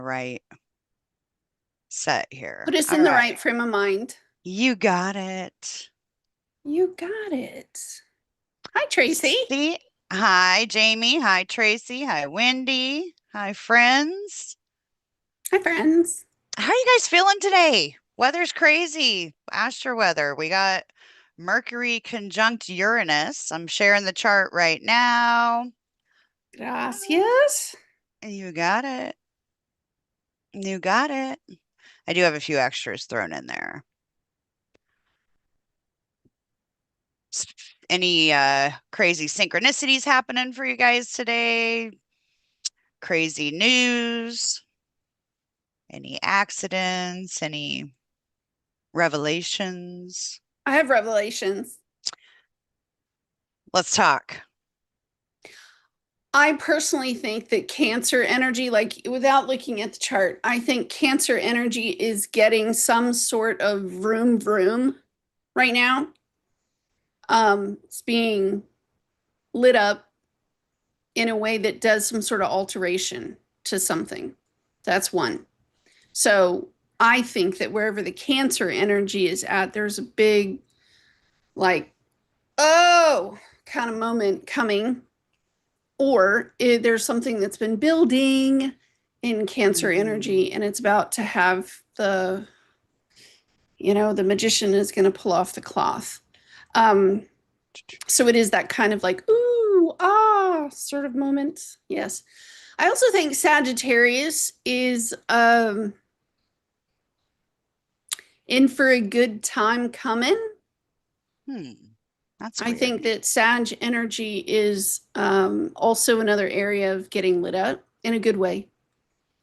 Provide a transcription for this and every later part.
Right set here. Put us All in the right. right frame of mind. You got it. You got it. Hi, Tracy. See? Hi, Jamie. Hi, Tracy. Hi, Wendy. Hi, friends. Hi, friends. How are you guys feeling today? Weather's crazy. Astro weather. We got Mercury conjunct Uranus. I'm sharing the chart right now. Gracias. You got it. You got it. I do have a few extras thrown in there. Any crazy synchronicities happening for you guys today? Crazy news? Any accidents? Any revelations? I have revelations. Let's talk. I personally think that Cancer energy, like without looking at the chart, I think Cancer energy is getting some sort of vroom vroom right now. It's being lit up in a way that does some sort of alteration to something. That's one. So I think that wherever the Cancer energy is at, there's a big, like, oh, kind of moment coming. Or there's something that's been building in Cancer energy and it's about to have the magician is going to pull off the cloth. Um, so it is that kind of like, ooh, ah, sort of moment. Yes. I also think Sagittarius is in for a good time coming. Hmm. That's I weird. think that Sag energy is also another area of getting lit up in a good way.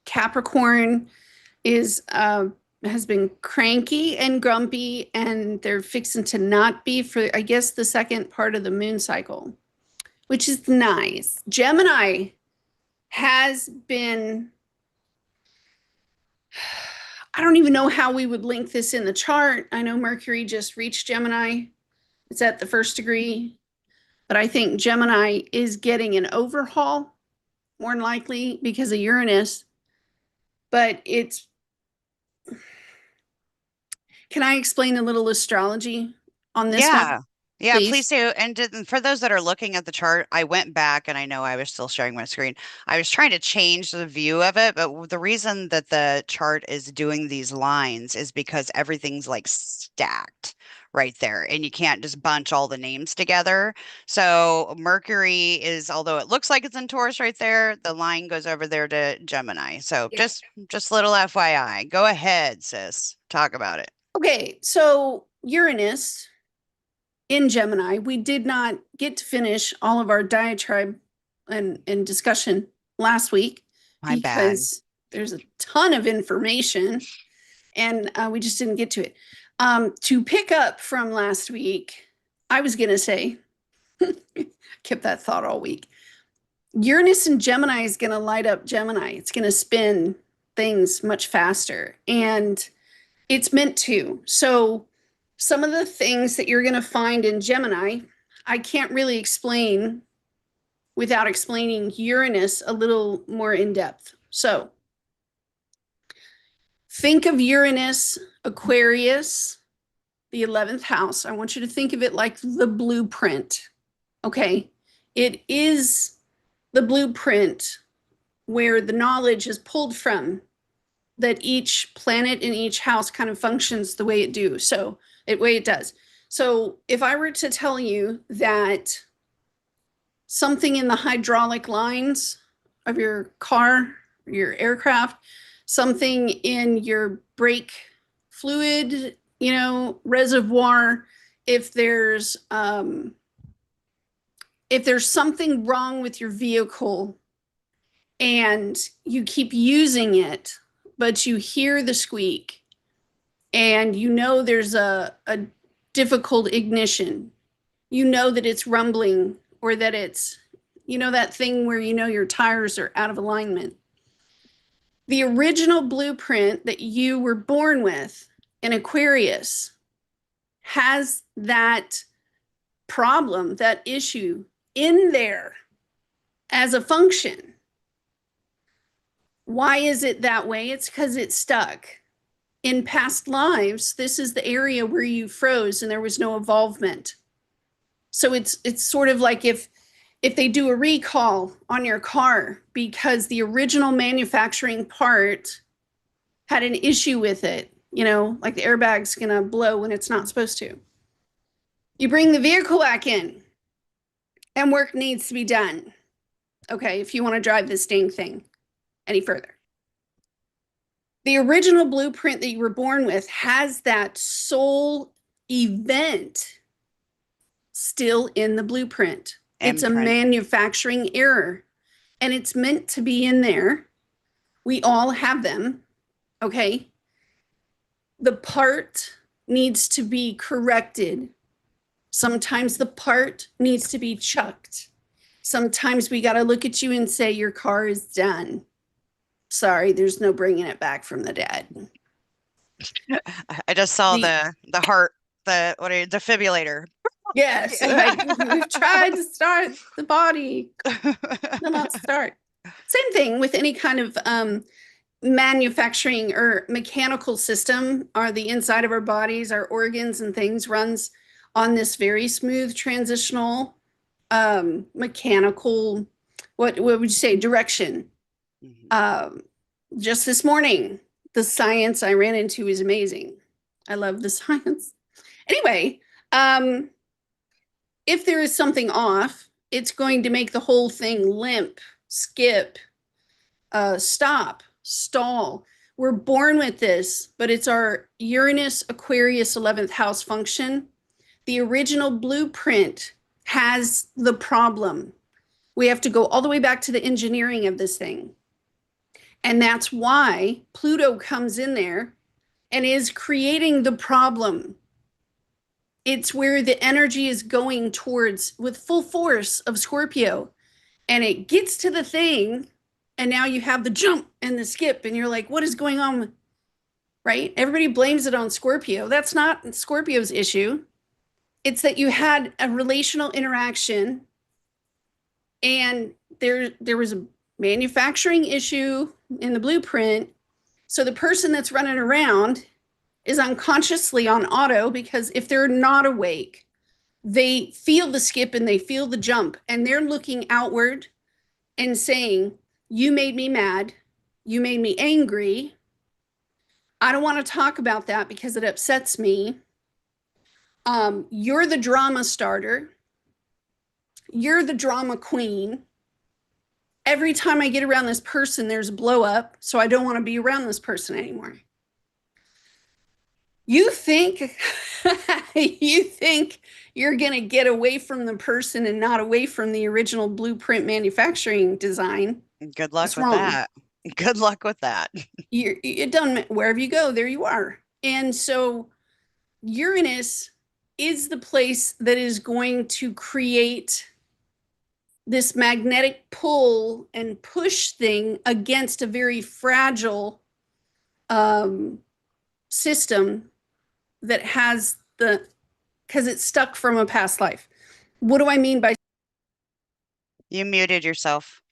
Capricorn is has been cranky and grumpy, and they're fixing to not be for, I guess, the second part of the moon cycle, which is nice. Gemini has been, I don't even know how we would link this in the chart. I know Mercury just reached Gemini, it's at the first degree, but I think Gemini is getting an overhaul, more than likely because of Uranus. But it's, can I explain a little astrology on this one, Yeah. Yeah, please please? do. And for those that are looking at the chart, I went back and I know I was still sharing my screen. I was trying to change the view of it, but the reason that the chart is doing these lines is because everything's like stacked right there, and you can't just bunch all the names together. So Mercury is, although it looks like it's in Taurus right there, the line goes over there to Gemini. So Yeah. just little FYI. Go ahead, sis. Talk about it. Okay, so Uranus in Gemini, we did not get to finish all of our diatribe and discussion last week My bad. because there's a ton of information and we just didn't get to it. To pick up from last week, I was going to say, kept that thought all week. Uranus and Gemini is going to light up Gemini. It's going to spin things much faster. And it's meant to. So some of the things that you're going to find in Gemini, I can't really explain without explaining Uranus a little more in depth. So think of Uranus, Aquarius, the 11th house. I want you to think of it like the blueprint. Okay. It is the blueprint where the knowledge is pulled from, that each planet in each house kind of functions the way it do. So it way it does. So if I were to tell you that something in the hydraulic lines of your car, your aircraft, something in your brake fluid, reservoir, if there's something wrong with your vehicle and you keep using it, but you hear the squeak and there's a difficult ignition, that it's rumbling or that it's, that thing where your tires are out of alignment. The original blueprint that you were born with in Aquarius has that problem, that issue in there as a function. Why is it that way? It's because it's stuck. In past lives, this is the area where you froze and there was no evolvement. So it's sort of like if they do a recall on your car because the original manufacturing part had an issue with it, you know, like the airbag's gonna blow when it's not supposed to. You bring the vehicle back in and work needs to be done. Okay, if you want to drive this dang thing any further. The original blueprint that you were born with has that soul event still in the blueprint. It's a Imprint. manufacturing error and it's meant to be in there. We all have them. Okay. The part needs to be corrected. Sometimes the part needs to be chucked. Sometimes we got to look at you and say, your car is done. Sorry, there's no bringing it back from the dead. I just saw The the heart, the what are you, defibrillator. Yes, like we've tried to start the body, will not start. Same thing with any kind of manufacturing or mechanical system. Are the inside of our bodies, our organs and things runs on this very smooth transitional mechanical, what would you say, direction. Just this morning, the science I ran into is amazing. I love the science. Anyway, if there is something off, it's going to make the whole thing limp, skip, stop, stall. We're born with this, but it's our Uranus Aquarius 11th house function. The original blueprint has the problem. We have to go all the way back to the engineering of this thing. And that's why Pluto comes in there and is creating the problem. It's where the energy is going towards with full force of Scorpio. And it gets to the thing, and now you have the jump and the skip, and you're like, what is going on? Right? Everybody blames it on Scorpio. That's not Scorpio's issue. It's that you had a relational interaction, and there was a manufacturing issue in the blueprint. So the person that's running around is unconsciously on auto, because if they're not awake, they feel the skip and they feel the jump, and they're looking outward and saying, you made me mad, you made me angry, I don't want to talk about that because it upsets me. You're the drama starter, you're the drama queen. Every time I get around this person, there's a blow up, so I don't want to be around this person anymore. You think you think you're going to get away from the person and not away from the original blueprint manufacturing design. Good luck It's with wrong. that. Good luck with that. It done wherever you go, there you are. And so Uranus is the place that is going to create this magnetic pull and push thing against a very fragile system that has because it's stuck from a past life. What do I mean by You muted yourself.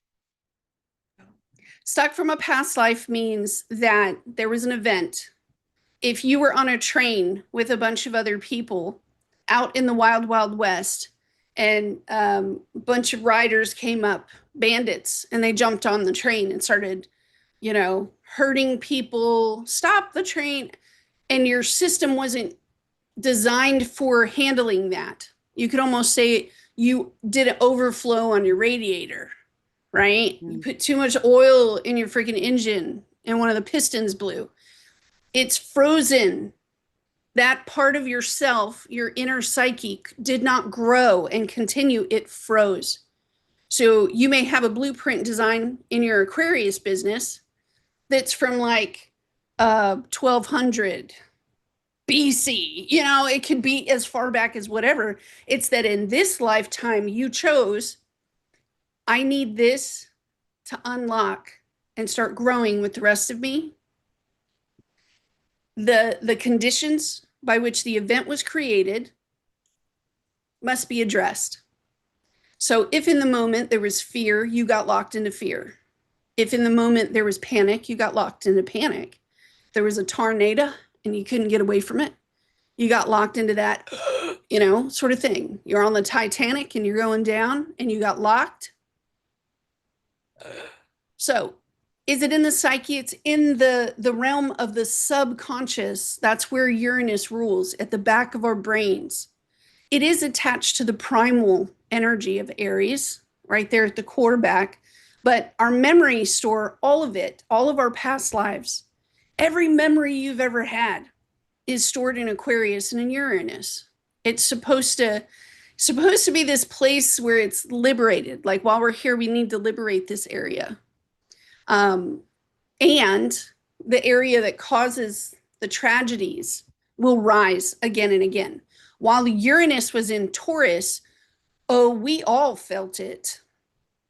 stuck from a past life? Means that there was an event. If you were on a train with a bunch of other people out in the wild, wild west, and a bunch of riders came up, bandits, and they jumped on the train and started, hurting people, stop the train, and your system wasn't designed for handling that. You could almost say you did an overflow on your radiator, right? You put too much oil in your freaking engine and one of the pistons blew. It's frozen. That part of yourself, your inner psyche, did not grow and continue. It froze. So you may have a blueprint design in your Aquarius business that's from like 1200 BC. It could be as far back as whatever. It's that in this lifetime you chose, I need this to unlock and start growing with the rest of me. The conditions by which the event was created must be addressed. So if in the moment there was fear, you got locked into fear. If in the moment there was panic, you got locked into panic. There was a tornado and you couldn't get away from it. You got locked into that, sort of thing. You're on the Titanic and you're going down and you got locked. So, is it in the psyche? It's in the realm of the subconscious. That's where Uranus rules, at the back of our brains. It is attached to the primal energy of Aries, right there at the quarterback. But our memories store all of it, all of our past lives. Every memory you've ever had is stored in Aquarius and in Uranus. It's supposed to be this place where it's liberated. Like while we're here, we need to liberate this area. And the area that causes the tragedies will rise again and again. While Uranus was in Taurus, oh, we all felt it.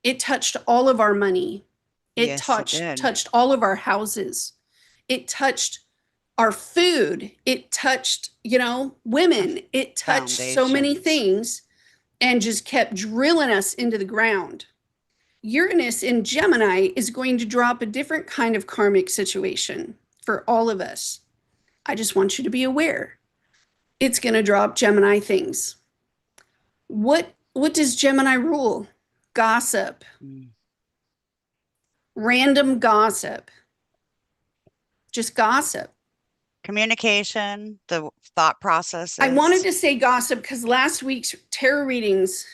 It touched all of our money. It Yes, it did. touched all of our houses. It touched our food. It touched, women. It touched so many Foundations. things and just kept drilling us into the ground. Uranus in Gemini is going to drop a different kind of karmic situation for all of us. I just want you to be aware. It's going to drop Gemini things. What does Gemini rule? Gossip. Random gossip. Just gossip. Communication, the thought processes. I wanted to say gossip because last week's tarot readings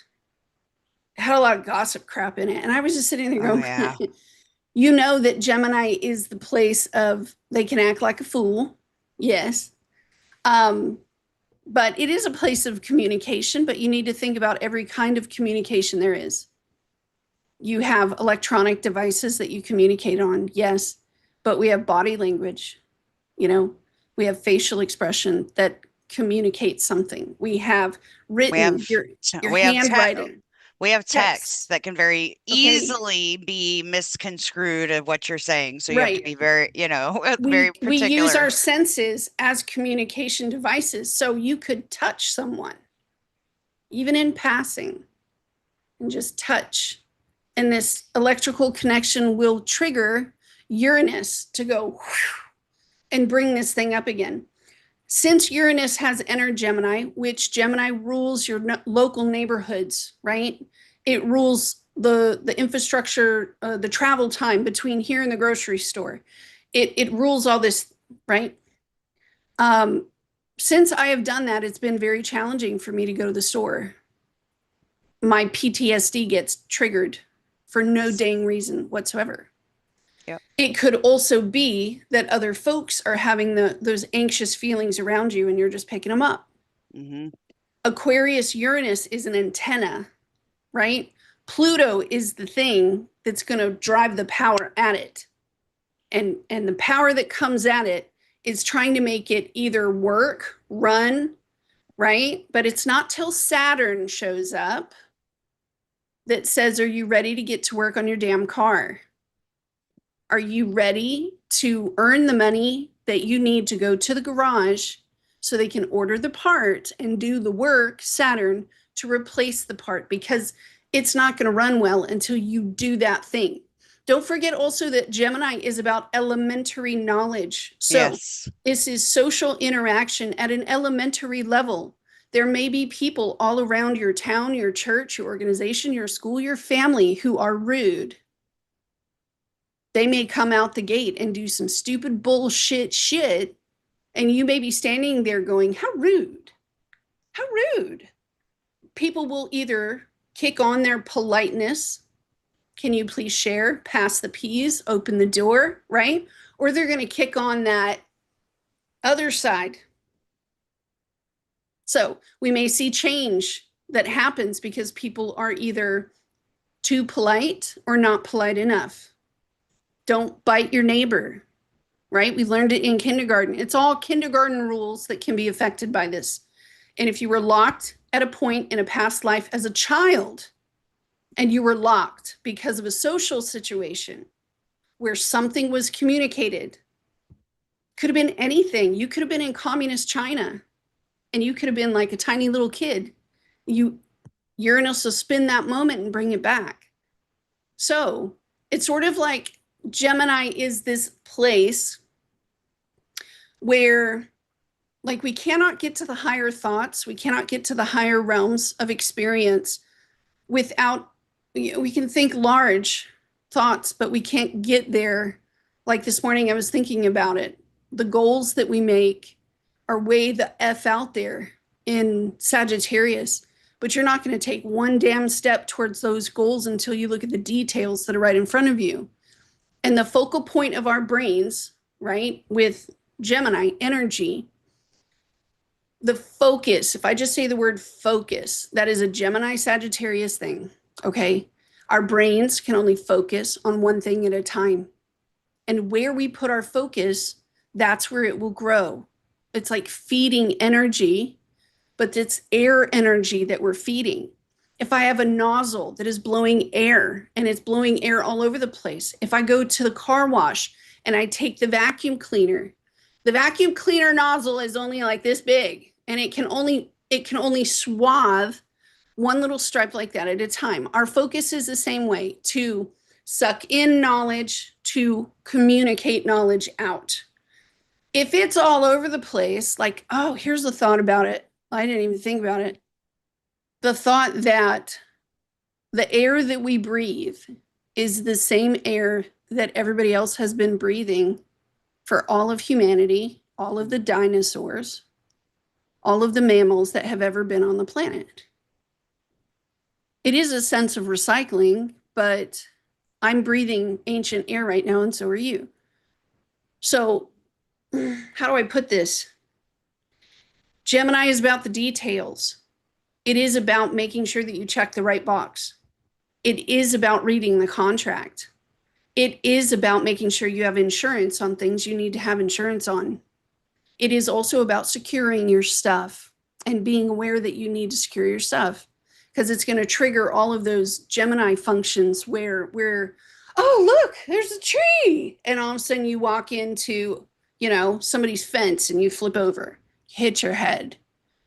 had a lot of gossip crap in it. And I was just sitting there going, yeah. You know that Gemini is the place of, they can act like a fool. Yes. But it is a place of communication, but you need to think about every kind of communication there is. You have electronic devices that you communicate on, yes, but we have body language, we have facial expression that communicates something. We have written, your handwriting. We have text that can very Okay. easily be misconstrued of what you're saying. So you have to Right. be very, very We use particular. our senses as communication devices. So you could touch someone, even in passing, and just touch. And this electrical connection will trigger Uranus to go and bring this thing up again. Since Uranus has entered Gemini, which Gemini rules your local neighborhoods, right? It rules the infrastructure, the travel time between here and the grocery store. It rules all this, right? Since I have done that, it's been very challenging for me to go to the store. My PTSD gets triggered for no dang reason whatsoever. Yep. It could also be that other folks are having those anxious feelings around you and you're just picking them up. Mm-hmm. Aquarius Uranus is an antenna, right? Pluto is the thing that's going to drive the power at it. And the power that comes at it is trying to make it either work, run, right? But it's not till Saturn shows up that says, are you ready to get to work on your damn car? Are you ready to earn the money that you need to go to the garage so they can order the part and do the work, Saturn, to replace the part? Because it's not going to run well until you do that thing. Don't forget also that Gemini is about elementary knowledge. So yes. This is social interaction at an elementary level. There may be people all around your town, your church, your organization, your school, your family who are rude. They may come out the gate and do some stupid bullshit shit, and you may be standing there going, how rude, how rude. People will either kick on their politeness, can you please share, pass the peas, open the door, right? Or they're going to kick on that other side. So we may see change that happens because people are either too polite or not polite enough. Don't bite your neighbor, right? We learned it in kindergarten. It's all kindergarten rules that can be affected by this. And if you were locked at a point in a past life as a child, and you were locked because of a social situation where something was communicated, could have been anything. You could have been in communist China, and you could have been like a tiny little kid. Uranus will spin that moment and bring it back. So it's sort of like Gemini is this place where, like, we cannot get to the higher thoughts, we cannot get to the higher realms of experience without, we can think large thoughts, but we can't get there. Like this morning, I was thinking about it. The goals that we make are way the F out there in Sagittarius, but you're not going to take one damn step towards those goals until you look at the details that are right in front of you. And the focal point of our brains, right, with Gemini energy, the focus, if I just say the word focus, that is a Gemini Sagittarius thing. Okay. Our brains can only focus on one thing at a time. And where we put our focus, that's where it will grow. It's like feeding energy, but it's air energy that we're feeding. If I have a nozzle that is blowing air and it's blowing air all over the place, if I go to the car wash and I take the vacuum cleaner nozzle is only like this big and it can only swathe one little stripe like that at a time. Our focus is the same way, to suck in knowledge, to communicate knowledge out. If it's all over the place, like, oh, here's the thought about it. I didn't even think about it. The thought that the air that we breathe is the same air that everybody else has been breathing for all of humanity, all of the dinosaurs, all of the mammals that have ever been on the planet. It is a sense of recycling, but I'm breathing ancient air right now, and so are you. So, how do I put this? Gemini is about the details. It is about making sure that you check the right box. It is about reading the contract. It is about making sure you have insurance on things you need to have insurance on. It is also about securing your stuff and being aware that you need to secure your stuff, because it's going to trigger all of those Gemini functions where, oh, look, there's a tree. And all of a sudden you walk into, somebody's fence and you flip over, hit your head.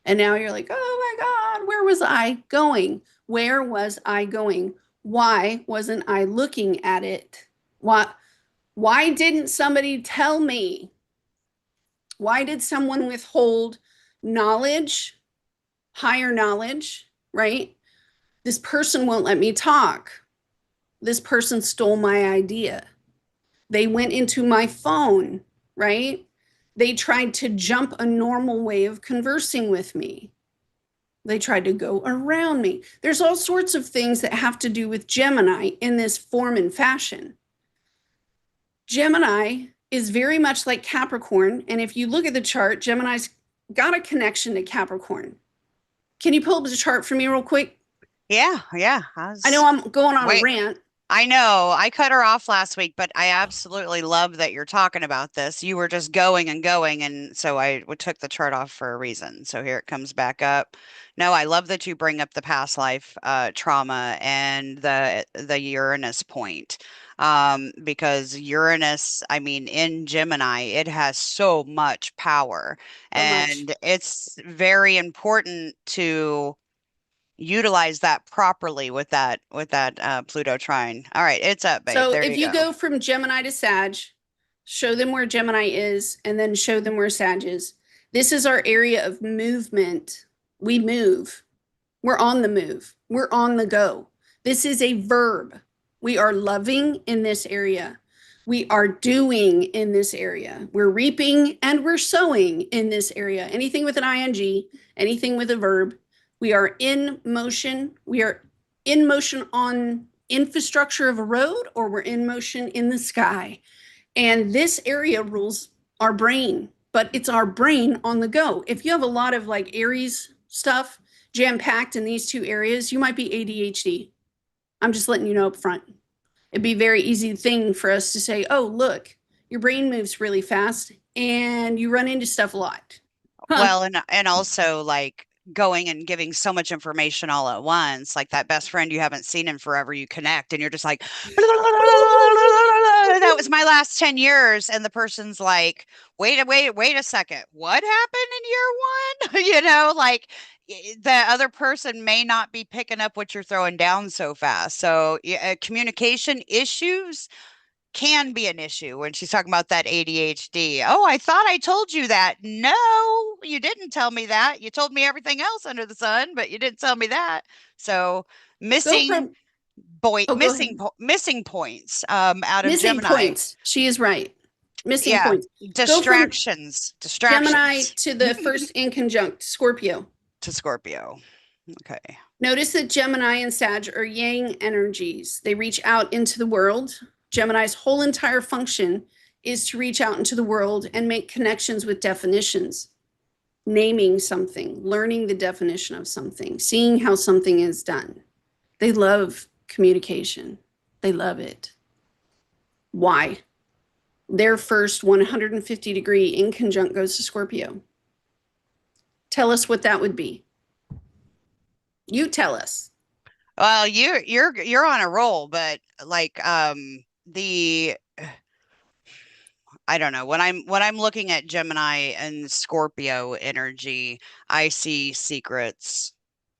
And now you're like, oh my God, where was I going? Where was I going? Why wasn't I looking at it? Why didn't somebody tell me? Why did someone withhold knowledge, higher knowledge, right? This person won't let me talk. This person stole my idea. They went into my phone, right? They tried to jump a normal way of conversing with me. They tried to go around me. There's all sorts of things that have to do with Gemini in this form and fashion. Gemini is very much like Capricorn. And if you look at the chart, Gemini's got a connection to Capricorn. Can you pull up the chart for me real quick? Yeah, yeah. I know I'm going on a Wait, rant. I know I cut her off last week, but I absolutely love that you're talking about this. You were just going and going, and so I took the chart off for a reason. So here it comes back up. No, I love that you bring up the past life trauma and the Uranus point. Because Uranus, I mean, in Gemini, it has so much power, So much. and it's very important to utilize that properly with that Pluto trine. All right, it's up, babe. So There if you you go. go from Gemini to Sag, show them where Gemini is, and then show them where Sag is. This is our area of movement. We move. We're on the move. We're on the go. This is a verb. We are loving in this area. We are doing in this area. We're reaping and we're sowing in this area. Anything with an ing, anything with a verb. We are in motion. We are in motion on infrastructure of a road, or we're in motion in the sky. And this area rules our brain, but it's our brain on the go. If you have a lot of like Aries stuff jam packed in these two areas, you might be ADHD. I'm just letting you know up front. It'd be a very easy thing for us to say, oh, look, your brain moves really fast and you run into stuff a lot. Huh. Well, and also like going and giving so much information all at once, like that best friend you haven't seen in forever, you connect and you're just like, that was my last 10 years. And the person's like, wait a second. What happened in year one? Like the other person may not be picking up what you're throwing down so fast. So communication issues can be an issue when she's talking about that ADHD. Oh, I thought I told you that. No, you didn't tell me that. You told me everything else under the sun, but you didn't tell me that. So Go missing from, oh, go ahead. missing points out of Missing Gemini. points. She is right. Missing Yeah, points. Go from distractions, Gemini distractions to the first in conjunct Scorpio. to Scorpio. Okay. Notice that Gemini and Sag are yang energies. They reach out into the world. Gemini's whole entire function is to reach out into the world and make connections with definitions, naming something, learning the definition of something, seeing how something is done. They love communication. They love it. Why? Their first 150-degree in conjunct goes to Scorpio. Tell us what that would be. You tell us. Well, you're on a roll, but like the I don't know. When I'm looking at Gemini and Scorpio energy, I see secrets.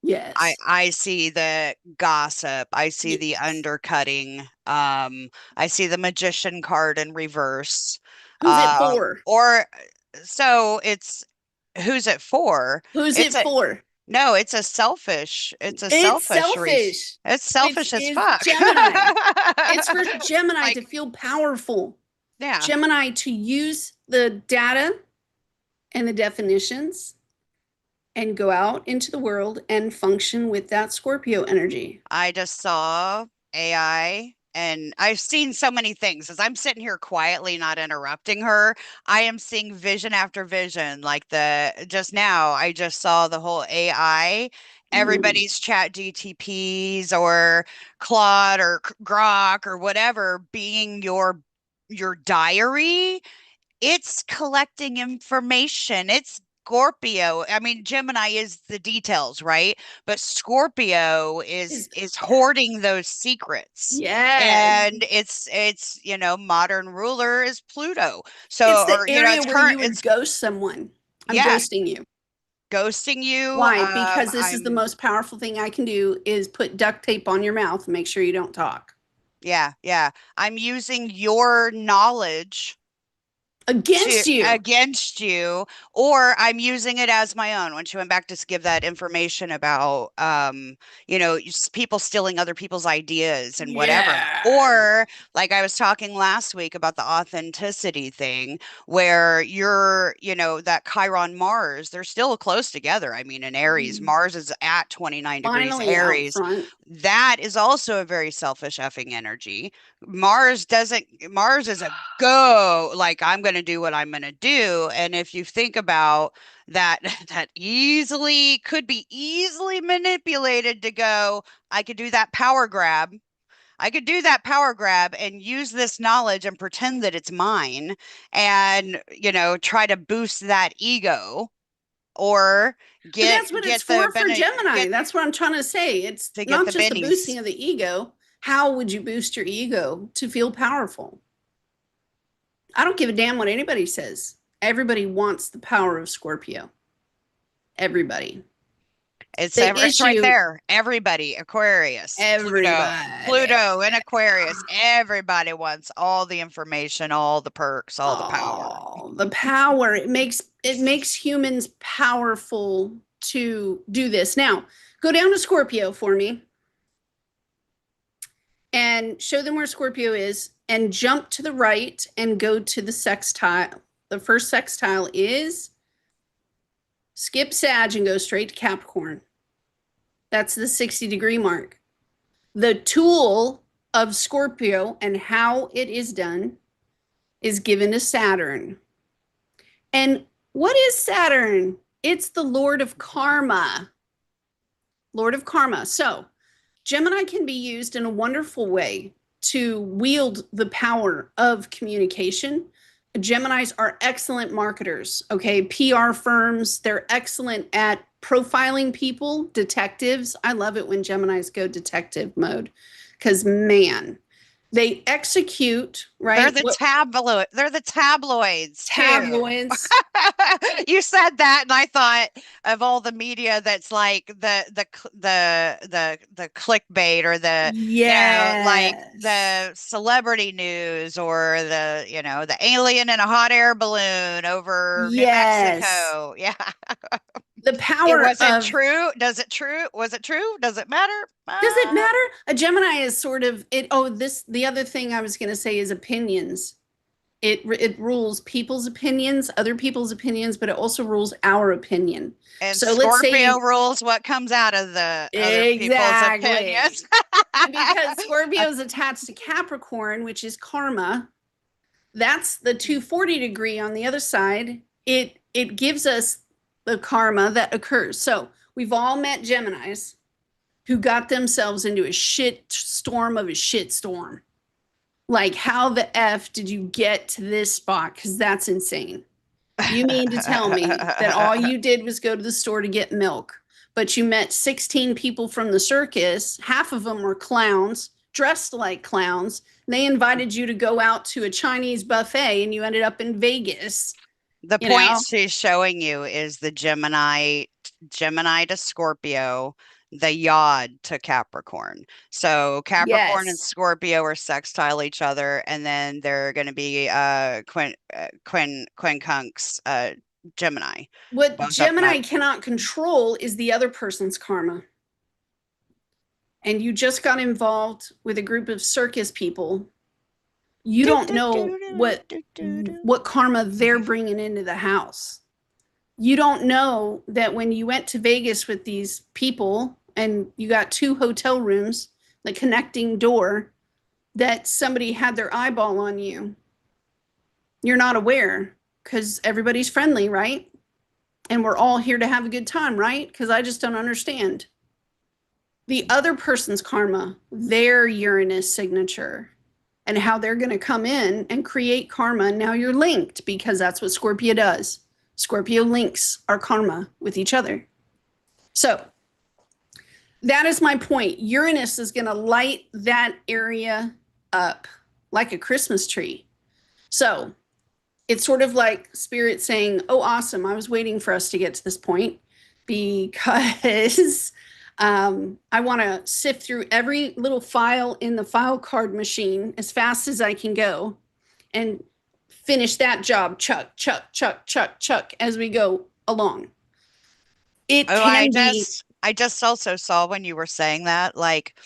I Yes. I see the gossip. I see the Yes. undercutting. I see the magician card in reverse. Who's it Um, for? or so it's who's it for? Who's It's it a for? no, it's a It's selfish selfish. it's It selfish as is fuck. Gemini. It's for Gemini Like, to feel powerful. yeah. Gemini to use the data and the definitions and go out into the world and function with that Scorpio energy. I just saw AI and I've seen so many things as I'm sitting here quietly not interrupting her. I am seeing vision after vision. Like the just now, I just saw the whole AI, Mm. everybody's chat GTPs or Claude or Grok or whatever being your diary. It's collecting information. It's Scorpio. I mean, Gemini is the details, right? But Scorpio is Is is hoarding those secrets. yes. And modern ruler is Pluto. So, It's the or area it's where current you would it's ghost someone. I'm yeah, ghosting you. ghosting you. Why? Because this is the I'm most powerful thing I can do is put duct tape on your mouth and make sure you don't talk. yeah, yeah. I'm using your knowledge to Against you. against you, or I'm using it as my own when she went back to give that information about people stealing other people's ideas and whatever. Yeah. Or like I was talking last week about the authenticity thing where that Chiron Mars, they're still close together. I mean, in Aries, Mars is at 29 degrees Finally out Aries. front. That is also a very selfish effing energy. Mars is a go, like I'm going to do what I'm going to do. And if you think about that, that easily could be easily manipulated to go, I could do that power grab. I could do that power grab and use this knowledge and pretend that it's mine and, try to boost that ego or But get that's what it's get the for Gemini. get That's what I'm trying to say. It's to get not the just the bennies. boosting of the ego. How would you boost your ego to feel powerful? I don't give a damn what anybody says. Everybody wants the power of Scorpio. Everybody. The It's right issue, there. Everybody, Aquarius, everybody. Pluto and Aquarius. Everybody wants all the information, all the perks, all the power. Oh, the power. It makes humans powerful to do this. Now, go down to Scorpio for me and show them where Scorpio is and jump to the right and go to the sextile. The first sextile is skip Sag and go straight to Capricorn. That's the 60-degree mark. The tool of Scorpio and how it is done is given to Saturn. And what is Saturn? It's the Lord of Karma. Lord of Karma. So Gemini can be used in a wonderful way to wield the power of communication. Geminis are excellent marketers, okay? PR firms, they're excellent at profiling people, detectives. I love it when Geminis go detective mode because, man, they execute, They're right? the tabloids too. Tabloids. You said that, and I thought of all the media that's like the clickbait or the like Yes. the celebrity news or the alien in a hot air balloon over New Yes. Mexico. Yeah. The It power wasn't of, true. Does it true? Was it true? Does it matter? does it matter? A Gemini is sort of it. Oh, the other thing I was going to say is opinions. It rules people's opinions, other people's opinions, but it also rules our opinion. And So let's Scorpio say rules what comes out of the other people's exactly. opinions. And because Scorpio is attached to Capricorn, which is karma, that's the 240 degree on the other side. It gives us the karma that occurs. So we've all met Geminis who got themselves into a shit storm of a shit storm. Like, how the F did you get to this spot? Because that's insane. You mean to tell me that all you did was go to the store to get milk, but you met 16 people from the circus, half of them were clowns, dressed like clowns. They invited you to go out to a Chinese buffet and you ended up in Vegas, The you point know? she's showing you is the Gemini to Scorpio, the Yod to Capricorn. So Capricorn and Yes. Scorpio are sextile each other, and then they're going to be quincunx Gemini. What Both of them Gemini have. cannot control is the other person's karma. And you just got involved with a group of circus people, you Do, don't do, know do, do, what do, do, what karma they're do. bringing into the house. You don't know that when you went to Vegas with these people and you got 2 hotel rooms, the connecting door, that somebody had their eyeball on you. You're not aware because everybody's friendly, right? And we're all here to have a good time, right? Because I just don't understand. The other person's karma, their Uranus signature, and how they're going to come in and create karma. Now you're linked because that's what Scorpio does. Scorpio links our karma with each other. So that is my point. Uranus is going to light that area up like a Christmas tree. So it's sort of like spirit saying, oh, awesome. I was waiting for us to get to this point because I want to sift through every little file in the file card machine as fast as I can go and finish that job, chuck, chuck, chuck, chuck, chuck, as we go along. It Oh, can be, I just also saw when you were saying that, like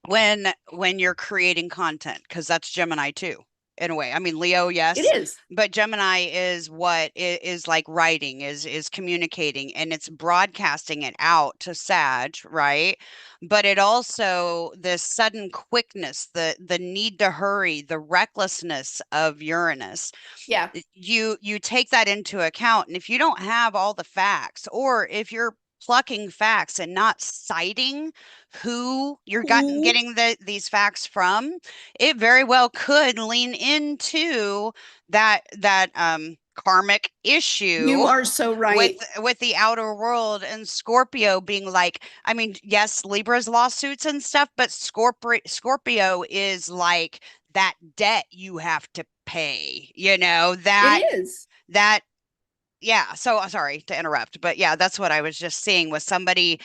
when you're creating content, because that's Gemini too, in a way. I mean, Leo, it yes, is. but Gemini is what is like writing, is communicating, and it's broadcasting it out to Sag, right? But it also this sudden quickness, the need to hurry, the recklessness of Uranus. Yeah. You take that into account, and if you don't have all the facts, or if you're plucking facts and not citing who you're Who getting these facts from, it very well could lean into that karmic you issue are so with right. the outer world, and Scorpio being like, I mean, yes, Libra's lawsuits and stuff, but Scorpio is like that debt you have to pay, It that is. that yeah, so sorry to interrupt, but yeah, that's what I was just seeing with somebody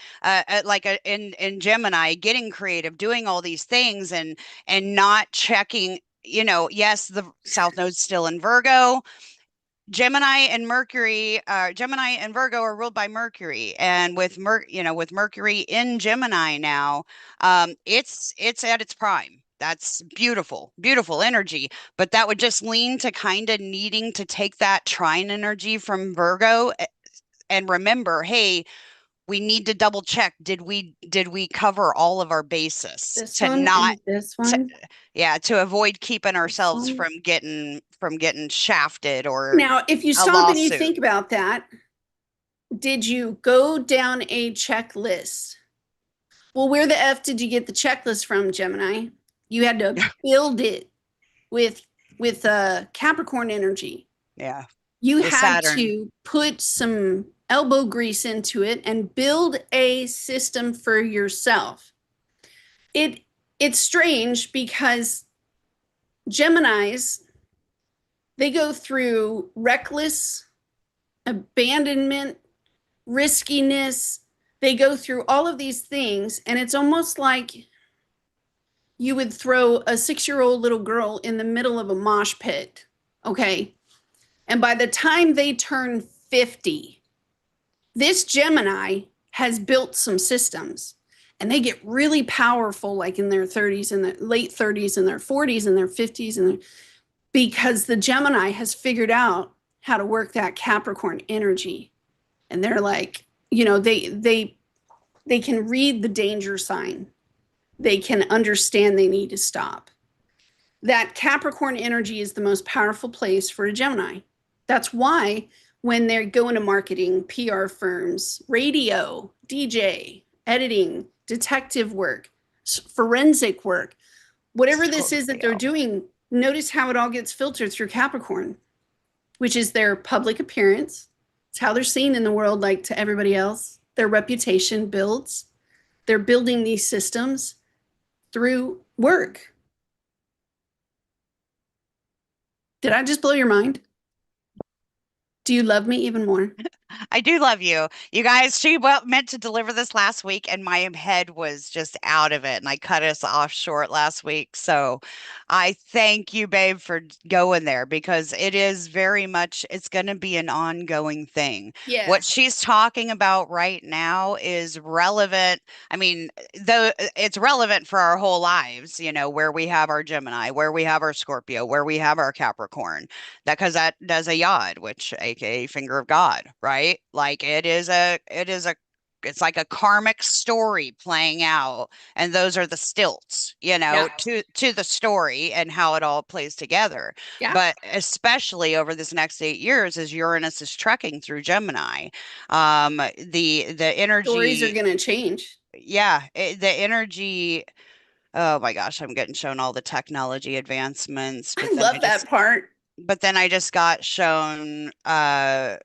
like in Gemini getting creative, doing all these things and not checking, yes, the South Node's still in Virgo. Gemini and Virgo are ruled by Mercury, and with Mercury in Gemini now, it's at its prime. That's beautiful, beautiful energy, but that would just lean to kind of needing to take that trine energy from Virgo and remember, hey, we need to double check. Did we cover all of our bases This to one not and this to, one. yeah, to avoid keeping This ourselves one. from getting shafted or Now, if you a stop and you lawsuit. think about that, did you go down a checklist? Well, where the F did you get the checklist from, Gemini? You had to build it with Capricorn energy. Yeah, You the had Saturn. to put some elbow grease into it and build a system for yourself. It it's strange because Geminis, they go through reckless abandonment, riskiness. They go through all of these things, and it's almost like you would throw a 6-year-old little girl in the middle of a mosh pit. Okay. And by the time they turn 50, this Gemini has built some systems, and they get really powerful like in their 30s and their late 30s and their 40s and their 50s because the Gemini has figured out how to work that Capricorn energy. And they're like, they can read the danger sign. They can understand they need to stop. That Capricorn energy is the most powerful place for a Gemini. That's why when they go into marketing, PR firms, radio, DJ, editing, detective work, forensic work, whatever this is that they're Scorpio. doing, notice how it all gets filtered through Capricorn, which is their public appearance. It's how they're seen in the world, like to everybody else. Their reputation builds. They're building these systems through work. Did I just blow your mind? Do you love me even more? I do love you. You guys, she meant to deliver this last week, and my head was just out of it, and I cut us off short last week. So I thank you, babe, for going there because it is very much, it's going to be an ongoing thing. What Yes. she's talking about right now is relevant. I mean, though it's relevant for our whole lives, where we have our Gemini, where we have our Scorpio, where we have our Capricorn that because that does a yod, which aka finger of God, right? Like it's like a karmic story playing out, and those are the stilts, Yeah. to the story and how it all plays together. Yeah. But especially over this next 8 years, as Uranus is trekking through Gemini, the Stories are energy, going to change. yeah, the energy. Oh my gosh, I'm getting shown all the technology advancements, I love that part. but then I just got shown the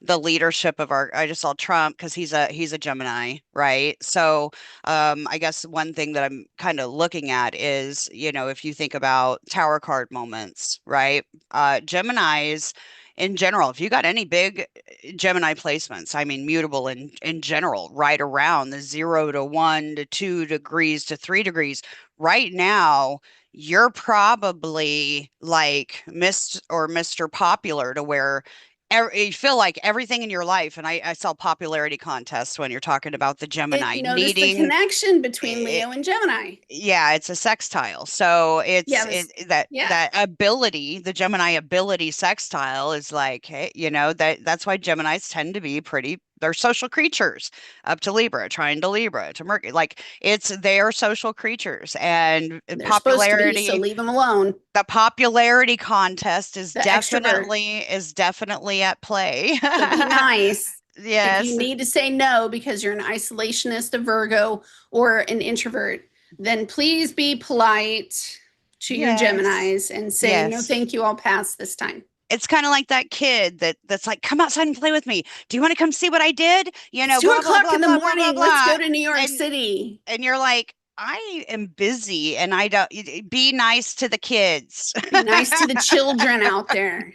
leadership of our I just saw Trump because he's a Gemini, right? So I guess one thing that I'm kind of looking at is, if you think about tower card moments, right? Geminis in general, if you got any big Gemini placements, I mean mutable in general, right around the 0 to 1 to 2 degrees to 3 degrees, right now you're probably like Mr. Popular to where you feel like everything in your life, and I saw popularity contests when you're talking about the Gemini Notice the needing connection between it, Leo and Gemini. yeah, it's a sextile. So Yeah, that yeah, that ability, the Gemini ability sextile is like, hey, that's why Geminis tend to be they're social creatures up to Libra, trying to Libra, to Mercury. Like they are social creatures and they're supposed to be, so leave them alone. the popularity contest is The extrovert. definitely at play. So be nice. If you Yes. need to say no because you're an isolationist, a Virgo, or an introvert, then please be polite to your Yes. Geminis and say, no, Yes. thank you, I'll pass this time. It's kind of like that kid that's like, come outside and play with me. Do you want to come see what I did? It's two Blah blah o'clock blah in the blah blah blah morning. Let's blah. go to New York And City. and you're like, I am busy and I don't be nice to the kids. Be nice to the children out there.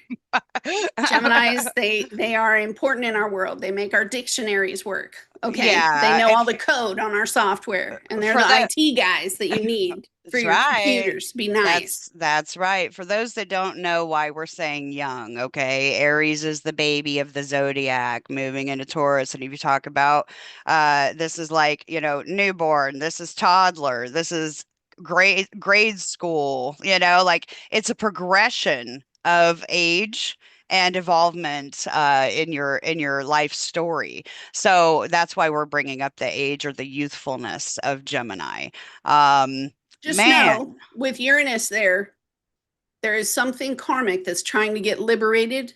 Geminis, they are important in our world. They make our dictionaries work. Okay. They Yeah, know and all the code on our software, and they're for the the IT guys that you need for That's your right. computers. Be nice. That's right. For those that don't know why we're saying young, okay, Aries is the baby of the zodiac moving into Taurus. And if you talk about this is like, newborn, this is toddler, this is grade school, like it's a progression of age and involvement in your life story. So that's why we're bringing up the age or the youthfulness of Gemini. Um, Just Man, know with Uranus there is something karmic that's trying to get liberated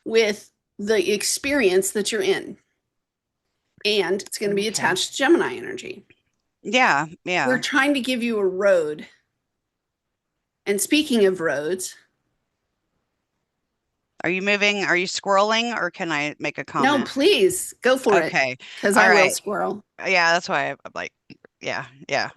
with the experience that you're in. And it's going to be okay. attached to Gemini energy. Yeah, We're yeah. trying to give you a road. And speaking of roads, Are you moving? Are you scrolling or can I make a no, comment? please go for it Okay. because All I will right. squirrel. Yeah, that's why I'm like. Yeah, yeah.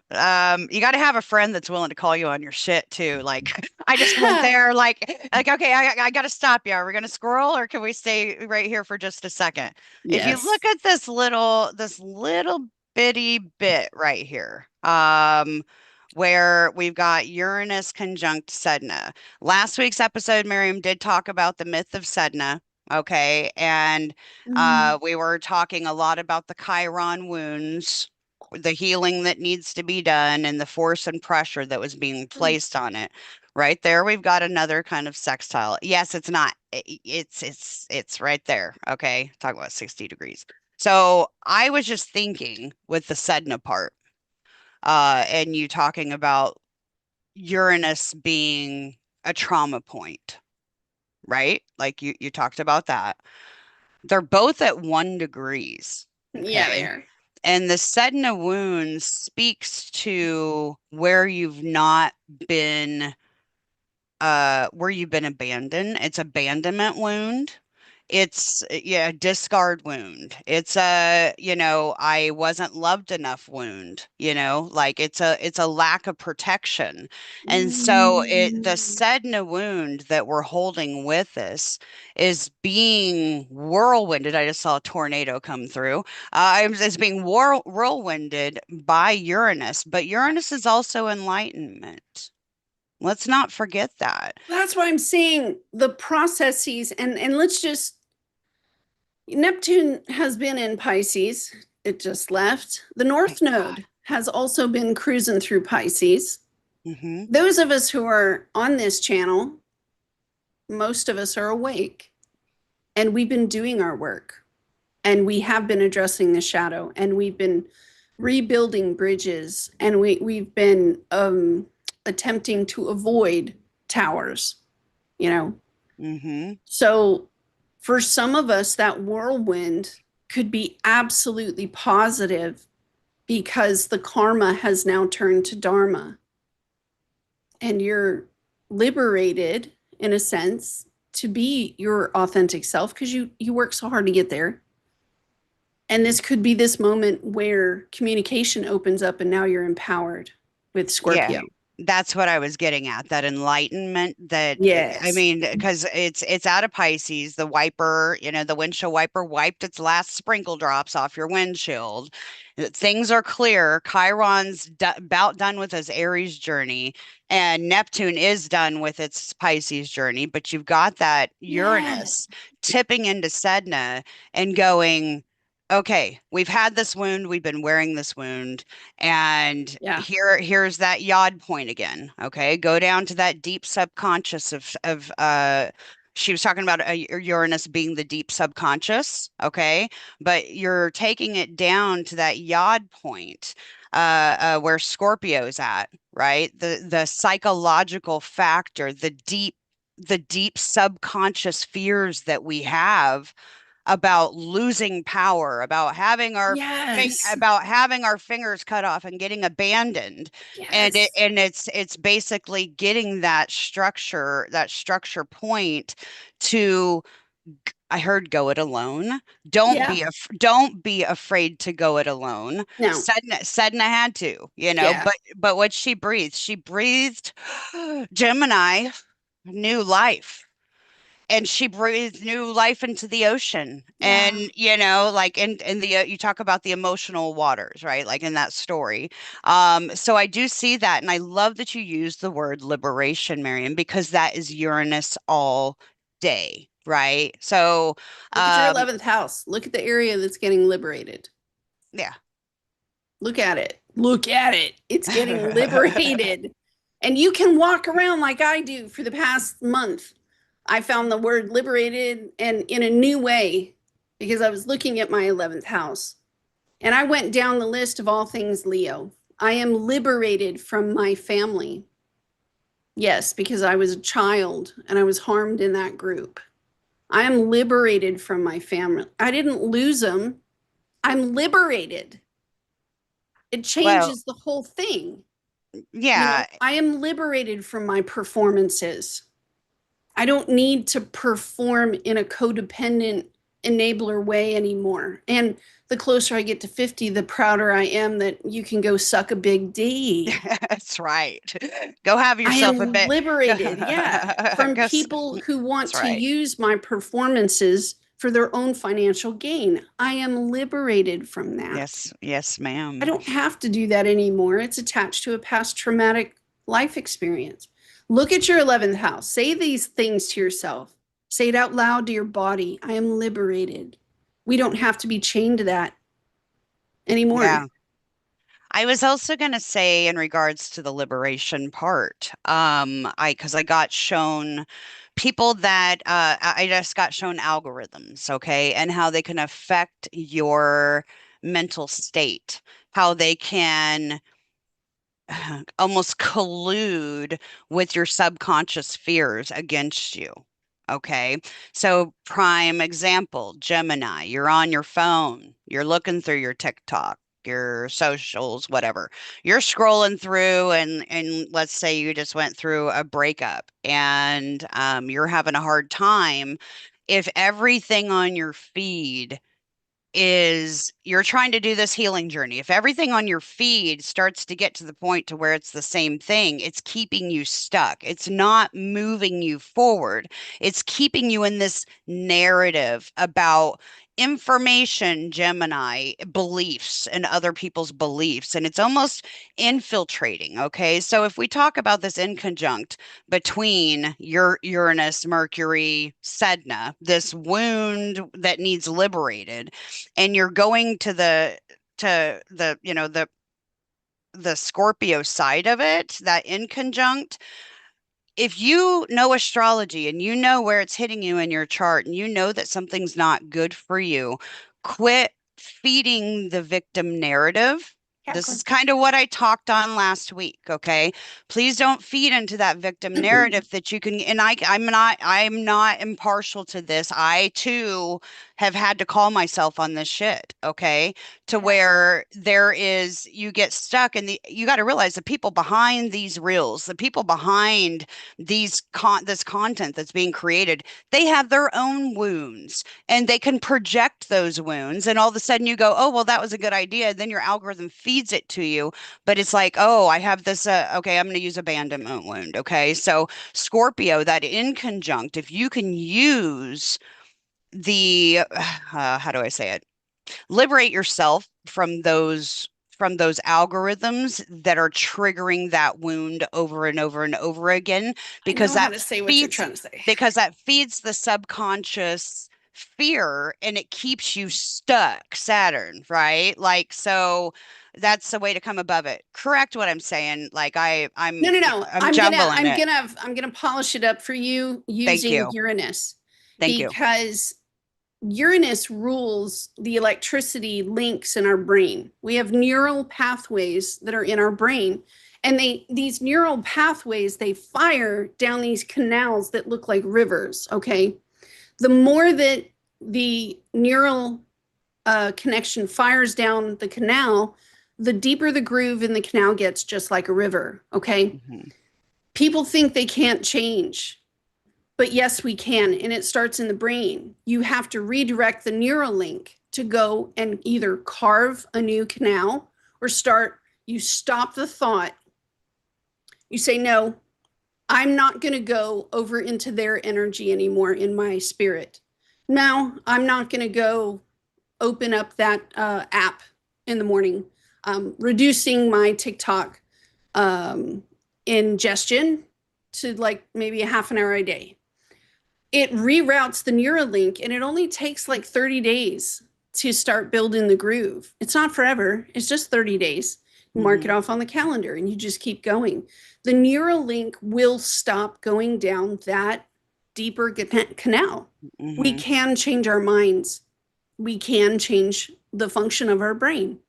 You got to have a friend that's willing to call you on your shit too. Like, I just went there, okay, I got to stop you. Are we gonna scroll or can we stay right here for just a second? If you look Yes. at this little bitty bit right here, where we've got Uranus conjunct Sedna. Last week's episode, Miriam did talk about the myth of Sedna. Okay, and Mm, we were talking a lot about the Chiron wounds, the healing that needs to be done, and the force and pressure that was being placed on it. Right there, we've got another kind of sextile. Yes, it's not. It's right there. Okay, talk about 60 degrees. So I was just thinking with the Sedna part, and you talking about Uranus being a trauma point, right? Like you talked about that. They're both at 1 degrees. yeah, they Okay. are. And the Sedna wound speaks to been where you've been abandoned. It's abandonment wound. It's yeah, discard wound. It's a, I wasn't loved enough wound, like it's a lack of protection. And so the Mm. Sedna wound that we're holding with us is being whirlwinded. I just saw a tornado come through. It's being whirlwinded by Uranus, but Uranus is also enlightenment. Let's not forget that. That's why I'm saying the processes, and let's just, Neptune has been in Pisces. It just left. The Thank North God. Node has also been cruising through Pisces. Hmm. Those of us who are on this channel, most of us are awake and we've been doing our work and we have been addressing the shadow and we've been rebuilding bridges and we've been attempting to avoid towers, you know. Hmm. So for some of us, that whirlwind could be absolutely positive because the karma has now turned to dharma and you're liberated in a sense to be your authentic self because you work so hard to get there. And this could be this moment where communication opens up and now you're empowered with Yeah, Scorpio. that's what I was getting at. That enlightenment that I Yes. mean, because it's out of Pisces, the wiper, the windshield wiper wiped its last sprinkle drops off your windshield. Things are clear. Chiron's about done with his Aries journey, and Neptune is done with its Pisces journey, but you've got that Yes. Uranus tipping into Sedna and going, okay, we've had this wound, we've been wearing this wound. And Yeah. here's that yod point again. Okay, go down to that deep subconscious of she was talking about Uranus being the deep subconscious. Okay, but you're taking it down to that yod point, where Scorpio's at, right? The psychological factor, the deep subconscious fears that we have about losing power, Yes. about having our fingers cut off and getting abandoned. And Yes. it's basically getting that structure point to, I heard, go it alone. Yeah. Don't be afraid to go it alone. No. Sedna had to, Yeah. but what she breathed Gemini, new life, and she breathed new life into the ocean. Yeah. And like in the you talk about the emotional waters, right, like in that story. So I do see that, and I love that you use the word liberation, Miriam, because that is Uranus all day, right? So Look at your um 11th house. Look at the area that's getting liberated. yeah. Look at it. Look at it. It's getting liberated. And you can walk around like I do for the past month. I found the word liberated and in a new way because I was looking at my 11th house and I went down the list of all things Leo. I am liberated from my family. Yes, because I was a child and I was harmed in that group. I am liberated from my family. I didn't lose them. I'm liberated. It Well, changes the whole thing. You know, yeah. I am liberated from my performances. I don't need to perform in a codependent enabler way anymore. And the closer I get to 50, the prouder I am that you can go suck a big D. That's right. Go have I yourself a am bit. liberated, yeah, from Go, people who want that's to right. use my performances for their own financial gain. I am liberated from that. Yes, yes, I ma'am. don't have to do that anymore. It's attached to a past traumatic life experience. Look at your 11th house. Say these things to yourself. Say it out loud to your body. I am liberated. We don't have to be chained to that anymore. Yeah. I was also going to say in regards to the liberation part, because I got shown people that I just got shown algorithms, okay, and how they can affect your mental state, how they can almost collude with your subconscious fears against you. Okay. So, prime example, Gemini, you're on your phone, you're looking through your TikTok, your socials, whatever. You're scrolling through and let's say you just went through a breakup and you're having a hard time. If everything on your feed is you're trying to do this healing journey. If everything on your feed starts to get to the point to where it's the same thing, it's keeping you stuck. It's not moving you forward. It's keeping you in this narrative about information, Gemini, beliefs, and other people's beliefs. And it's almost infiltrating. Okay. So if we talk about this in conjunct between your Uranus, Mercury, Sedna, this wound that needs liberated, and you're going to the the Scorpio side of it, that in conjunct, if you know astrology and you know where it's hitting you in your chart and you know that something's not good for you, quit feeding the victim narrative. This Exactly. is kind of what I talked on last week, okay? Please don't feed into that victim narrative that you can, and I'm not impartial to this. I too have had to call myself on this shit, okay? To Yeah. where there is you get stuck and you got to realize the people behind these reels, the people behind this content that's being created, they have their own wounds and they can project those wounds, and all of a sudden you go, oh well, that was a good idea, then your algorithm feeds it to you, but it's like, oh, I have this okay, I'm going to use abandonment wound. Okay, so Scorpio, that in conjunct, if you can use the how do I say it, liberate yourself from those algorithms that are triggering that wound over and over and over again, I because know how that to say what you're feeds trying to say. the subconscious fear and it keeps you stuck. Saturn, right? Like, so that's the way to come above it. Correct what I'm saying. Like No, no, no. I'm jumbling it. I'm gonna polish it up for you Thank using you. Uranus Thank you. because Uranus rules the electricity links in our brain. We have neural pathways that are in our brain, and these neural pathways they fire down these canals that look like rivers. Okay, the more that the neural connection fires down the canal, the deeper the groove in the canal gets, just like a river. Okay, Mhm. people think they can't change. But yes, we can. And it starts in the brain. You have to redirect the neural link to go and either carve a new canal or you stop the thought. You say, no, I'm not going to go over into their energy anymore in my spirit. Now, I'm not going to go open up that app in the morning, reducing my TikTok um, ingestion to like maybe a half an hour a day. It reroutes the Neuralink and it only takes like 30 days to start building the groove. It's not forever, it's just 30 days. Mark it Mhm. off on the calendar and you just keep going. The Neuralink will stop going down that deeper canal. We Mhm. can change our minds, we can change the function of our brain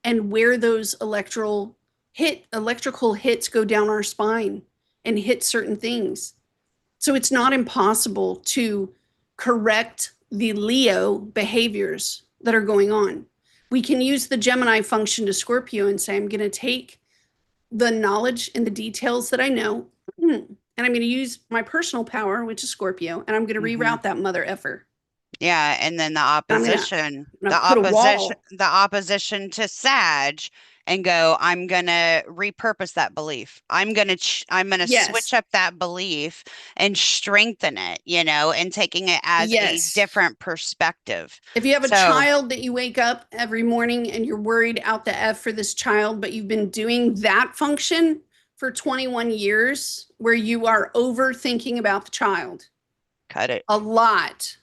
and where those electrical hits go down our spine and hit certain things. So it's not impossible to correct the Leo behaviors that are going on. We can use the Gemini function to Scorpio and say, I'm going to take the knowledge and the details that I know, and I'm going to use my personal power, which is Scorpio, and I'm going to Mhm. reroute that mother effer. Yeah, and then I'm gonna put a wall. the opposition to Sag and go, I'm gonna repurpose that belief. I'm gonna switch Yes. up that belief and strengthen it, you know, and taking it as a Yes. different perspective. If you have a So, child that you wake up every morning and you're worried out the F for this child, but you've been doing that function for 21 years where you are overthinking about the child cut it. a lot,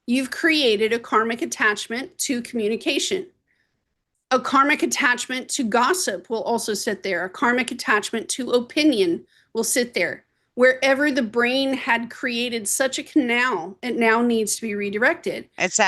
you've created a karmic attachment to communication. A karmic attachment to gossip will also sit there. A karmic attachment to opinion will sit there. Wherever the brain had created such a canal, it now needs to be redirected. It's So,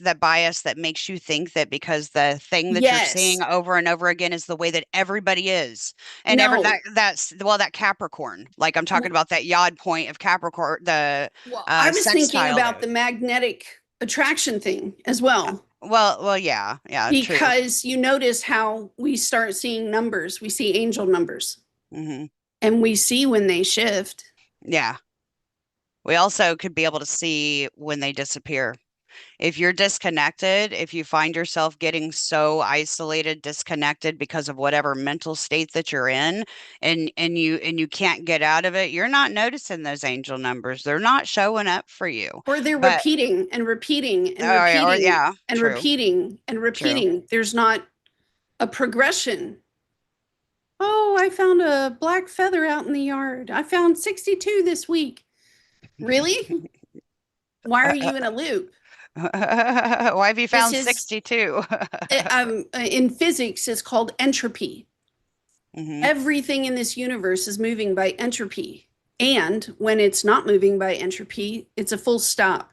that bias that makes you think that because the thing that you're seeing yes, over and over again is the way that everybody is. And no. that's well, that Capricorn, like I'm talking about that yod point of Capricorn, the Well, I was thinking sextile about node. the magnetic attraction thing as well, Yeah, yeah, true. because you notice how we start seeing numbers. We see angel numbers Hmm. and we see when they shift. Yeah. We also could be able to see when they disappear. If you're disconnected, if you find yourself getting so isolated, disconnected because of whatever mental state that you're in, and you can't get out of it, you're not noticing those angel numbers. They're not showing up for you. Or they're But repeating and repeating and repeating yeah, and true, repeating and true. repeating. There's not a progression. Oh, I found a black feather out in the yard. I found 62 this week. Really? Why are you in a loop? Why have you This found is 62? in physics, it's called entropy. Hmm. Everything in this universe is moving by entropy. And when it's not moving by entropy, it's a full stop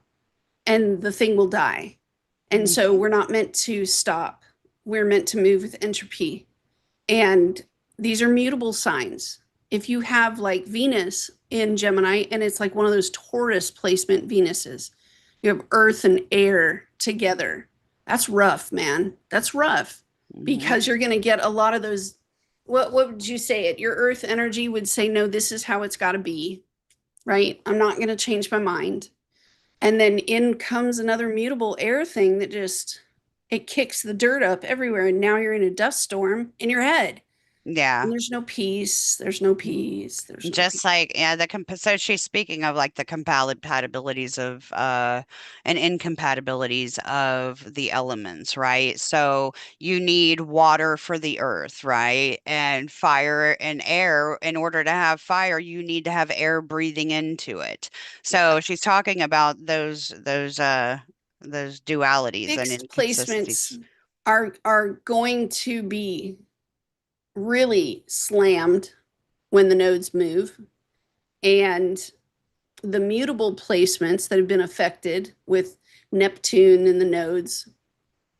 and the thing will die. And so we're not meant to stop. We're meant to move with entropy. And these are mutable signs. If you have like Venus in Gemini, and it's like one of those Taurus placement Venuses, you have earth and air together. That's rough, man. That's rough Hmm. because you're going to get a lot of those. What would you say it? Your earth energy would say, no, this is how it's got to be, right? I'm not going to change my mind. And then in comes another mutable air thing that just it kicks the dirt up everywhere. And now you're in a dust storm in your head. And Yeah. there's no peace. There's no peace. There's no peace. Just like, yeah, so she's speaking of like the compatibilities of and incompatibilities of the elements, right? So you need water for the earth, right? And fire and air. In order to have fire, you need to have air breathing into it. Yeah. So she's talking about those dualities and Fixed placements inconsistencies. are going to be really slammed when the nodes move. And the mutable placements that have been affected with Neptune and the nodes,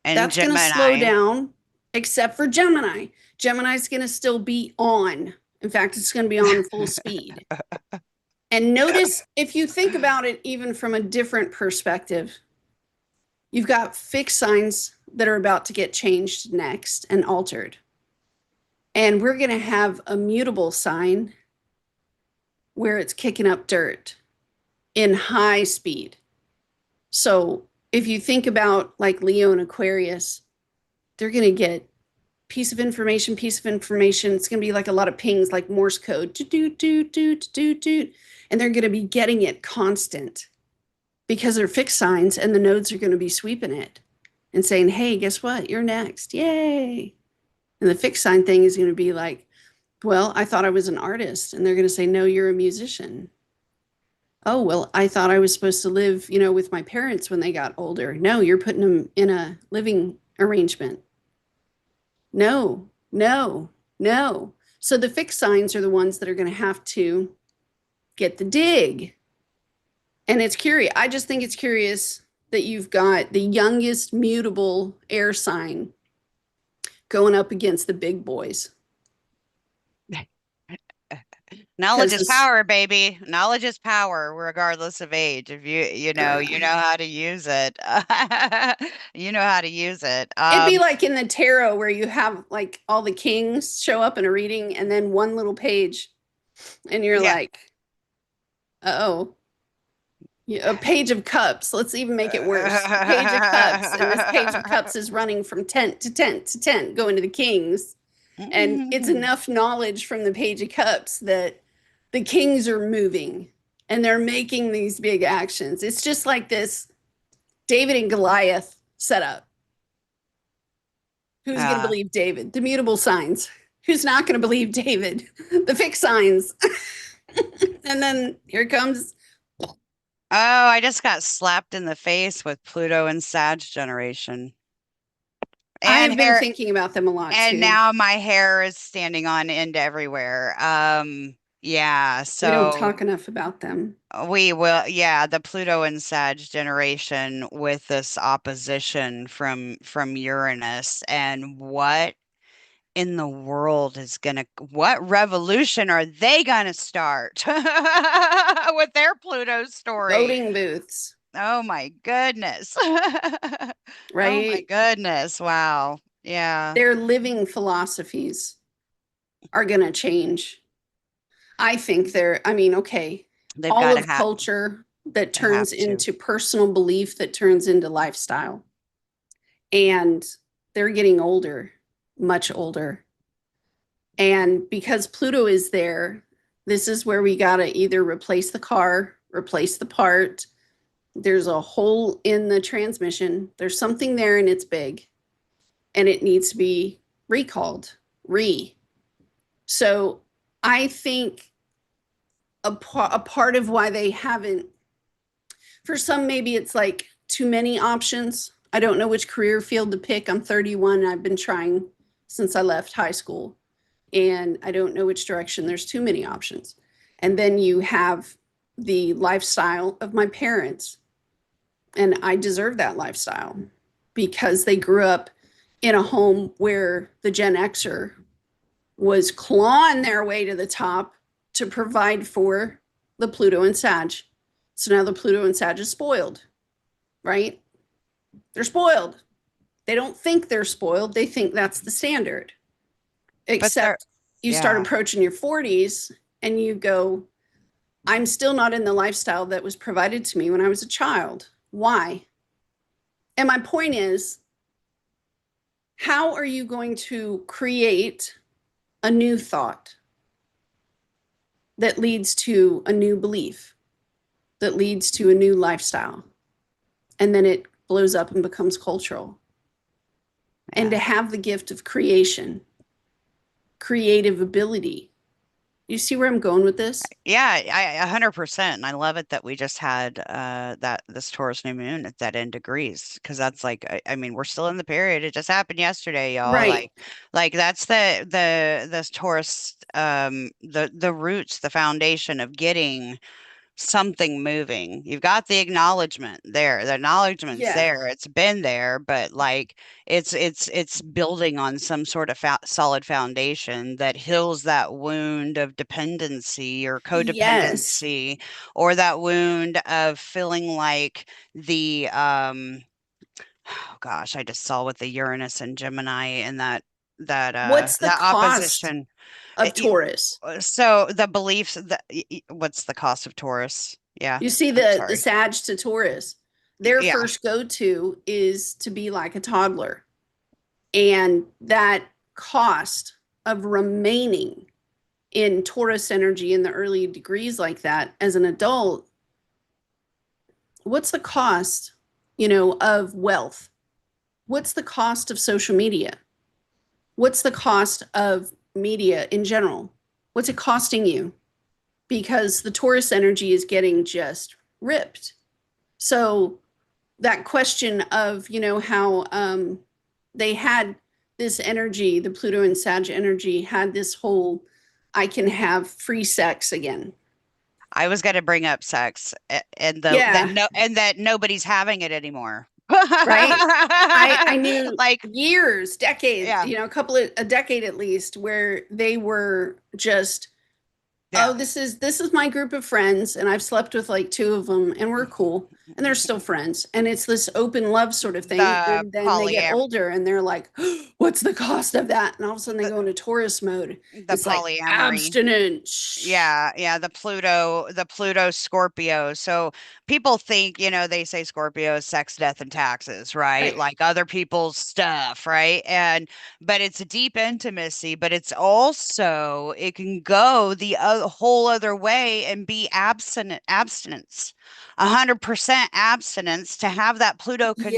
And that's going to slow Gemini. down, except for Gemini. Gemini's going to still be on. In fact, it's going to be on full speed. And notice if you think about it, even from a different perspective, you've got fixed signs that are about to get changed next and altered. And we're going to have a mutable sign where it's kicking up dirt in high speed. So if you think about like Leo and Aquarius, they're going to get piece of information, piece of information. It's going to be like a lot of pings, like Morse code, do, do, do, do, do, do. And they're going to be getting it constant because they're fixed signs and the nodes are going to be sweeping it and saying, hey, guess what? You're next. Yay. And the fixed sign thing is going to be like, well, I thought I was an artist. And they're going to say, no, you're a musician. Oh, well, I thought I was supposed to live, with my parents when they got older. No, you're putting them in a living arrangement. No, no, no. So the fixed signs are the ones that are going to have to get the dig. And it's curious. I just think it's curious that you've got the youngest mutable air sign going up against the big boys. Knowledge Because is this, power, baby. Knowledge is power, regardless of age. If you know how to use it. You know how to use it. it'd be like in the tarot where you have like all the kings show up in a reading and then one little page, and you're Yeah. like, oh, Yeah, a page of cups. Let's even make it worse. A page of cups, and this page of cups is running from tent to tent to tent, going to the kings. And it's enough knowledge from the page of cups that the kings are moving and they're making these big actions. It's just like this David and Goliath setup. Who's going to Uh, believe David? The mutable signs. Who's not going to believe David? The fixed signs. And then here comes. oh, I just got slapped in the face with Pluto and Sag generation. I And have been hair, thinking about them a lot and too. now my hair is standing on end everywhere. Yeah, We don't so talk enough about them. we will, yeah, the Pluto and Sag generation with this opposition from Uranus, and what in the world is gonna, what revolution are they gonna start with their Pluto story? Voting booths, Oh my goodness. Oh my right? goodness. Wow. Yeah. Their living philosophies are going to change. I think I mean, okay, They've all got to of culture that have turns to. into personal belief that turns into lifestyle. And they're getting older, much older. And because Pluto is there, this is where we got to either replace the car, replace the part. There's a hole in the transmission. There's something there and it's big and it needs to be recalled, So I think a part of why they haven't, for some, maybe it's like too many options. I don't know which career field to pick. I'm 31 and I've been trying since I left high school. And I don't know which direction. There's too many options. And then you have the lifestyle of my parents. And I deserve that lifestyle because they grew up in a home where the Gen Xer was clawing their way to the top to provide for the Pluto and Sag. So now the Pluto and Sag is spoiled, right? They're spoiled. They don't think they're spoiled. They think that's the standard. But they're, Except you start yeah. approaching your 40s and you go, I'm still not in the lifestyle that was provided to me when I was a child. Why? And my point is, how are you going to create a new thought that leads to a new belief, that leads to a new lifestyle? And then it blows up and becomes cultural. And to Yeah. have the gift of creation, creative ability. You see where I'm going with this? Yeah, 100%. And I love it that we just had that this Taurus new moon at that end degrees, because that's like, I mean, we're still in the period. It just happened yesterday, y'all. Right. Like that's the this Taurus, the roots, the foundation of getting something moving. You've got the acknowledgement there. The acknowledgement's Yeah. there. It's been there, but like it's building on some sort of solid foundation that heals that wound of dependency or Yes. codependency, or that wound of feeling like the oh gosh, I just saw with the Uranus and Gemini and What's the that cost opposition. of Taurus? So the beliefs that what's the cost of Taurus? Yeah, You see I'm the sorry. Sag to Taurus. Their Yeah, first go-to is to be like a toddler. And that cost of remaining in Taurus energy in the early degrees like that as an adult, what's the cost, of wealth? What's the cost of social media? What's the cost of media in general? What's it costing you? Because the Taurus energy is getting just ripped. So that question of, how they had this energy, the Pluto and Sag energy had this whole, I can have free sex again. I was going to bring up sex and the that Yeah, no and that nobody's having it anymore. right. I knew Like, years, decades, yeah, a decade at least, where they were just, oh, yeah. this is my group of friends, and I've slept with like two of them, and we're cool. and they're still friends. And it's this open love sort of thing. The And then they get polyam older and they're like, what's the cost of that? And all of a sudden they the, go into Taurus mode. the It's like polyamory. abstinence. Yeah, yeah, the Pluto Scorpio. So people think, they say Scorpio is sex, death, and taxes, right? Right. Like other people's stuff, right? But it's a deep intimacy, but it's also, it can go the whole other way and be abstinence, 100% abstinence to have that Pluto control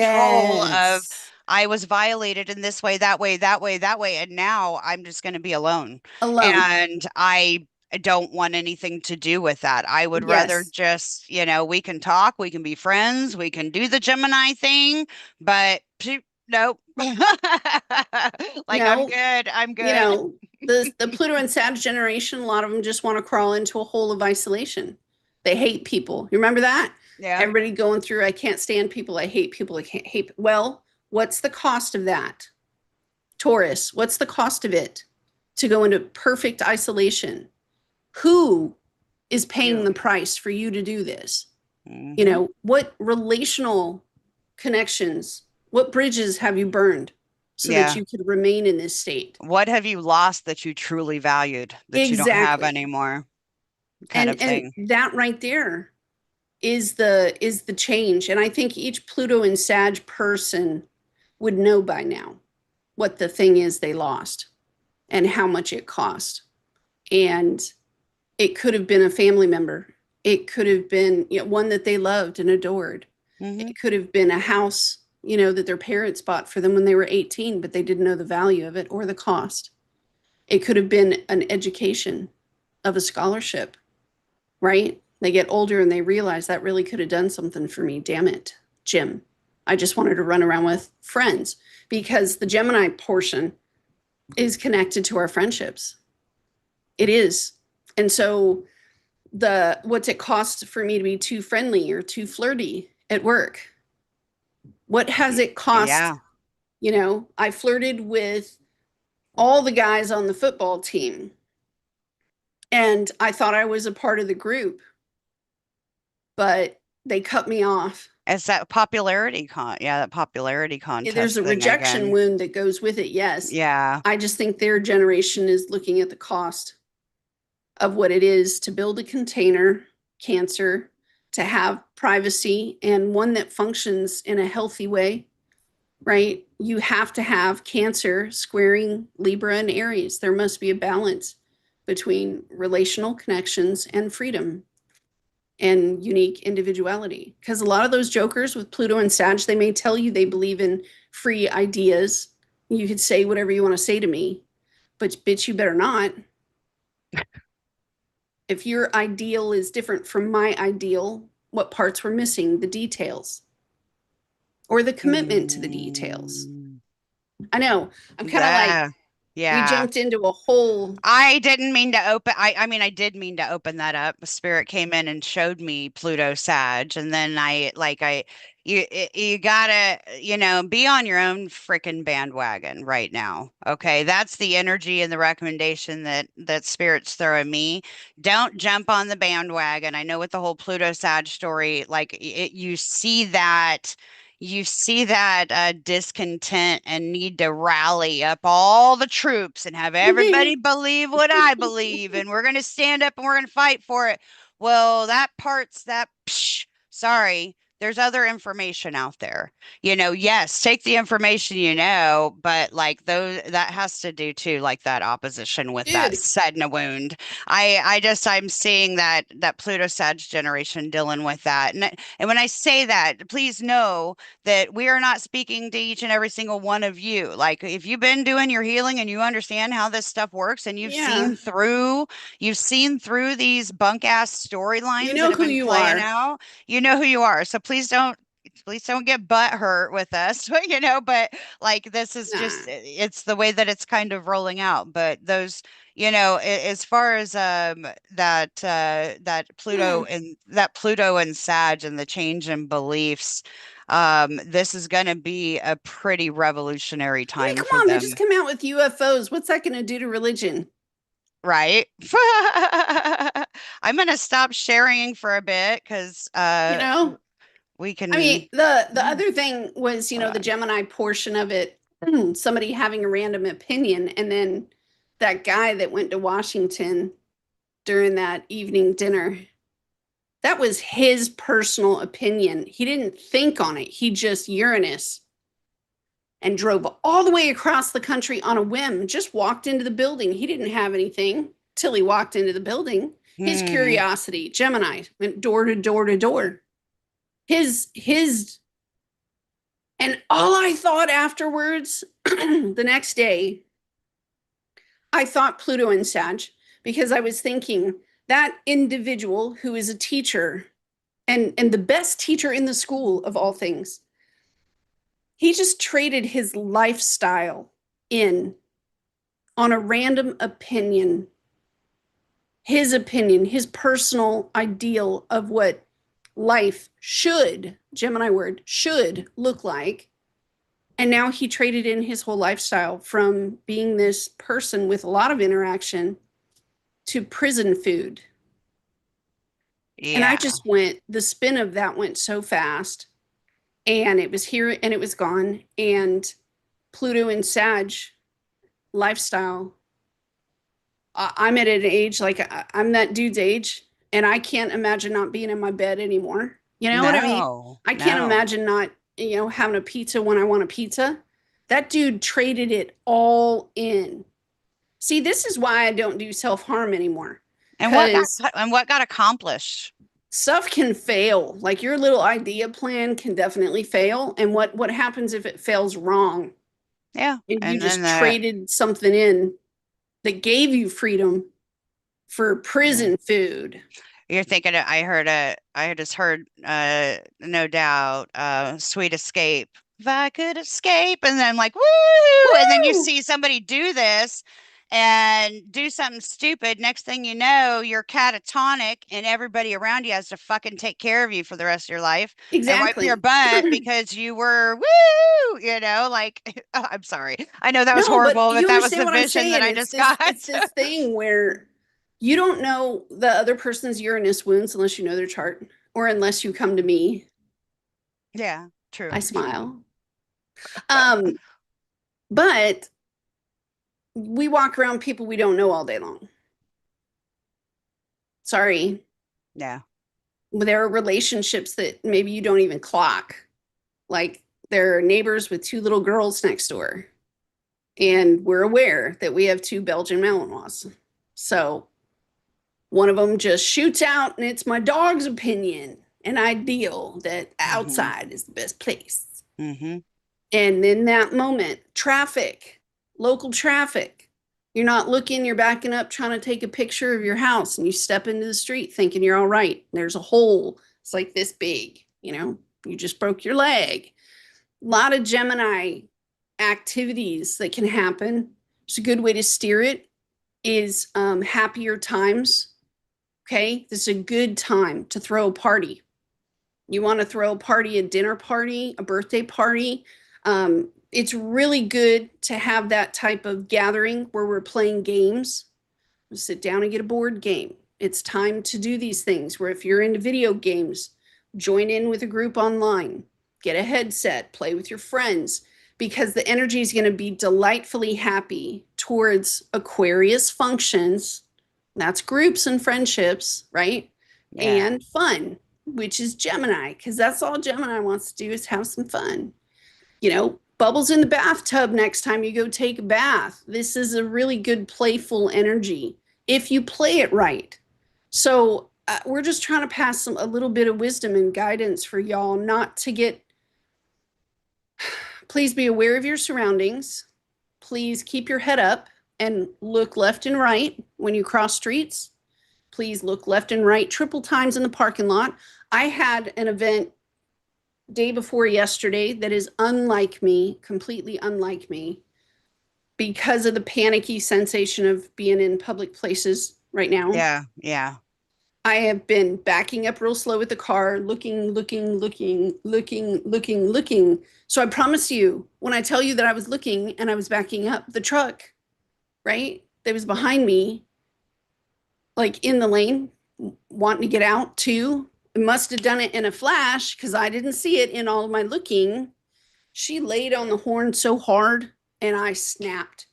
of, Yes. I was violated in this way, that way, that way, that way, and now I'm just going to be alone. Alone. And I don't want anything to do with that. I would rather Yes. just, we can talk, we can be friends, we can do the Gemini thing, but nope. Like I'm No, good. I'm you good. know, the Pluto and Sag generation, a lot of them just want to crawl into a hole of isolation. They hate people. You remember that? Yeah. Everybody going through, I can't stand people, I hate people, I can't hate. Well, what's the cost of that? Taurus, what's the cost of it to go into perfect isolation? Who is paying You. the price for you to do this? Hmm. What relational connections, what bridges have you burned so that Yeah. you could remain in this state? What have you lost that you truly valued that you don't have Exactly. anymore? Kind And of thing. that right there is the change. And I think each Pluto and Sag person would know by now what the thing is they lost and how much it cost. And it could have been a family member. It could have been, one that they loved and adored. Hmm. It could have been a house, that their parents bought for them when they were 18, but they didn't know the value of it or the cost. It could have been an education of a scholarship, right? They get older and they realize that really could have done something for me. Damn it, Jim. I just wanted to run around with friends because the Gemini portion is connected to our friendships. It is. And so the what's it cost for me to be too friendly or too flirty at work? What has it cost? Yeah. I flirted with all the guys on the football team and I thought I was a part of the group, but they cut me off. It's that popularity There's contest a thing rejection again. wound that goes with it, yes. Yeah. I just think their generation is looking at the cost of what it is to build a container, Cancer, to have privacy and one that functions in a healthy way, right? You have to have Cancer squaring Libra and Aries. There must be a balance between relational connections and freedom and unique individuality. Because a lot of those jokers with Pluto and Sag, they may tell you they believe in free ideas. You could say whatever you want to say to me, but bitch, you better not. If your ideal is different from my ideal, what parts were missing? The details or the commitment to the details. Mm. I know. I'm kind of like, Yeah. we Yeah. jumped into a whole. I didn't mean to open I mean I did mean to open that up. Spirit came in and showed me Pluto Sag, and then you gotta, be on your own freaking bandwagon right now. Okay. That's the energy and the recommendation that Spirit's throwing me. Don't jump on the bandwagon. I know with the whole Pluto Sag story, like you see that discontent and need to rally up all the troops and have everybody believe what I believe, and we're going to stand up and we're going to fight for it. Well, sorry, there's other information out there. Yes, take the information, but like those that has to do too, like that opposition with that Dude, Sedna wound. I'm seeing that Pluto Sag generation dealing with that. And when I say that, please know that we are not speaking to each and every single one of you. Like if you've been doing your healing and you understand how this stuff works and yeah, you've seen through these bunk ass you storylines that know have who been you playing are. out, you know who you are. So please don't get butt hurt with us, but like this is just Nah. it's the way that it's kind of rolling out. But those, as far as Yeah. that Pluto and Sag and the change in beliefs, this is going to be a pretty revolutionary I mean, time come for on, they just them, come out with UFOs. What's that going to do to religion? right? I'm going to stop sharing for a bit because You know? we I mean, can, the yeah. other thing was, Hold the on. Gemini portion of it, somebody having a random opinion, and then that guy that went to Washington during that evening dinner, that was his personal opinion. He didn't think on it. He just Uranus and drove all the way across the country on a whim, just walked into the building. He didn't have anything till he walked into the building. His Hmm. curiosity, Gemini, went door to door to door. His And all I thought afterwards, the next day, I thought Pluto and Sag, because I was thinking that individual who is a teacher and the best teacher in the school of all things, he just traded his lifestyle in on a random opinion, his personal ideal of what life should, Gemini word, should look like. And now he traded in his whole lifestyle from being this person with a lot of interaction to prison food. And I Yeah. just went, the spin of that went so fast. And it was here and it was gone. And Pluto and Sag lifestyle, I'm at an age like I'm that dude's age, and I can't imagine not being in my bed anymore. You know what I mean? No, I can't no. imagine not, having a pizza when I want a pizza. That dude traded it all in. See, this is why I don't do self harm anymore, because And what got accomplished? stuff can fail. Like your little idea plan can definitely fail. And what happens if it fails wrong Yeah. and you And then just traded something in that gave you freedom for yeah. prison food? You're thinking I just heard no doubt Sweet Escape. If I could escape, and then like woo, and then you Woo! see somebody do this and do something stupid. Next thing you know, you're catatonic and everybody around you has to fucking take care of you for the rest of your life and wipe your Exactly. butt because you were woo, like I'm sorry. I know that was No, but horrible, but you that was the understand what I'm vision that saying. I It's just this got. it's this thing where you don't know the other person's Uranus wounds unless you know their chart or unless you come to me. Yeah, I true, true. smile. Um, but we walk around people we don't know all day long. Sorry. Yeah. There are relationships that maybe you don't even clock. Like there are neighbors with two little girls next door. And we're aware that we have two Belgian Malinois. So one of them just shoots out, and it's my dog's opinion, an ideal that Mm-hmm. outside is the best place. Mm-hmm. And in that moment, traffic, local traffic, you're not looking, you're backing up, trying to take a picture of your house, and you step into the street thinking you're all right. There's a hole, it's like this big, you just broke your leg. A lot of Gemini activities that can happen. It's a good way to steer it is happier times. Okay, this is a good time to throw a party. You want to throw a party, a dinner party, a birthday party. It's really good to have that type of gathering where we're playing games. We'll sit down and get a board game. It's time to do these things where if you're into video games, join in with a group online, get a headset, play with your friends, because the energy is going to be delightfully happy towards Aquarius functions. That's groups and friendships, right? Yeah. And fun, which is Gemini, because that's all Gemini wants to do is have some fun. Bubbles in the bathtub next time you go take a bath. This is a really good playful energy if you play it right. So we're just trying to pass a little bit of wisdom and guidance for y'all not to get. Please be aware of your surroundings. Please keep your head up and look left and right when you cross streets. Please look left and right triple times in the parking lot. I had an event day before yesterday that is unlike me, completely unlike me, because of the panicky sensation of being in public places right now. Yeah. Yeah. I have been backing up real slow with the car, looking. So I promise you, when I tell you that I was looking and I was backing up, the truck, right, that was behind me, like in the lane, wanting to get out too, must have done it in a flash because I didn't see it in all of my looking. She laid on the horn so hard and I snapped.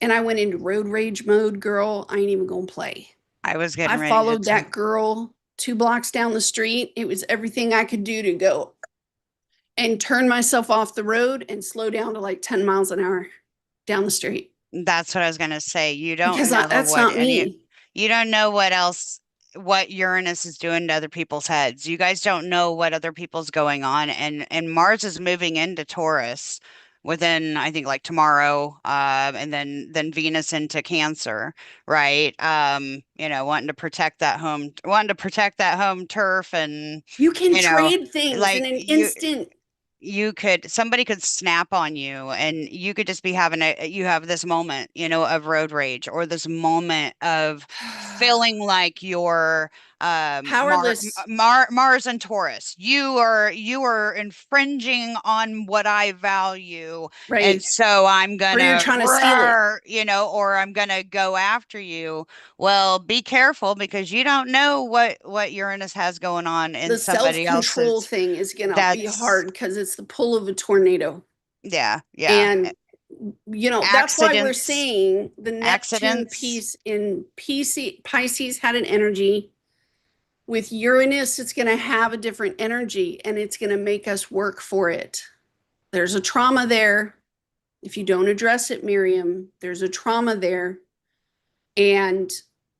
And I went into road rage mode, girl. I ain't even gonna play. I was getting I ready to followed that girl 2 blocks down the street. It was everything I could do to go and turn myself off the road and slow down to like 10 miles an hour down the street That's what I was gonna say. You don't because know that's what not any, me. you don't know what else, what Uranus is doing to other people's heads. You guys don't know what other people's going on, and Mars is moving into Taurus within, I think, like tomorrow, and then Venus into Cancer, right? Wanting to protect that home turf, and You can you know, trade things in like an instant. somebody could snap on you and you could just be having you have this moment, of road rage, or this moment of feeling like you're Powerless, Mars and Taurus. You are infringing on what I value, and right? so I'm Or you're gonna trying to steal it. roar, or I'm gonna go after you. Well, be careful because you don't know what Uranus has going on in The somebody self-control else's. thing is going to be That's hard because it's the pull of a tornado. Yeah, yeah. And that's why we're Accidents, saying the Neptune accidents. piece in Pisces had an energy. With Uranus, it's going to have a different energy and it's going to make us work for it. There's a trauma there. If you don't address it, Miriam, there's a trauma there. And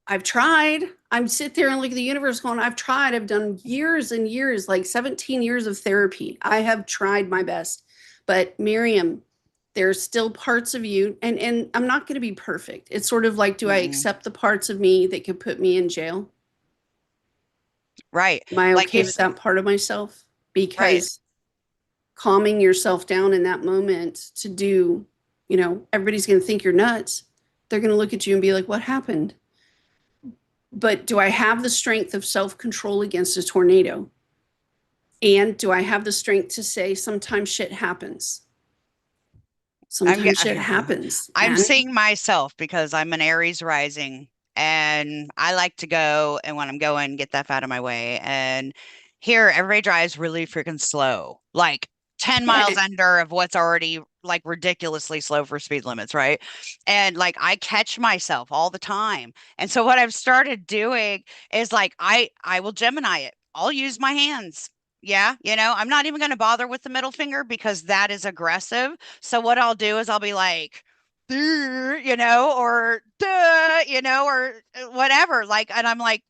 I've tried. I'm sit there and look at the universe going, I've tried. I've done years and years, like 17 years of therapy. I have tried my best. But Miriam, there's still parts of you, and I'm not going to be perfect. It's sort of like, do I Mm-mm. accept the parts of me that could put me in jail? Right. Am I Like okay you with said, that part of myself? right. Because calming yourself down in that moment to do, everybody's going to think you're nuts. They're going to look at you and be like, what happened? But do I have the strength of self control against a tornado? And do I have the strength to say, sometimes shit happens? I'm Sometimes get- shit happens, I'm man. seeing myself because I'm an Aries rising and I like to go, and when I'm going, get that out of my way. And here everybody drives really freaking slow. Like 10 miles under of what's already like ridiculously slow for speed limits, right? And like I catch myself all the time. And so what I've started doing is like I will Gemini it. I'll use my hands. Yeah, I'm not even going to bother with the middle finger because that is aggressive. So what I'll do is I'll be like, or duh, or whatever. Like, and I'm like,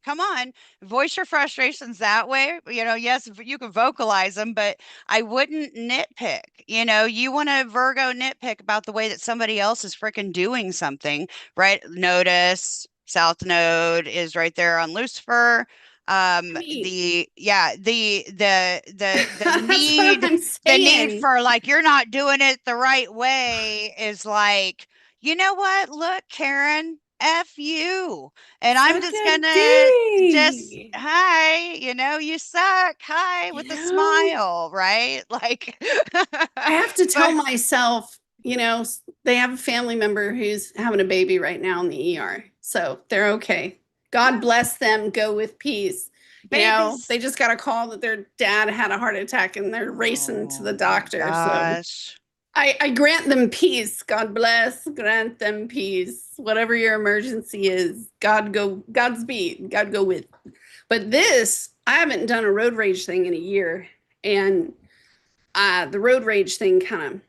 come on, voice your frustrations that way. Yes, you can vocalize them, but I wouldn't nitpick. You want to Virgo nitpick about the way that somebody else is freaking doing something, right? Notice South Node is right there on Lucifer. Right. The yeah, the That's what need I'm the need saying. for like you're not doing it the right way is like, you know what? Look, Karen, F you. And I'm Suck just a gonna just D. hi, you suck. Hi You with a know, smile, right? Like I have to tell but myself, they have a family member who's having a baby right now in the ER. So they're okay. God bless them. Go with peace. They babies. just got a call that their dad had a heart attack and they're racing to the Oh my doctor. So gosh. I grant them peace. God bless. Grant them peace. Whatever your emergency is, Godspeed. God go with. But this, I haven't done a road rage thing in a year. And the road rage thing kind of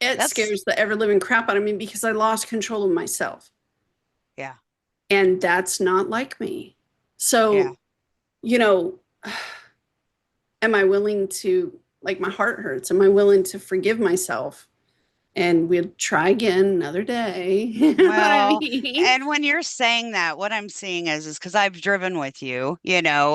it That's scares the ever living crap out of me because I lost control of myself. yeah, And that's not like me. yeah. So, you know, am I willing to, like, my heart hurts? Am I willing to forgive myself? And we'll try again another day. You know what I Well, mean? and when you're saying that, what I'm seeing is because I've driven with you,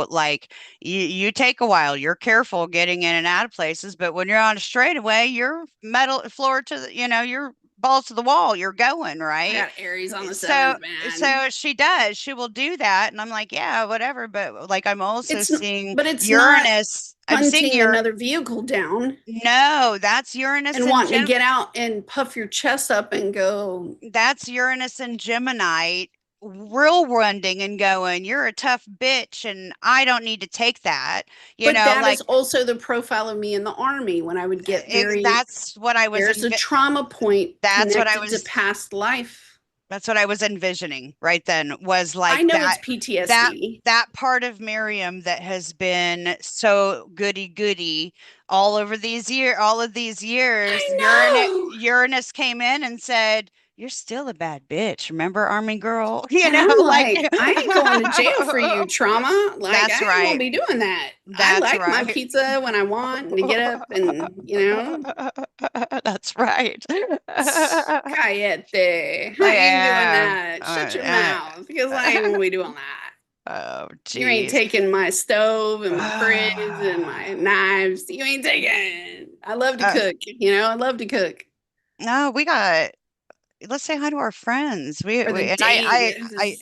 like you take a while, you're careful getting in and out of places, but when you're on a straightaway, you're metal floor to you're balls to the wall, you're going, I right? got Aries on the So seventh, man. so she does, she will do that, and I'm like, yeah, whatever, but like I'm also It's, seeing but it's not Uranus. I'm seeing hunting your another vehicle down no, that's Uranus and and wanting to get out and puff your chest up and go, That's Uranus and Gemini whirlwinding and going, "You're a tough bitch, and I don't need to take that." You But know, that is like also the profile of me in the army when I would get very, that's what I was there's a trauma point that's what I connected to was past life. That's what I was envisioning right then was I like know it's that PTSD. that part of Miriam that has been so goody goody all of these years, I know. Uranus came in and said, "You're still a bad bitch. Remember, Army girl?" You And know, I'm like like, I ain't going to jail for you, trauma. Like, I that's ain't gonna right. be doing that. I That's like my right. pizza when I want and to get up and, That's right. Cayete. I ain't doing Yeah. that. Shut your mouth because I ain't gonna be doing that. Oh, You ain't geez. taking my stove and my fridge and my knives. You ain't taking it. I love to Uh, cook, I love to cook no, let's say hi to our friends. for the And date.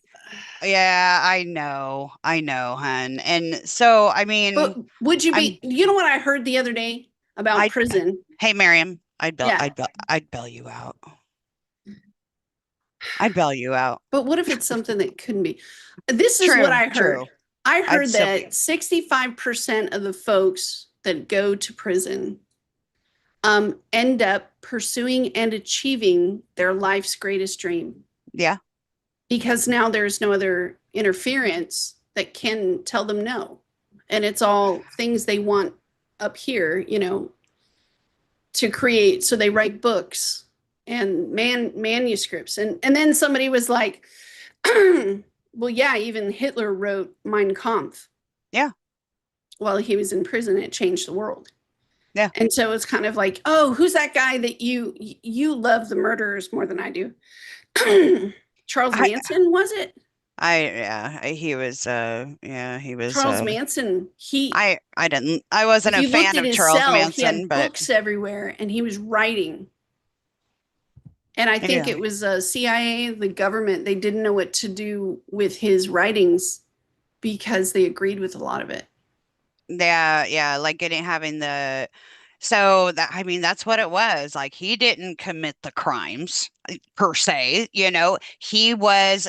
yeah, I know, hun. And so, I But mean, would you I'm, be, you know what I heard the other day about I, prison? hey, Miriam, Yeah. I'd bail you out. I'd bail you out. But what if it's something that couldn't be? This is what True, I heard. true. I I'd heard still, that 65% of the folks that go to prison end up pursuing and achieving their life's greatest dream yeah, because now there's no other interference that can tell them no. And it's all things they want up here, to create. So they write books and manuscripts. And then somebody was like, well, yeah, even Hitler wrote Mein Kampf yeah, while he was in prison. It changed the world. yeah. And so it's kind of like, oh, who's that guy that you love the murderers more than I do? Charles I, Manson, was it? he was, yeah, he was, Charles Manson, I wasn't if a you looked fan at of his Charles cell, he Manson, had but books everywhere and he was writing. And I think yeah, it was CIA, the government, they didn't know what to do with his writings because they agreed with a lot of it. yeah, like having so that, I mean, that's what it was. Like he didn't commit the crimes per se, He was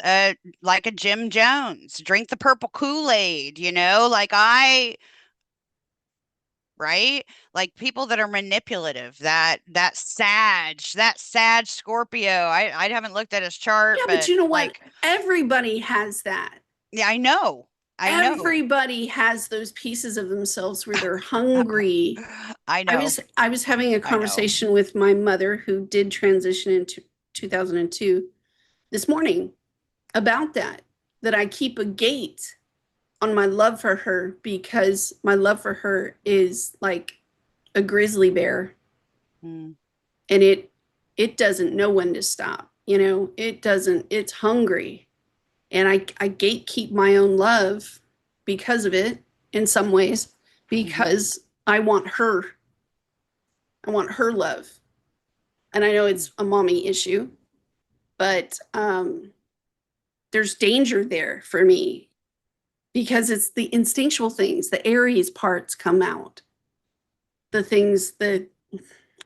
like a Jim Jones, drink the purple Kool-Aid, right? Like people that are manipulative, that Sag Scorpio. I haven't looked at his chart, Yeah, but but you know what? like, Everybody has that. yeah, I know. I know. Everybody has those pieces of themselves where they're hungry. I I know. was I was having a I know. conversation with my mother who did transition in 2002 this morning about that I keep a gate on my love for her because my love for her is like a grizzly bear Mm, and it doesn't know when to stop. It doesn't, it's hungry. And I gatekeep my own love because of it in some ways, mhm. because I want her love. And I know Mm. it's a mommy issue, but there's danger there for me because it's the instinctual things, the Aries parts come out, the things that,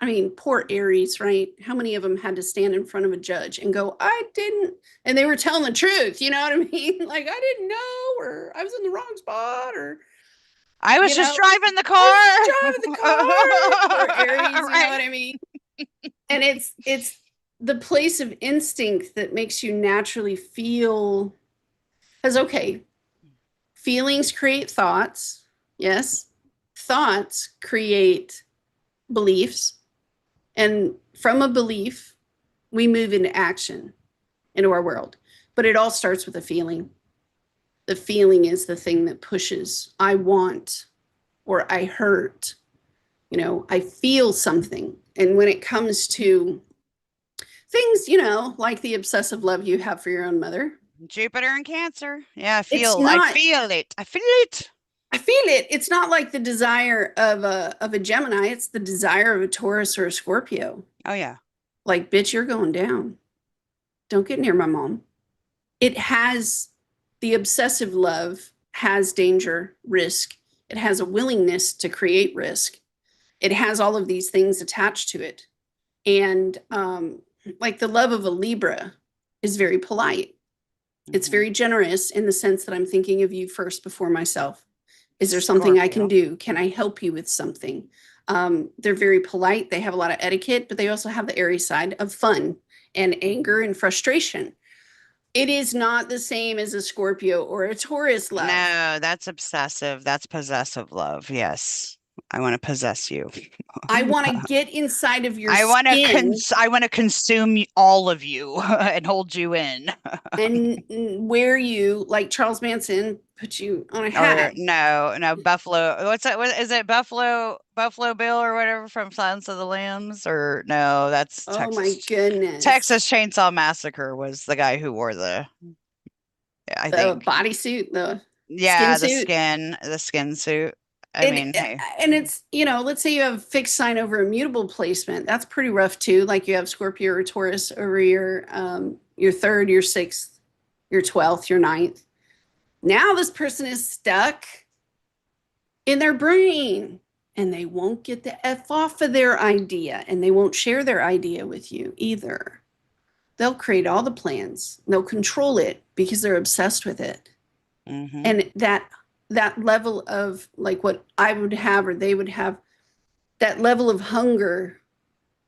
I mean, poor Aries, right? How many of them had to stand in front of a judge and go, I didn't, and they were telling the truth, you know what I mean? Like, I didn't know, or I was in the wrong spot, or, I was you just know, driving the I was just car. driving the car. Poor Aries, you know Right. what I mean? And it's the place of instinct that makes you naturally feel, because okay, feelings create thoughts. Yes. Thoughts create beliefs. And from a belief, we move into action into our world. But it all starts with a feeling. The feeling is the thing that pushes. I want, or I hurt, I feel something. And when it comes to things, like the obsessive love you have for your own mother, Jupiter and Cancer. Yeah, it's I not, feel it. I feel it. I feel it. It's not like the desire of a Gemini. It's the desire of a Taurus or a Scorpio. Oh yeah. Like, bitch, you're going down. Don't get near my mom. It has the obsessive love has danger, risk. It has a willingness to create risk. It has all of these things attached to it. And like the love of a Libra is very polite. It's Hmm. very generous in the sense that I'm thinking of you first before myself. Is there something I can Scorpio. do? Can I help you with something? They're very polite. They have a lot of etiquette, but they also have the airy side of fun and anger Mhm. and frustration. It is not the same as a Scorpio or a Taurus love. No, that's obsessive. That's possessive love. Yes. I want to possess you. I want to get inside of your skin I want to consume all of you and hold you in. and wear you like Charles Manson, put you on a Or hat. no, no, Buffalo. What's that? What is it? Buffalo Bill or whatever from Silence of the Lambs? Or no, that's Oh my Texas goodness. Chainsaw Massacre was the guy who wore yeah, I The think. bodysuit, the skin Yeah, suit. the skin suit. I It mean, hey. and it's, let's say you have fixed sign over a mutable placement. That's pretty rough too. Like you have Scorpio or Taurus over your third, your sixth, your 12th, your ninth. Now this person is stuck in their brain and they won't get the F off of their idea and they won't share their idea with you either. They'll create all the plans. They'll control it because they're obsessed with it. Hmm. And that level of like what I would have or they would have, that level of hunger,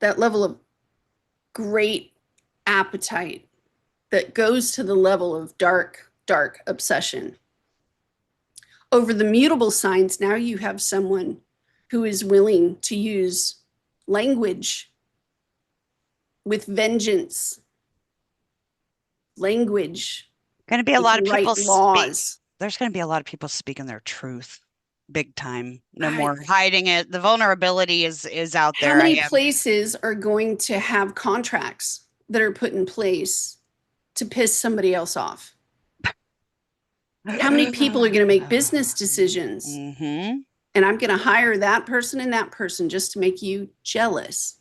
that level of great appetite that goes to the level of dark, dark obsession. Over the mutable signs, now you have someone who is willing to use language with vengeance, language. Going to be a They lot of can people write speak. laws. There's going to be a lot of people speaking their truth, big time. No I, more hiding it. The vulnerability is out how there. I many am. places are going to have contracts that are put in place to piss somebody else off? How many people are going to make business decisions? Hmm. And I'm going to hire that person and that person just to make you jealous.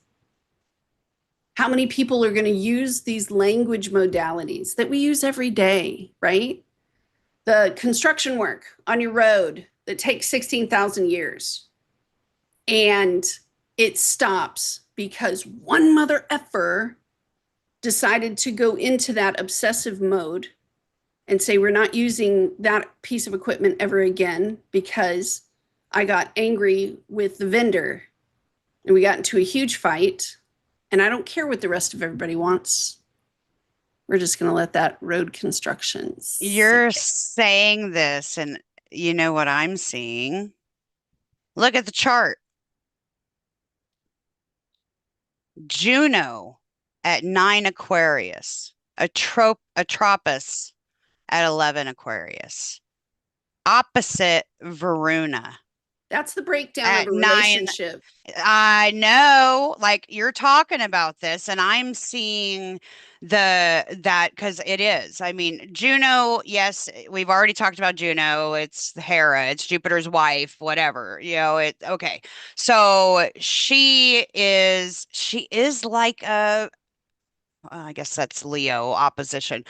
How many people are going to use these language modalities that we use every day, right? The construction work on your road that takes 16,000 years and it stops because one mother effer decided to go into that obsessive mode and say, we're not using that piece of equipment ever again because I got angry with the vendor and we got into a huge fight. And I don't care what the rest of everybody wants. We're just going to let that road construction You're sit. saying this, and you know what I'm seeing? Look at the chart. Juno at 9 Aquarius, Atropos at 11 Aquarius, opposite Varuna That's the breakdown of at a 9. relationship. I know, like you're talking about this, and I'm seeing that because it is. I mean, Juno, yes, we've already talked about Juno. It's Hera, it's Jupiter's wife, whatever. Okay. So she is like I guess that's Leo opposition.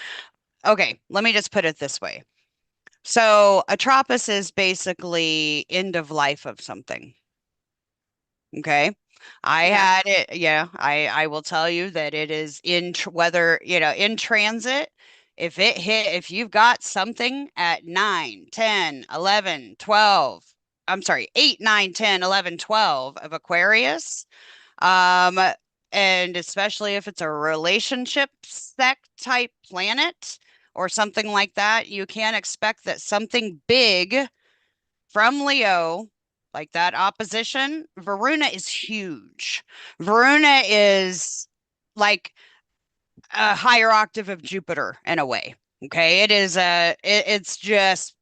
Okay, let me just put it this way. So Atropos is basically end of life of something. Okay. I Yeah. had it. Yeah. I will tell you that it is whether, in transit, if you've got something at 9, 10, 11, 12, I'm sorry, 8, 9, 10, 11, 12 of Aquarius, um, and especially if it's a relationship sect type planet or something like that, you can expect that something big from Leo, like that opposition, Varuna is huge. Varuna is like a higher octave of Jupiter in a way. Okay, it's just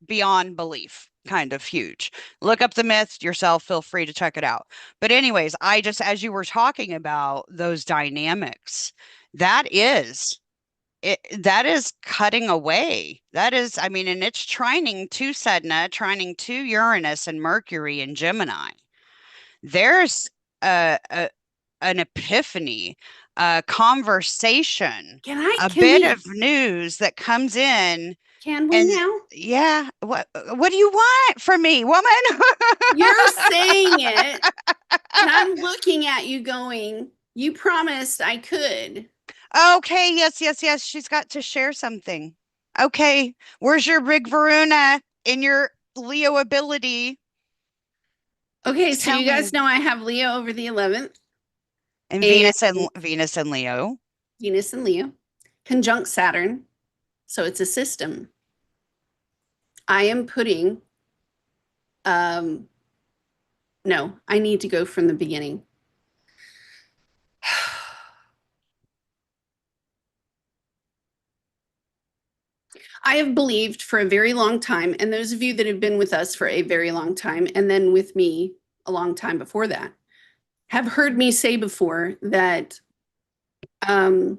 beyond belief, kind of huge. Look up the myth yourself, feel free to check it out. But anyways, I just as you were talking about those dynamics, that is that is cutting away. That is, I mean, and it's trining to Sedna, trining to Uranus and Mercury and Gemini. There's a an epiphany, a conversation, a Can bit of we, news that comes in, can we and now? yeah, what do you want from me, woman? You're saying it. And I'm looking at you going, you promised I could. Okay, yes, yes, yes. She's got to share something. Okay, where's your big Varuna in your Leo ability? Okay, so Tell you guys me. know I have Leo over the 11th And and Venus and Leo. Venus and Leo, conjunct Saturn. So it's a system. I am putting, um, no, I need to go from the beginning. I have believed for a very long time, and those of you that have been with us for a very long time, and then with me a long time before that, have heard me say before that um,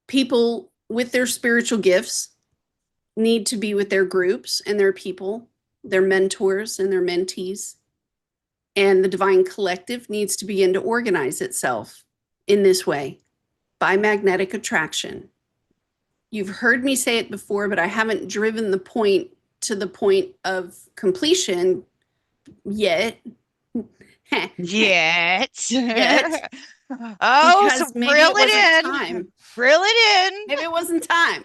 people with their spiritual gifts need to be with their groups and their people, their mentors and their mentees. And the divine collective needs to begin to organize itself in this way by magnetic attraction. You've heard me say it before, but I haven't driven the point to the point of completion yet. Yet. Yet, Oh, so because maybe reel it wasn't it in. time. Reel it in. Maybe it wasn't time.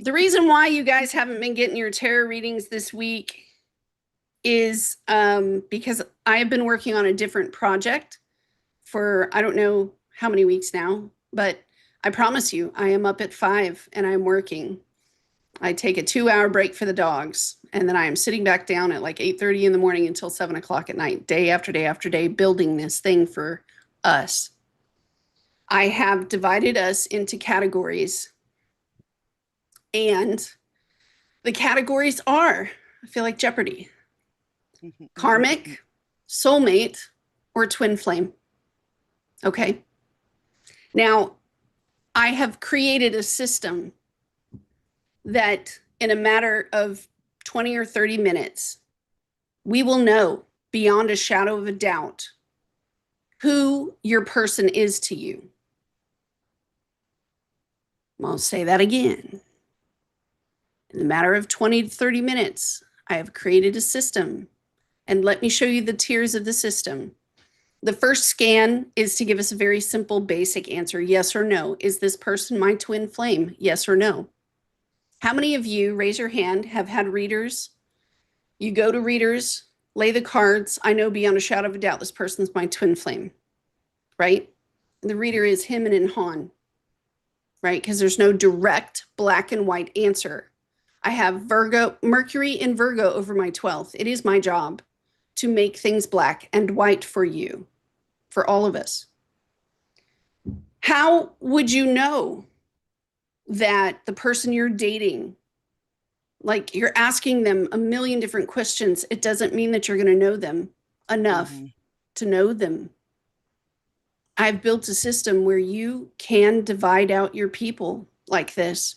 The reason why you guys haven't been getting your tarot readings this week is because I have been working on a different project for I don't know how many weeks now, but I promise you, I am up at 5 and I'm working. I take a 2-hour break for the dogs, and then I am sitting back down at like 8:30 in the morning until 7 o'clock at night, day after day after day, building this thing for us. I have divided us into categories, and the categories are, I feel like Jeopardy: karmic, soulmate, or twin flame. Okay. Now, I have created a system that in a matter of 20 or 30 minutes, we will know beyond a shadow of a doubt who your person is to you. I'll say that again. In a matter of 20 to 30 minutes, I have created a system. And let me show you the tiers of the system. The first scan is to give us a very simple, basic answer: yes or no. Is this person my twin flame? Yes or no. How many of you, raise your hand, have had readers? You go to readers, lay the cards. I know beyond a shadow of a doubt this person's my twin flame, right? And the reader is him and Han, right? Because there's no direct black and white answer. I have Mercury in Virgo over my 12th. It is my job to make things black and white for you, for all of us. How would you know that the person you're dating, like you're asking them a million different questions? It doesn't mean that you're going to know them enough to know them. I've built a system where you can divide out your people like this,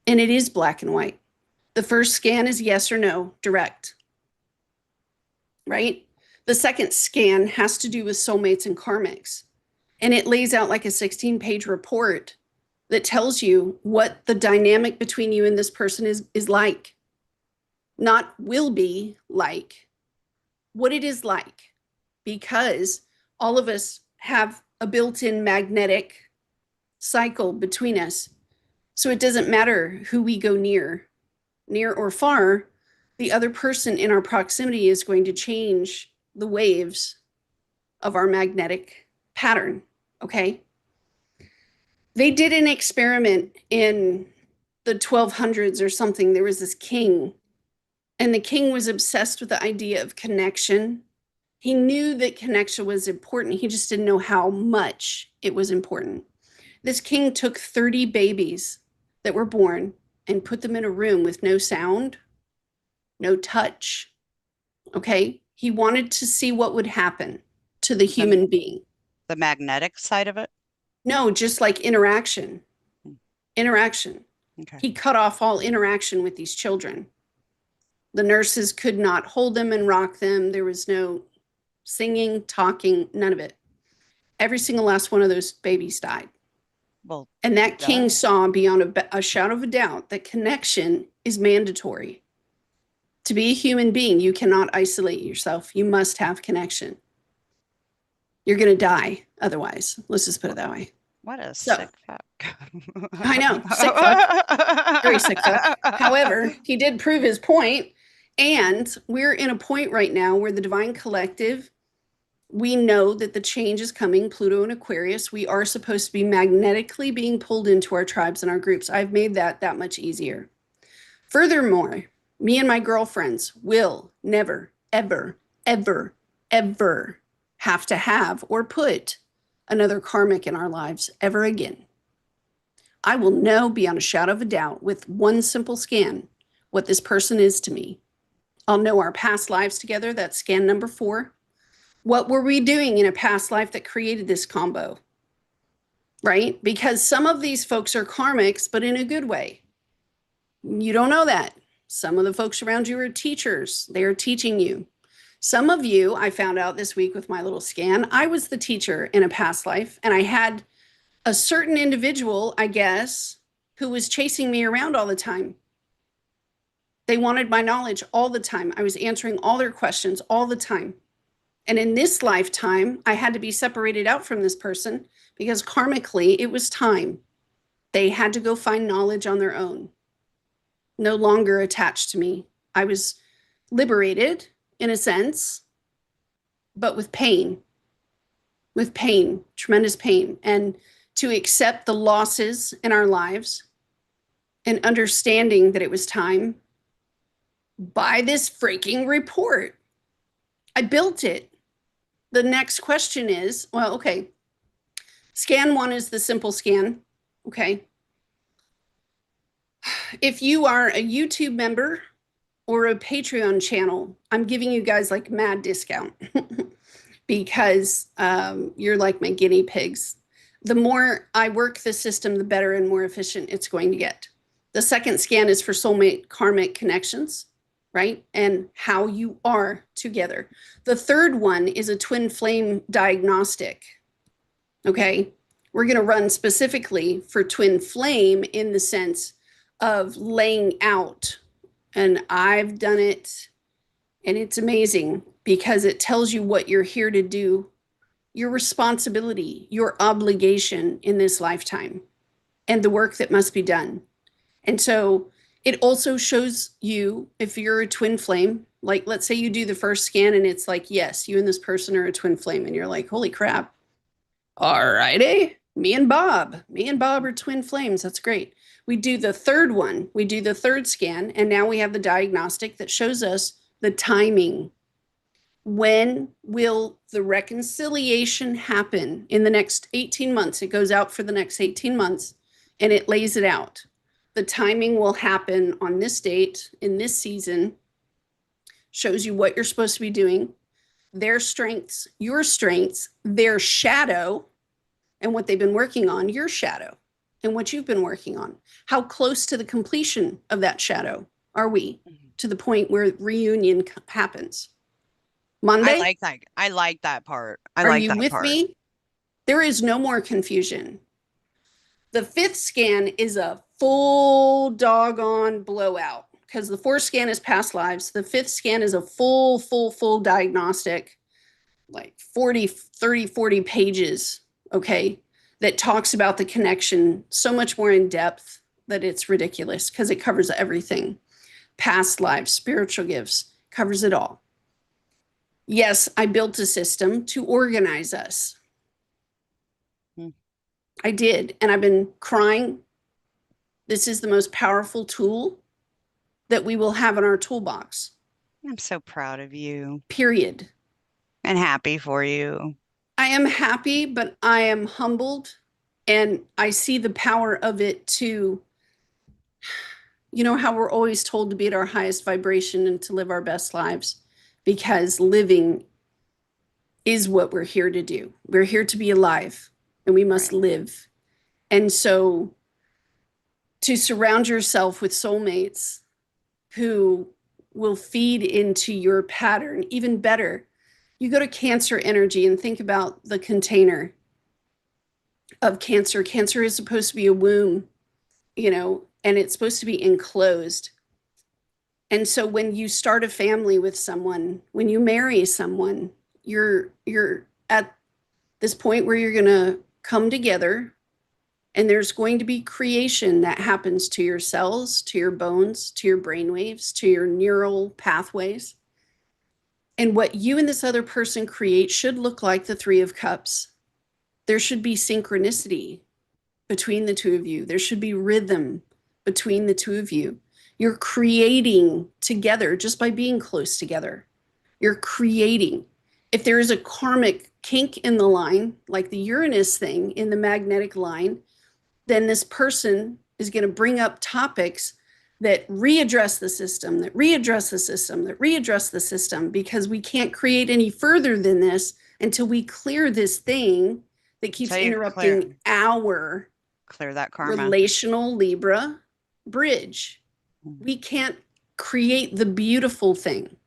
and it is black and white. The first scan is yes or no, direct, right? The second scan has to do with soulmates and karmics, and it lays out like a 16-page report that tells you what the dynamic between you and this person is like. Not will be like, what it is like, because all of us have a built-in magnetic cycle between us. So it doesn't matter who we go near or far, the other person in our proximity is going to change the waves of our magnetic pattern, okay? They did an experiment in the 1200s or something. There was this king, and the king was obsessed with the idea of connection. He knew that connection was important. He just didn't know how much it was important. This king took 30 babies that were born and put them in a room with no sound, no touch. Okay. He wanted to see what would happen to the The human being. the magnetic side of it. No, just like interaction. Interaction. Okay. He cut off all interaction with these children. The nurses could not hold them and rock them. There was no singing, talking, none of it. Every single last one of those babies died. Well, And that king duh. saw beyond a shadow of a doubt that connection is mandatory. To be a human being, you cannot isolate yourself. You must have connection. You're going to die otherwise. Let's just put it that way. What a So sick fuck. I know, sick fuck, very sick fuck. However, he did prove his point, and we're in a point right now where the Divine Collective, we know that the change is coming. Pluto and Aquarius, we are supposed to be magnetically being pulled into our tribes and our groups. I've made that much easier. Furthermore, me and my girlfriends will never, ever, ever, ever have to have or put another karmic in our lives ever again. I will know beyond a shadow of a doubt with one simple scan what this person is to me. I'll know our past lives together. That's scan number 4. What were we doing in a past life that created this combo? Right? Because some of these folks are karmics, but in a good way. You don't know that. Some of the folks around you are teachers. They are teaching you. Some of you, I found out this week with my little scan, I was the teacher in a past life, and I had a certain individual, I guess, who was chasing me around all the time. They wanted my knowledge all the time. I was answering all their questions all the time. And in this lifetime, I had to be separated out from this person because karmically, it was time. They had to go find knowledge on their own. No longer attached to me. I was liberated in a sense, but with pain, tremendous pain. And to accept the losses in our lives and understanding that it was time by this freaking report. I built it. The next question is, well, okay, scan 1 is the simple scan, okay? If you are a YouTube member or a Patreon channel, I'm giving you guys like mad discount because you're like my guinea pigs. The more I work the system, the better and more efficient it's going to get. The second scan is for soulmate karmic connections, right? And how you are together. The third one is a twin flame diagnostic, okay? We're going to run specifically for twin flame in the sense of laying out. And I've done it, and it's amazing because it tells you what you're here to do, your responsibility, your obligation in this lifetime, and the work that must be done. And so it also shows you if you're a twin flame, like let's say you do the first scan and it's like, yes, you and this person are a twin flame. And you're like, holy crap. All righty. Me and Bob are twin flames. That's great. We do the third one. We do the third scan. And now we have the diagnostic that shows us the timing. When will the reconciliation happen in the next 18 months? It goes out for the next 18 months and it lays it out. The timing will happen on this date in this season, shows you what you're supposed to be doing, their strengths, your strengths, their shadow, and what they've been working on, your shadow, and what you've been working on. How close to the completion of that shadow are we to the point where reunion happens? Monday? I like that part. Are you with me? There is no more confusion. The fifth scan is a full doggone blowout because the fourth scan is past lives. The fifth scan is a full diagnostic, like 40 pages, okay, that talks about the connection so much more in depth that it's ridiculous because it covers everything. Past lives, spiritual gifts, covers it all. Yes, I built a system to organize us. I did, and I've been crying. This is the most powerful tool that we will have in our toolbox. I'm so proud of you. Period. And happy for you. I am happy, but I am humbled, and I see the power of it to, you know, how we're always told to be at our highest vibration and to live our best lives, because living is what we're here to do. We're here to be alive, and we must live. And so to surround yourself with soulmates who will feed into your pattern, even better. You go to Cancer energy and think about the container of Cancer. Cancer is supposed to be a womb, you know, and it's supposed to be enclosed. And so when you start a family with someone, when you marry someone, you're at this point where you're going to come together and there's going to be creation that happens to your cells, to your bones, to your brain waves, to your neural pathways. And what you and this other person create should look like the Three of Cups. There should be synchronicity between the two of you. There should be rhythm between the two of you. You're creating together just by being close together. You're creating. If there is a karmic kink in the line, like the Uranus thing in the magnetic line, then this person is going to bring up topics that readdress the system, that readdress the system, that readdress the system, because we can't create any further than this until we clear this thing that keeps So you interrupting our clear that karma. relational Libra bridge. We can't create the beautiful thing.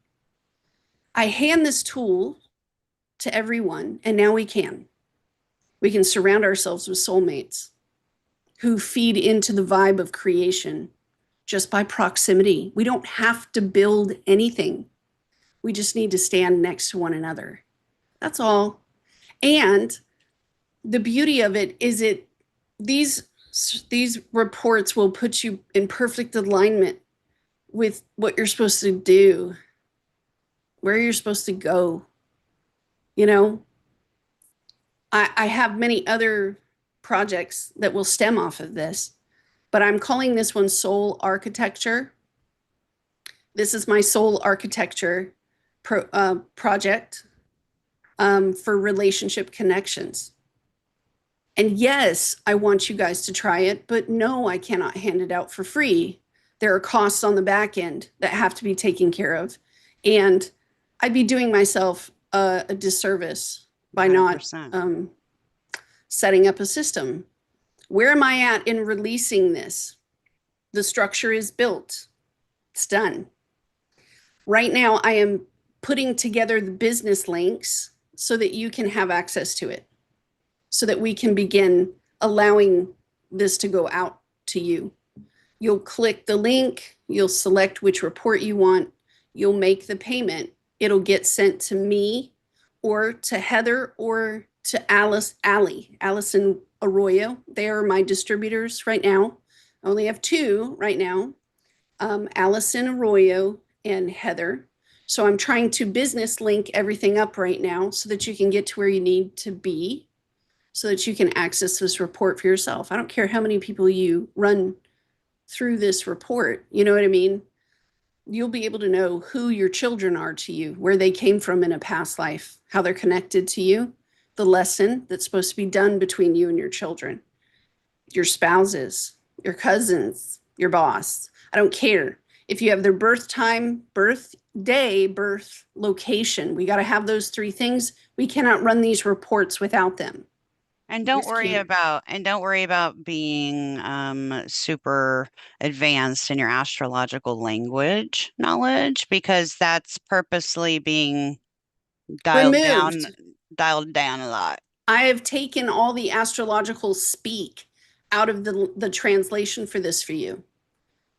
I hand this tool to everyone, and now we can. We can surround ourselves with soulmates who feed into the vibe of creation just by proximity. We don't have to build anything. We just need to stand next to one another. That's all. And the beauty of it is these reports will put you in perfect alignment with what you're supposed to do, where you're supposed to go. You know, I have many other projects that will stem off of this, but I'm calling this one Soul Architecture. This is my soul architecture project for relationship connections. And yes, I want you guys to try it, but no, I cannot hand it out for free. There are costs on the back end that have to be taken care of. And I'd be doing myself a disservice by 100%. not setting up a system. Where am I at in releasing this? The structure is built. It's done. Right now, I am putting together the business links so that you can have access to it, so that we can begin allowing this to go out to you. You'll click the link, you'll select which report you want, you'll make the payment. It'll get sent to me or to Heather or to Allison Arroyo. They are my distributors right now. I only have two right now, Allison Arroyo and Heather. So I'm trying to business link everything up right now so that you can get to where you need to be, so that you can access this report for yourself. I don't care how many people you run through this report. You know what I mean? You'll be able to know who your children are to you, where they came from in a past life, how they're connected to you, the lesson that's supposed to be done between you and your children, your spouses, your cousins, your boss. I don't care. If you have their birth time, birth day, birth location, we got to have those three things. We cannot run these reports without them. And You just can't. don't worry about being super advanced in your astrological language knowledge, because that's purposely being dialed down Removed. dialed down a lot. I have taken all the astrological speak out of the translation for this for you.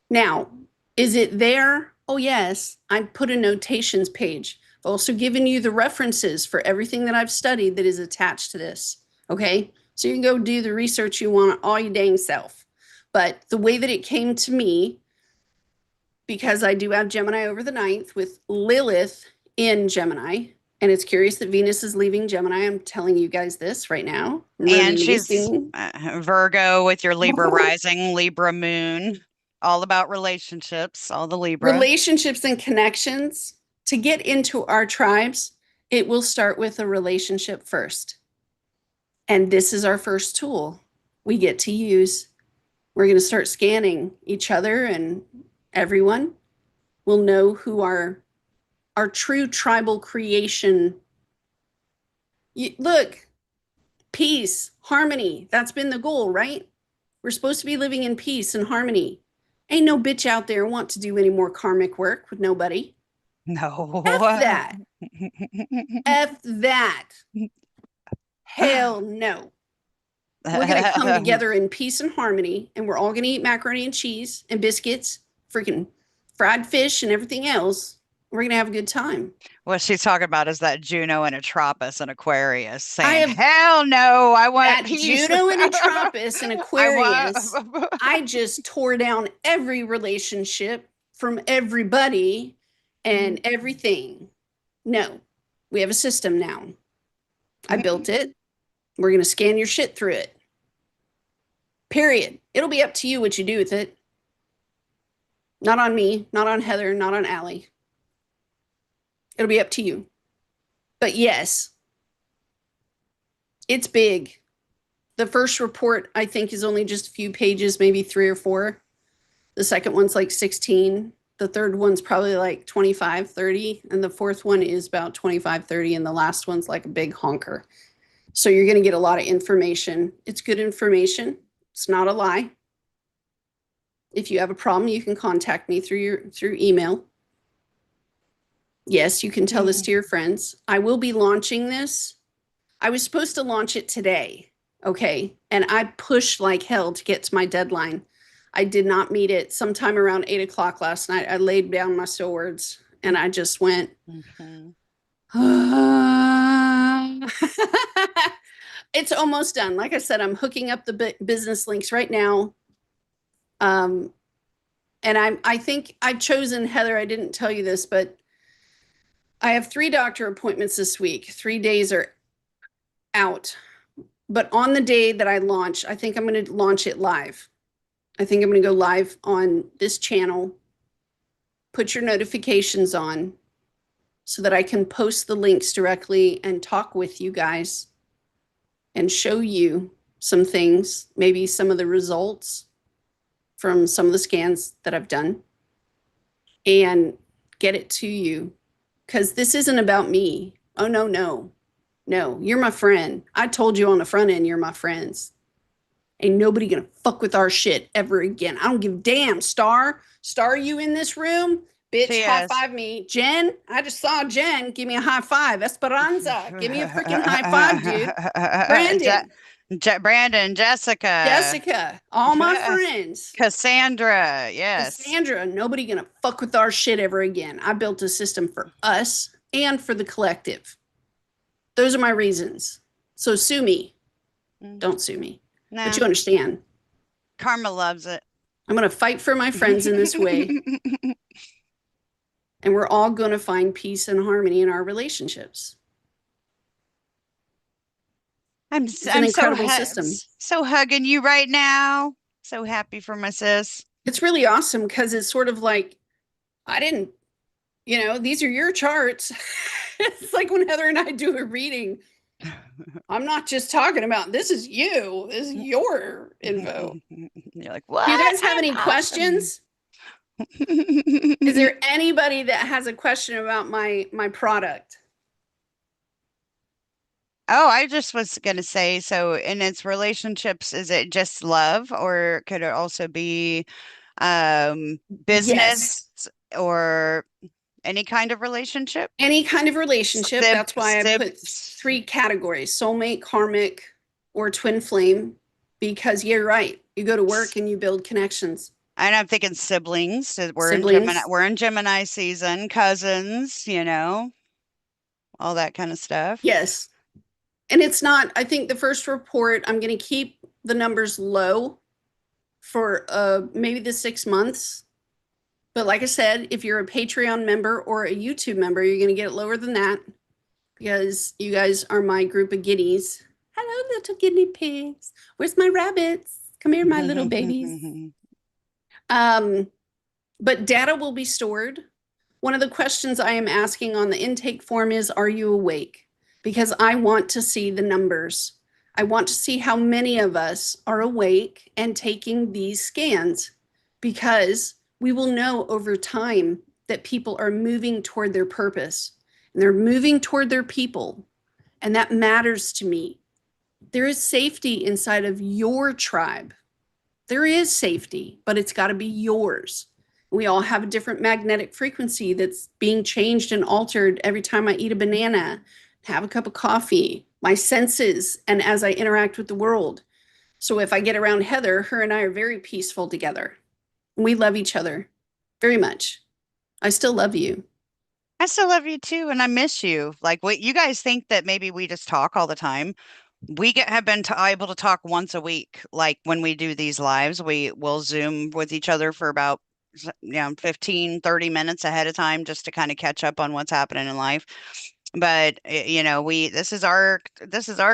Now, is it there? Oh, yes. I put a notations page. I've also given you the references for everything that I've studied that is attached to this. Okay? So you can go do the research you want all your dang self. But the way that it came to me, because I do have Gemini over the 9th with Lilith in Gemini, and it's curious that Venus is leaving Gemini. I'm telling you guys this right now. And she's Releasing. Virgo with your Libra rising, Libra moon, all about relationships, all the Libra. Relationships and connections. To get into our tribes, it will start with a relationship first. And this is our first tool we get to use. We're going to start scanning each other, and everyone will know who our true tribal creation. Look, peace, harmony. That's been the goal, right? We're supposed to be living in peace and harmony. Ain't no bitch out there want to do any more karmic work with nobody. No. F that. F that. Hell no. We're going to come together in peace and harmony, and we're all going to eat macaroni and cheese and biscuits, freaking fried fish and everything else. We're gonna have a good time. What she's talking about is that Juno and a Tropus and Aquarius I saying, have "Hell no, I want that peace. Juno and a Tropus and I Aquarius. want." I just tore down every relationship from everybody and everything. No, we have a system now. I built it. We're going to scan your shit through it. Period. It'll be up to you what you do with it. Not on me, not on Heather, not on Allie. It'll be up to you. But yes, it's big. The first report, I think, is only just a few pages, maybe 3 or 4. The second one's like 16. The third one's probably like 25, 30. And the fourth one is about 25, 30. And the last one's like a big honker. So you're going to get a lot of information. It's good information. It's not a lie. If you have a problem, you can contact me through email. Yes, you can tell this to your friends. I will be launching this. I was supposed to launch it today. Okay. And I pushed like hell to get to my deadline. I did not meet it. Sometime around 8 o'clock last night, I laid down my swords and I just went, It's almost done. Like I said, I'm hooking up the business links right now. And I think I've chosen, Heather, I didn't tell you this, but I have 3 doctor appointments this week. 3 days are out. But on the day that I launch, I think I'm going to launch it live. I think I'm going to go live on this channel. Put your notifications on so that I can post the links directly and talk with you guys and show you some things, maybe some of the results from some of the scans that I've done, and get it to you. Because this isn't about me. Oh, no, no. No, you're my friend. I told you on the front end, you're my friends. Ain't nobody gonna fuck with our shit ever again. I don't give a damn, Star. Star, you in this room? Bitch, high five me. Jen, I just saw Jen. Give me a high five. Esperanza, give me a freaking high five, dude. Brandon. Brandon, Jessica, Jessica, all my friends. Cassandra, yes. Cassandra, nobody gonna fuck with our shit ever again. I built a system for us and for the collective. Those are my reasons. So sue me. Don't sue me. No. But you understand. Karma loves it. I'm going to fight for my friends in this way. And we're all going to find peace and harmony in our relationships. I'm an incredible system. So hugging you right now. So happy for my sis. It's really awesome because it's sort of like, I didn't, these are your charts. It's like when Heather and I do a reading. I'm not just talking about this is you. This is your info. You're like, what? Do you guys have any questions? Is there anybody that has a question about my product? Oh, I just was gonna say, so in its relationships, is it just love, or could it also be business or any kind of relationship? Any kind of relationship. That's why I put 3 categories: soulmate, karmic, or twin flame. Because you're right. You go to work and you build connections. And I'm thinking siblings. We're in Gemini season, cousins, all that kind of stuff. Yes. And it's not, I think the first report, I'm going to keep the numbers low for maybe the 6 months. But like I said, if you're a Patreon member or a YouTube member, you're going to get it lower than that because you guys are my group of guineas. Hello, little guinea pigs. Where's my rabbits? Come here, my little babies. But data will be stored. One of the questions I am asking on the intake form is, are you awake? Because I want to see the numbers. I want to see how many of us are awake and taking these scans, because we will know over time that people are moving toward their purpose and they're moving toward their people. And that matters to me. There is safety inside of your tribe. There is safety, but it's got to be yours. We all have a different magnetic frequency that's being changed and altered every time I eat a banana, have a cup of coffee, my senses, and as I interact with the world. So if I get around Heather, her and I are very peaceful together. We love each other very much. I still love you. I still love you too, and I miss you. Like, what you guys think that maybe we just talk all the time. Have been able to talk once a week. Like when we do these lives, we will Zoom with each other for about 15, 30 minutes ahead of time just to kind of catch up on what's happening in life. But we this is our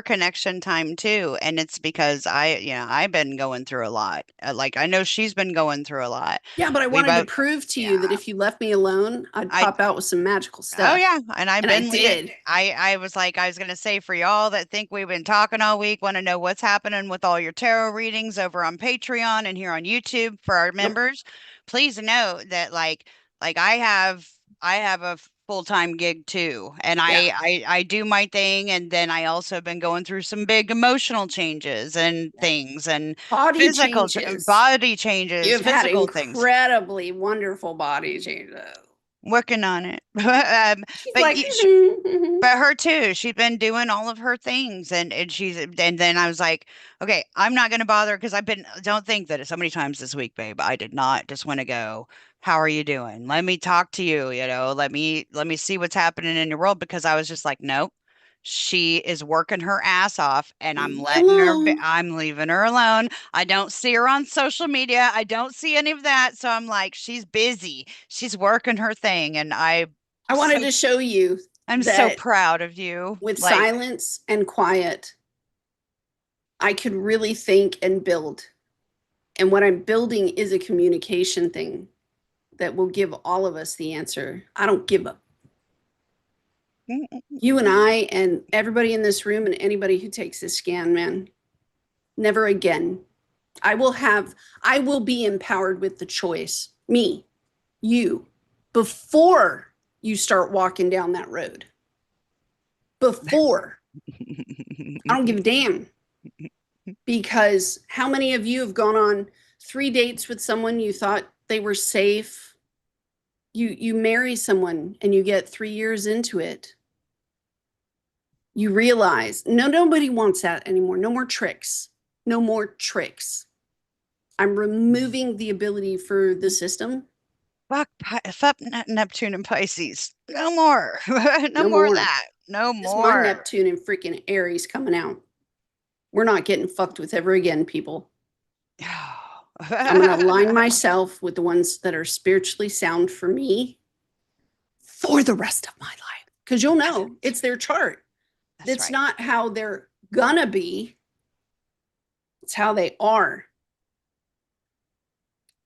connection time too, and it's because I've been going through a lot. Like I know she's been going through a lot. Yeah, but I We wanted to both, prove to you that yeah. if you left me alone, I'd I pop out with some magical Oh stuff. yeah, and I've And I been did. I was like I was gonna say for y'all that think we've been talking all week, want to know what's happening with all your tarot readings over on Patreon and here on YouTube for our Yep. members. Please know that like I have a full-time gig too, and Yeah. I do my thing, and then I also have been going through some big emotional changes and Yeah. things and Body changes. body changes, You've had physical things. incredibly wonderful body changes. Working on it. She's But like, you, But her too. She's been doing all of her things and then I was like, okay, I'm not gonna bother because don't think that so many times this week, babe. I did not just want to go, how are you doing? Let me talk to you, let me see what's happening in your world because I was just like, nope. She is working her ass off and leave me alone. I'm leaving her alone. I don't see her on social media. I don't see any of that. So I'm like, she's busy. She's working her thing and I wanted to show you I'm so that proud of you. with Like, silence and quiet, I could really think and build. And what I'm building is a communication thing that will give all of us the answer. I don't give up. You and I and everybody in this room and anybody who takes this scan, man, never again. I will be empowered with the choice. Me, you, before you start walking down that road. Before. I don't give a damn. Because how many of you have gone on 3 dates with someone you thought they were safe? You marry someone and you get 3 years into it. You realize nobody wants that anymore. No more tricks. No more tricks. I'm removing the ability for the system. Fuck Neptune and Pisces. No more. No No more of more. that. No It's my more. Neptune and freaking Aries coming out. We're not getting fucked with ever again, people. I'm going to align myself with the ones that are spiritually sound for me for the rest of my life. Because you'll know it's their chart. That's It's right. not how they're going to be, it's how they are.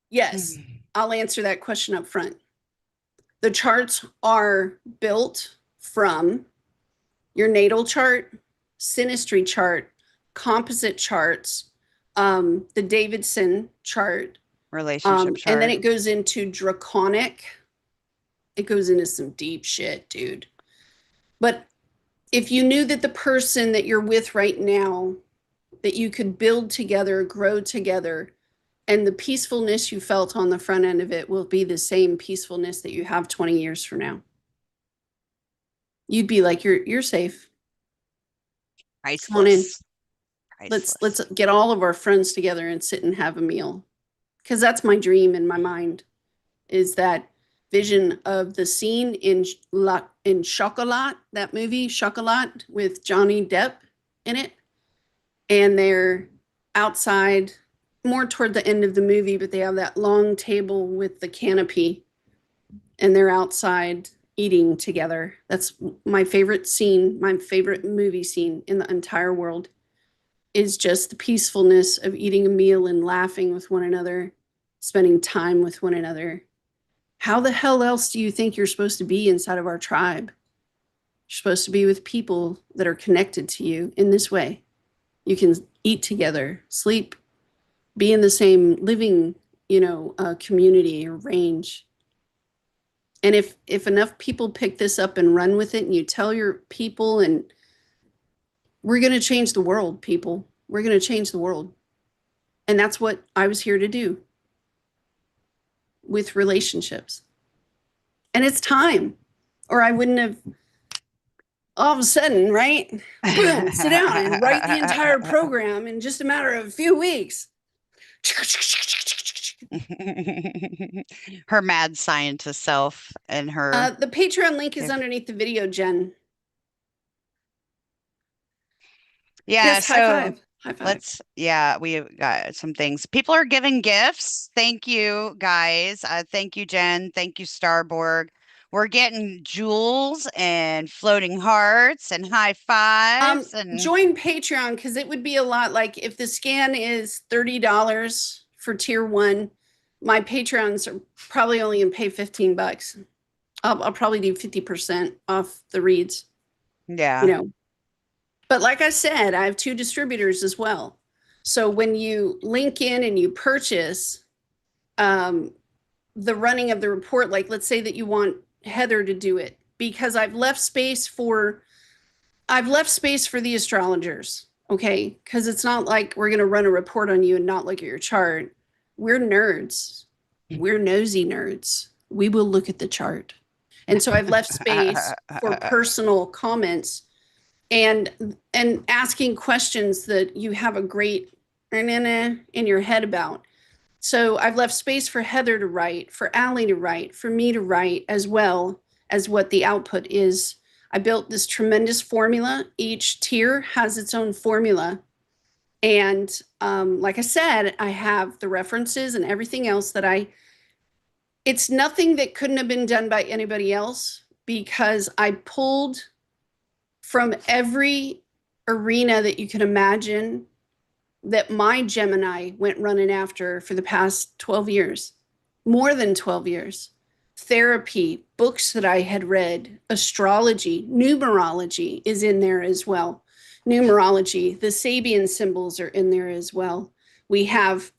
Yes, I'll answer that question up front. The charts are built from your natal chart, synastry chart, composite charts, the Davidson chart, Relationship and then chart. it goes into draconic. It goes into some deep shit, dude. But if you knew that the person that you're with right now, that you could build together, grow together, and the peacefulness you felt on the front end of it will be the same peacefulness that you have 20 years from now. You'd be like, you're safe. Come on in. Priceless. Let's Priceless. get all of our friends together and sit and have a meal. Because that's my dream in my mind, is that vision of the scene in Chocolat, that movie Chocolat with Johnny Depp in it, and they're outside more toward the end of the movie, but they have that long table with the canopy, and they're outside eating together. That's my favorite scene, my favorite movie scene in the entire world, is just the peacefulness of eating a meal and laughing with one another, spending time with one another. How the hell else do you think you're supposed to be inside of our tribe? You're supposed to be with people that are connected to you in this way. You can eat together, sleep, be in the same living, community or range. And if enough people pick this up and run with it, and you tell your people, and we're going to change the world, people. We're going to change the world. And that's what I was here to do with relationships. And it's time, or I wouldn't have all of a sudden, right? Boom, sit down and write the entire program in just a matter of a few weeks. Her mad scientist self and her The Patreon link is gift. underneath the video, Jen. Yeah, Yes, high so five. High five. yeah, we have got some things. People are giving gifts. Thank you, guys. Thank you, Jen. Thank you, Starborg. We're getting jewels and floating hearts and high fives and Join Patreon because it would be a lot. Like if the scan is $30 for tier one, my Patreons are probably only gonna pay $15. I'll probably do 50% off the reads, you yeah. know. But like I said, I have two distributors as well. So when you link in and you purchase um, the running of the report, like let's say that you want Heather to do it, because I've left space for the astrologers, okay? Because it's not like we're going to run a report on you and not look at your chart. We're nerds. We're nosy nerds. We will look at the chart. And so I've left space for personal comments and asking questions that you have a great in your head about. So I've left space for Heather to write, for Allie to write, for me to write, as well as what the output is. I built this tremendous formula. Each tier has its own formula. And like I said, I have the references and everything else it's nothing that couldn't have been done by anybody else because I pulled from every arena that you can imagine that my Gemini went running after for the past 12 years, more than 12 years. Therapy, books that I had read, astrology, numerology is in there as well. Numerology, the Sabian symbols are in there as well. We have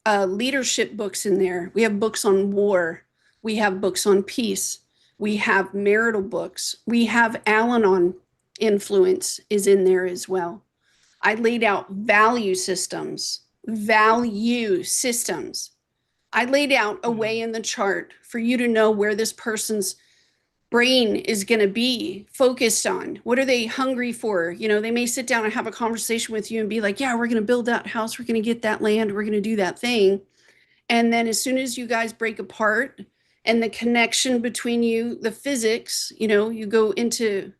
leadership books in there. We have books on war. We have books on peace. We have marital books. We have Al-Anon influence is in there as well. I laid out value systems, value systems. I laid out a way in the chart for you to know where this person's brain is going to be focused on. What are they hungry for? You know, they may sit down and have a conversation with you and be like, yeah, we're going to build that house. We're going to get that land. We're going to do that thing. And then as soon as you guys break apart and the connection between you, the physics, you know, you go into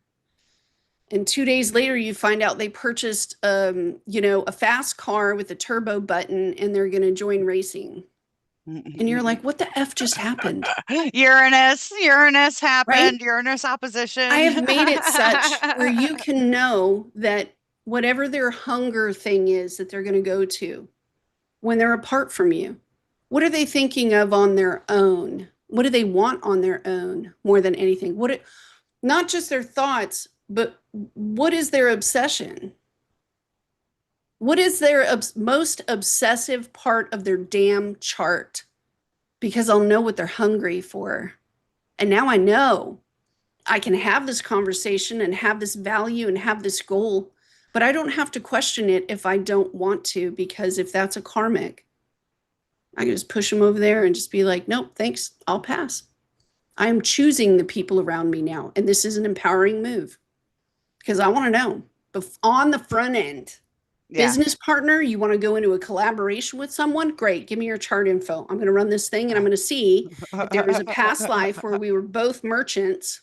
and 2 days later you find out they purchased you know, a fast car with a turbo button and they're going to join racing, and you're like, what the f just happened? Uranus Right. happened, Uranus I opposition. have made it such where you can know that whatever their hunger thing is that they're going to go to when they're apart from you, what are they thinking of on their own? What do they want on their own more than anything? Not just their thoughts, but what is their obsession? What is their most obsessive part of their damn chart? Because I'll know what they're hungry for. And now I know I can have this conversation and have this value and have this goal, but I don't have to question it if I don't want to, because if that's a karmic, I can just push them over there and just be like, nope, thanks, I'll pass. I am choosing the people around me now. And this is an empowering move because I want to know on the front end. Yeah. Business partner, you want to go into a collaboration with someone? Great. Give me your chart info. I'm going to run this thing and I'm going to see if there was a past life where we were both merchants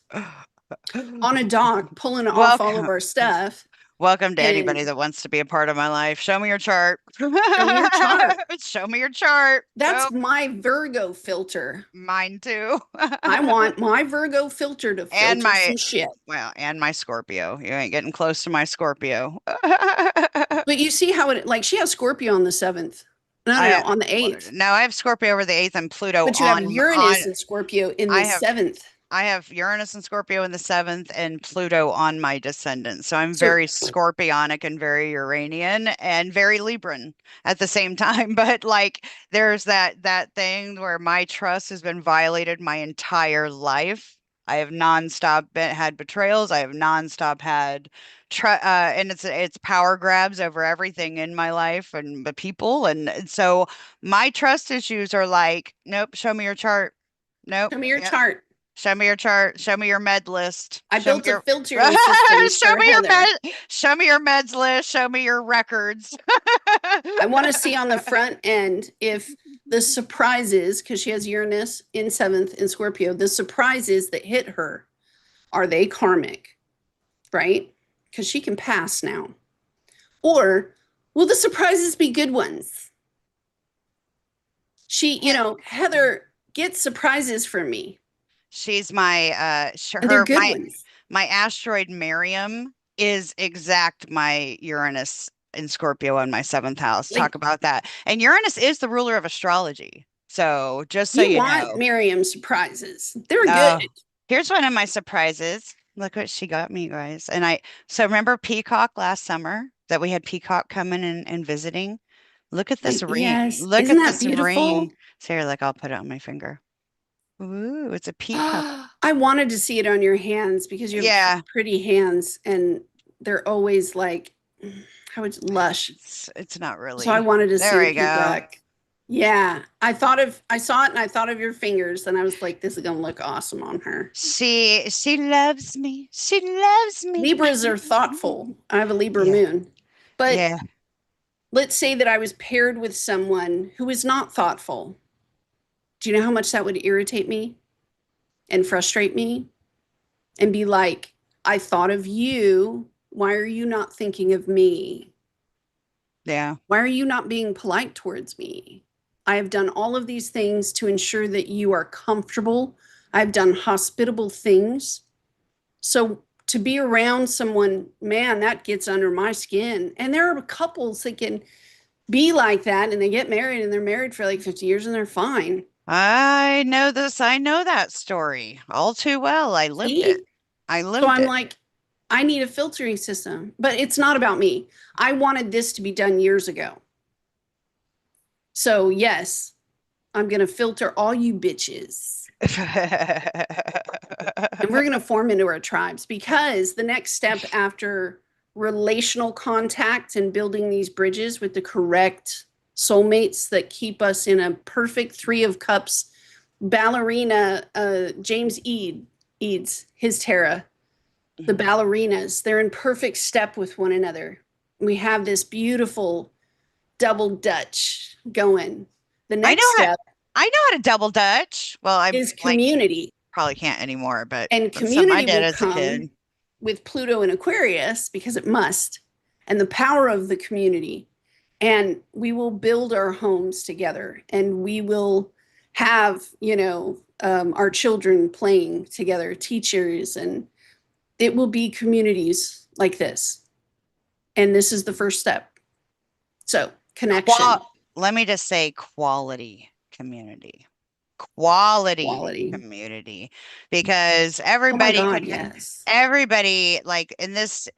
on a dock pulling off all of Welcome. our stuff. Welcome to anybody And that wants to be a part of my life. Show me your chart. show me your chart. Show me your chart. That's Nope, my Virgo filter. mine too. I want my Virgo filter to And filter my, some shit. well, and my Scorpio. You ain't getting close to my Scorpio. But you see how it, like, she has Scorpio on the 7th. No, no, I no, have, on the 8th. no, I have Scorpio over the 8th and Pluto But you have on, Uranus and Scorpio in the I have 7th. I have Uranus and Scorpio in the 7th and Pluto on my descendant. So I'm So very Scorpionic and very Uranian and very Libran at the same time. But like there's that thing where my trust has been violated my entire life. I have nonstop had betrayals. I have nonstop had and it's power grabs over everything in my life and the people. And so my trust issues are like, nope, show me your chart. Nope. show me your Yeah. chart. Show me your chart. Show me your med list. I Show me built a your filtering system show for me your Heather. show me your meds list. Show me your records. I want to see on the front end if the surprises, because she has Uranus in seventh in Scorpio, the surprises that hit her, are they karmic, right? Because she can pass now. Or will the surprises be good ones? Heather gets surprises from me, She's my and they're good ones. my asteroid Miriam is exact my Uranus in Scorpio in my seventh house. Like, Talk about that. And Uranus is the ruler of astrology. So just so you you want know. Miriam surprises. They're good. Oh, here's one of my surprises. Look what she got me, guys. So remember Peacock last summer that we had Peacock coming and visiting? Look at this Like, ring. yes. Look Isn't at that this ring. beautiful? Sarah, like I'll put it on my finger. Ooh, it's a peacock. I wanted to see it on your hands because you have Yeah, pretty hands and they're always like, how it's lush. it's not So I really. wanted to There see a we go. peacock. Yeah, I saw it and I thought of your fingers and I was like, this is gonna look awesome on her. She loves me. She loves me. Libras are thoughtful. I have a Libra Yeah, moon. But yeah. let's say that I was paired with someone who is not thoughtful. Do you know how much that would irritate me and frustrate me? And be like, I thought of you. Why are you not thinking of me? Yeah. Why are you not being polite towards me? I have done all of these things to ensure that you are comfortable. I've done hospitable things. So to be around someone, man, that gets under my skin. And there are couples that can be like that and they get married and they're married for like 50 years and they're fine. I know this. I know that story all too well. I lived it. See? I So lived I'm it. like, I need a filtering system, but it's not about me. I wanted this to be done years ago. So, yes, I'm going to filter all you bitches and we're going to form into our tribes because the next step after relational contact and building these bridges with the correct soulmates that keep us in a perfect three of cups ballerina, James Eads, his Terra, the ballerinas, they're in perfect step with one another. We have this beautiful double Dutch going. The I know next how step I know how to double dutch. Well, I is like community, probably can't anymore, but and that's something I community did will as a kid. come with Pluto and Aquarius because it must, and the power of the community. And we will build our homes together and we will have, our children playing together, teachers, and it will be communities like this. And this is the first step. So, connection, Qual Let me just say quality community. Quality quality. community because Oh my God, yes. everybody like in this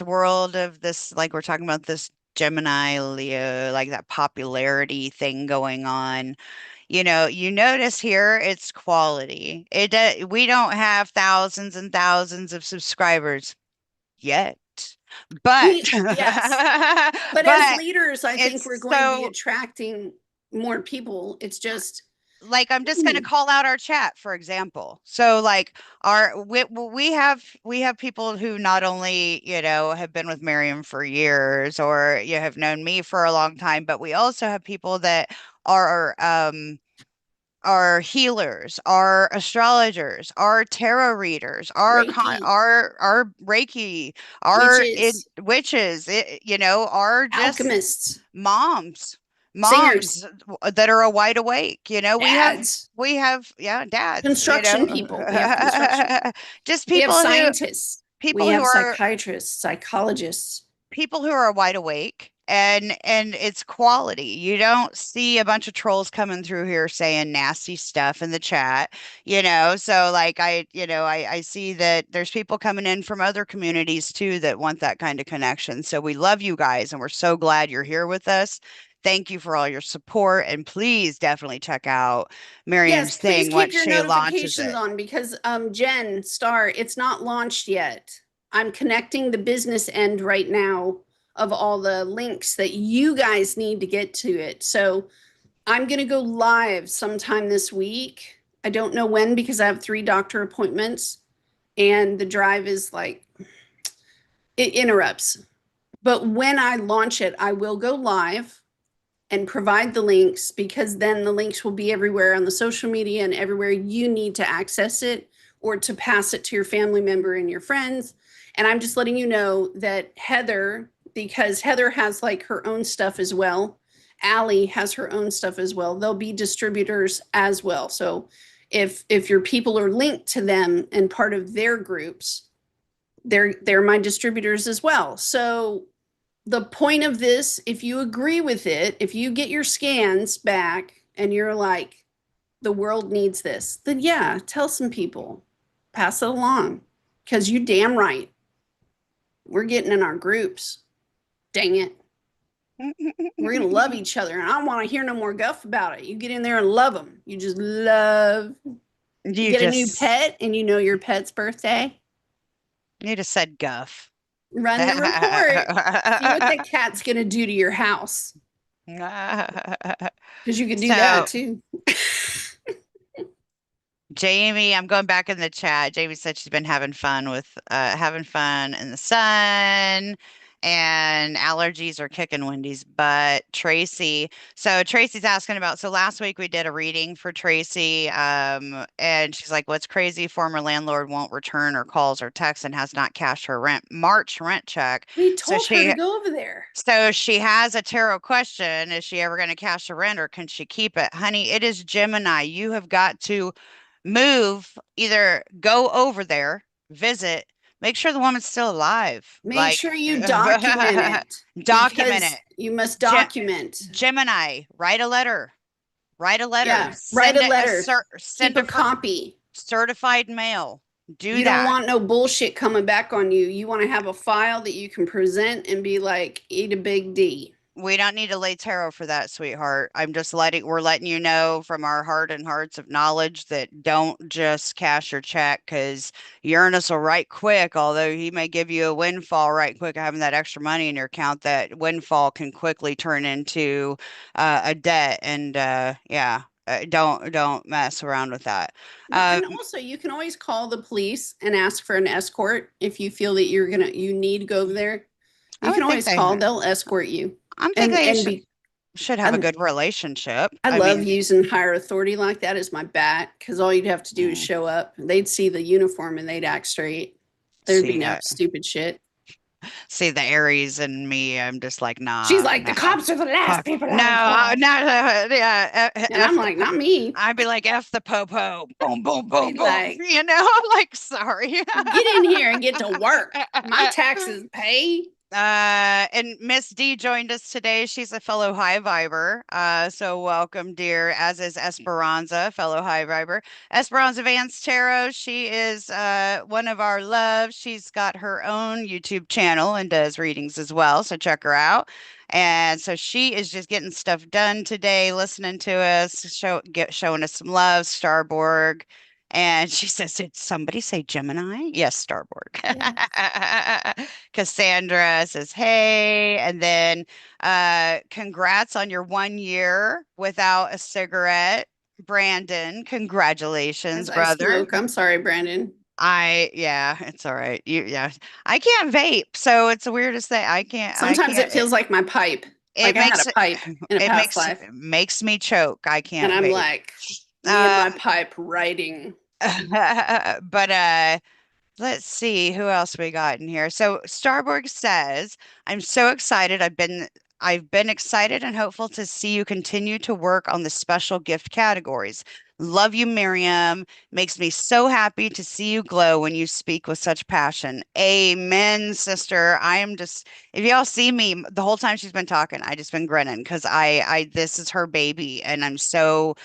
world of this like we're talking about this Gemini Leo like that popularity thing going on. You notice here it's quality. We don't have thousands and thousands of subscribers yet. But Yes. But as but leaders, I think we're it's going to be so attracting more people. It's just, like I'm just going to hmm, call out our chat for example. So like we have people who not only, have been with Miriam for years or you have known me for a long time, but we also have people that are are healers, are astrologers, are tarot readers, Reiki, are Reiki, witches, witches, are just alchemists, moms, singers, moms that are a wide awake. dads, We have yeah, dads, construction people. We have construction. just We have scientists. We people who have are psychiatrists, psychologists. wide awake and it's quality. You don't see a bunch of trolls coming through here saying nasty stuff in the chat, so like I see that there's people coming in from other communities too that want that kind of connection. So we love you guys and we're so glad you're here with us. Thank you for all your support and please definitely check out Yes, Miriam's please thing keep once your she launches notifications it. on because Jen Star, it's not launched yet. I'm connecting the business end right now of all the links that you guys need to get to it. So I'm going to go live sometime this week. I don't know when because I have 3 doctor appointments and the drive is like, it interrupts. But when I launch it, I will go live and provide the links, because then the links will be everywhere on the social media and everywhere you need to access it or to pass it to your family member and your friends. And I'm just letting you know that Heather, because Heather has like her own stuff as well. Allie has her own stuff as well. They'll be distributors as well. So if your people are linked to them and part of their groups, they're my distributors as well. So the point of this, if you agree with it, if you get your scans back and you're like, the world needs this, then yeah, tell some people, pass it along, because you damn right, we're getting in our groups. Dang it. We're going to love each other. And I don't want to hear no more guff about it. You get in there and love them. You just love. You You get a new just pet and you know your pet's birthday. you just said guff. Run the report. See what that cat's going to do to your house. Because you can do that So, too. Jamie, I'm going back in the chat. Jamie said she's been having fun in the sun, and allergies are kicking Wendy's butt. Tracy's asking about, so last week we did a reading for Tracy, and she's like, what's crazy? Former landlord won't return her calls or texts and has not cashed her March rent check. We So told her to she go over there. so she has a tarot question. Is she ever going to cash the rent or can she keep it? Honey, it is Gemini. You have got to move, either go over there, visit, make sure the woman's still alive. Make Like, sure you document it, document because it. you must Ge- document. Gemini, write a letter. Write a letter. Yeah, write Send a it letter. send Keep a it for copy. certified mail. Do You don't that. want no bullshit coming back on you. You want to have a file that you can present and be like, eat a big D. We don't need to lay tarot for that, sweetheart. We're letting you know from our heart and hearts of knowledge that don't just cash your check, because Uranus will write quick, although he may give you a windfall right quick, having that extra money in your account. That windfall can quickly turn into a debt. And yeah, don't mess around with that. No, Um, and also you can always call the police and ask for an escort if you feel that you need to go over there. I You can would think always they, call, they'll escort you. I'm think And they and be should have a I good relationship. I I love mean, using higher authority like that as my bat, because all you'd have to do is mm, show up. They'd see the uniform and they'd act straight. There'd be see, no stupid shit. see the Aries in me. I'm just like, She's nah, like, the no. cops are the last people No, I'll call. no, yeah, And I'm F the like, not me. I'd be like, F the popo, boom, boom, boom, Be boom. like, I'm like, sorry. get in here and get to work. My taxes pay. And Miss D joined us today. She's a fellow high viber. So welcome, dear, as is Esperanza, fellow high viber. Esperanza Vance Tarot. She is one of our loves. She's got her own YouTube channel and does readings as well. So check her out. And so she is just getting stuff done today, listening to us, showing us some love, Starborg. And she says, did somebody say Gemini? Yes, Starborg. Yes. Cassandra says, hey. And then congrats on your 1 year without a cigarette. Brandon, As congratulations, I brother. smoke. I'm sorry, Brandon. Yeah, it's all right. Yeah, I can't vape, so it's the weirdest thing. I Sometimes can't, it feels like my pipe. it Like I had makes a pipe in a it past makes life. makes me choke. I And can't I'm vape. like, me and Uh, my pipe writing. but let's see who else we got in here. So Starborg says, I'm so excited. I've been excited and hopeful to see you continue to work on the special gift categories. Love you, Miriam. Makes me so happy to see you glow when you speak with such passion. Amen, sister. I am just, if y'all see me the whole time she's been talking, I just been grinning because this is her baby, and I'm so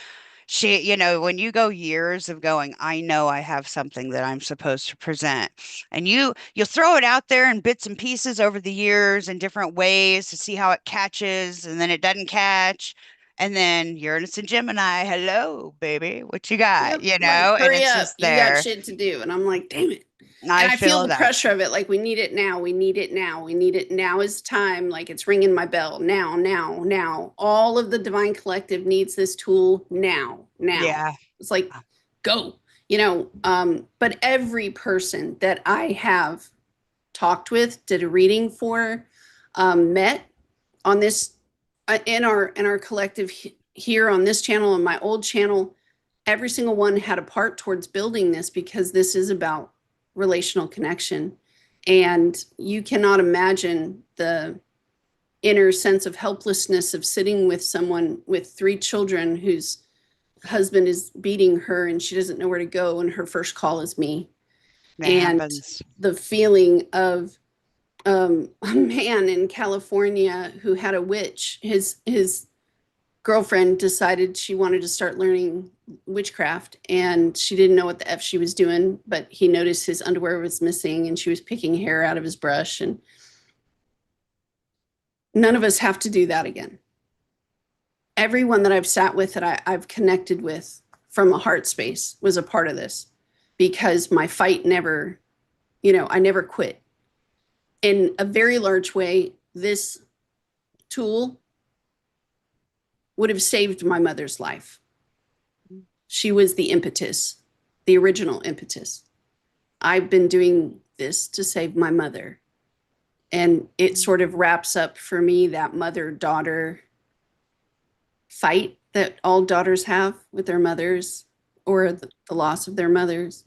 when you go years of going, I know I have something that I'm supposed to present. And you'll throw it out there in bits and pieces over the years in different ways to see how it catches, and then it doesn't catch. And then Uranus and Gemini, hello, baby, what you got? Yep. Like, And hurry it's up. just You got there. shit to do. And I'm like, damn it. And I I feel feel the that. pressure of it. Like, we need it now. We need it now. We need it now is time. Like, it's ringing my bell. Now, now, now. All of the Divine Collective needs this tool now, now. Yeah. It's like, go. But every person that I have talked with, did a reading for, met on this in our collective here on this channel and my old channel, every single one had a part towards building this, because this is about relational connection. And you cannot imagine the inner sense of helplessness of sitting with someone with 3 children whose husband is beating her and she doesn't know where to go, and her first call is me. That And happens. the feeling of a man in California who had a witch. His girlfriend decided she wanted to start learning witchcraft, and she didn't know what the F she was doing, but he noticed his underwear was missing and she was picking hair out of his brush. And none of us have to do that again. Everyone that I've sat with, that I've connected with from a heart space, was a part of this, because my fight never, I never quit. In a very large way, this tool would have saved my mother's life. She was the impetus, the original impetus. I've been doing this to save my mother. And it sort of wraps up for me that mother-daughter fight that all daughters have with their mothers, or the loss of their mothers.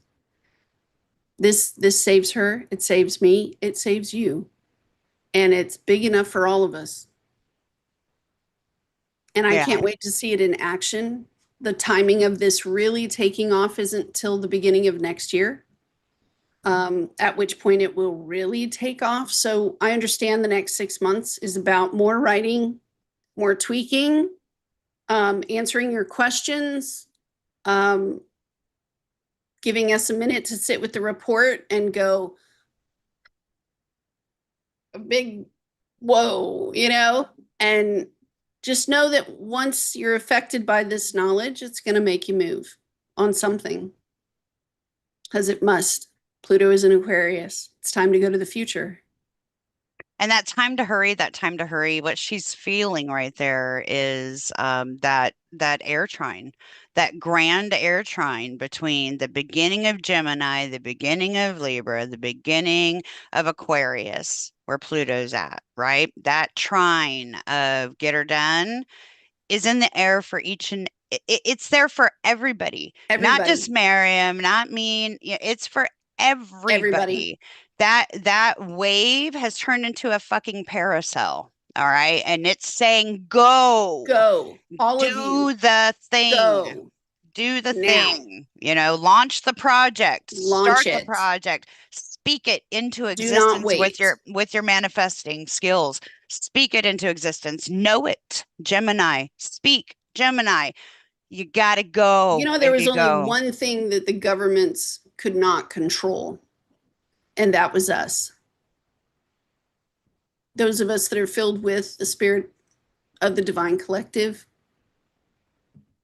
This saves her, it saves me, it saves you. And it's big enough for all of us. And I Yeah. can't wait to see it in action. The timing of this really taking off isn't till the beginning of next year, at which point it will really take off. So I understand the next 6 months is about more writing, more tweaking, answering your questions, giving us a minute to sit with the report and go, a big whoa, and just know that once you're affected by this knowledge, it's going to make you move on something, because it must. Pluto is in Aquarius. It's time to go to the future. And that time to hurry, what she's feeling right there is that air trine, that grand air trine between the beginning of Gemini, the beginning of Libra, the beginning of Aquarius, where Pluto's at, right? That trine of get her done is in the air for each and it's there for everybody, not just Everybody, Miriam, not me. It's for everybody, everybody. That wave has turned into a fucking parasail. All right. And it's saying, go, go. All of you, do the thing. go Do the now. thing, launch the project, Launch start the it. project, speak it into Do not existence with wait. your manifesting skills. Speak it into existence. Know it, Gemini. Speak, Gemini. You got to go, There was baby, only go. one thing that the governments could not control, and that was us. Those of us that are filled with the spirit of the divine collective,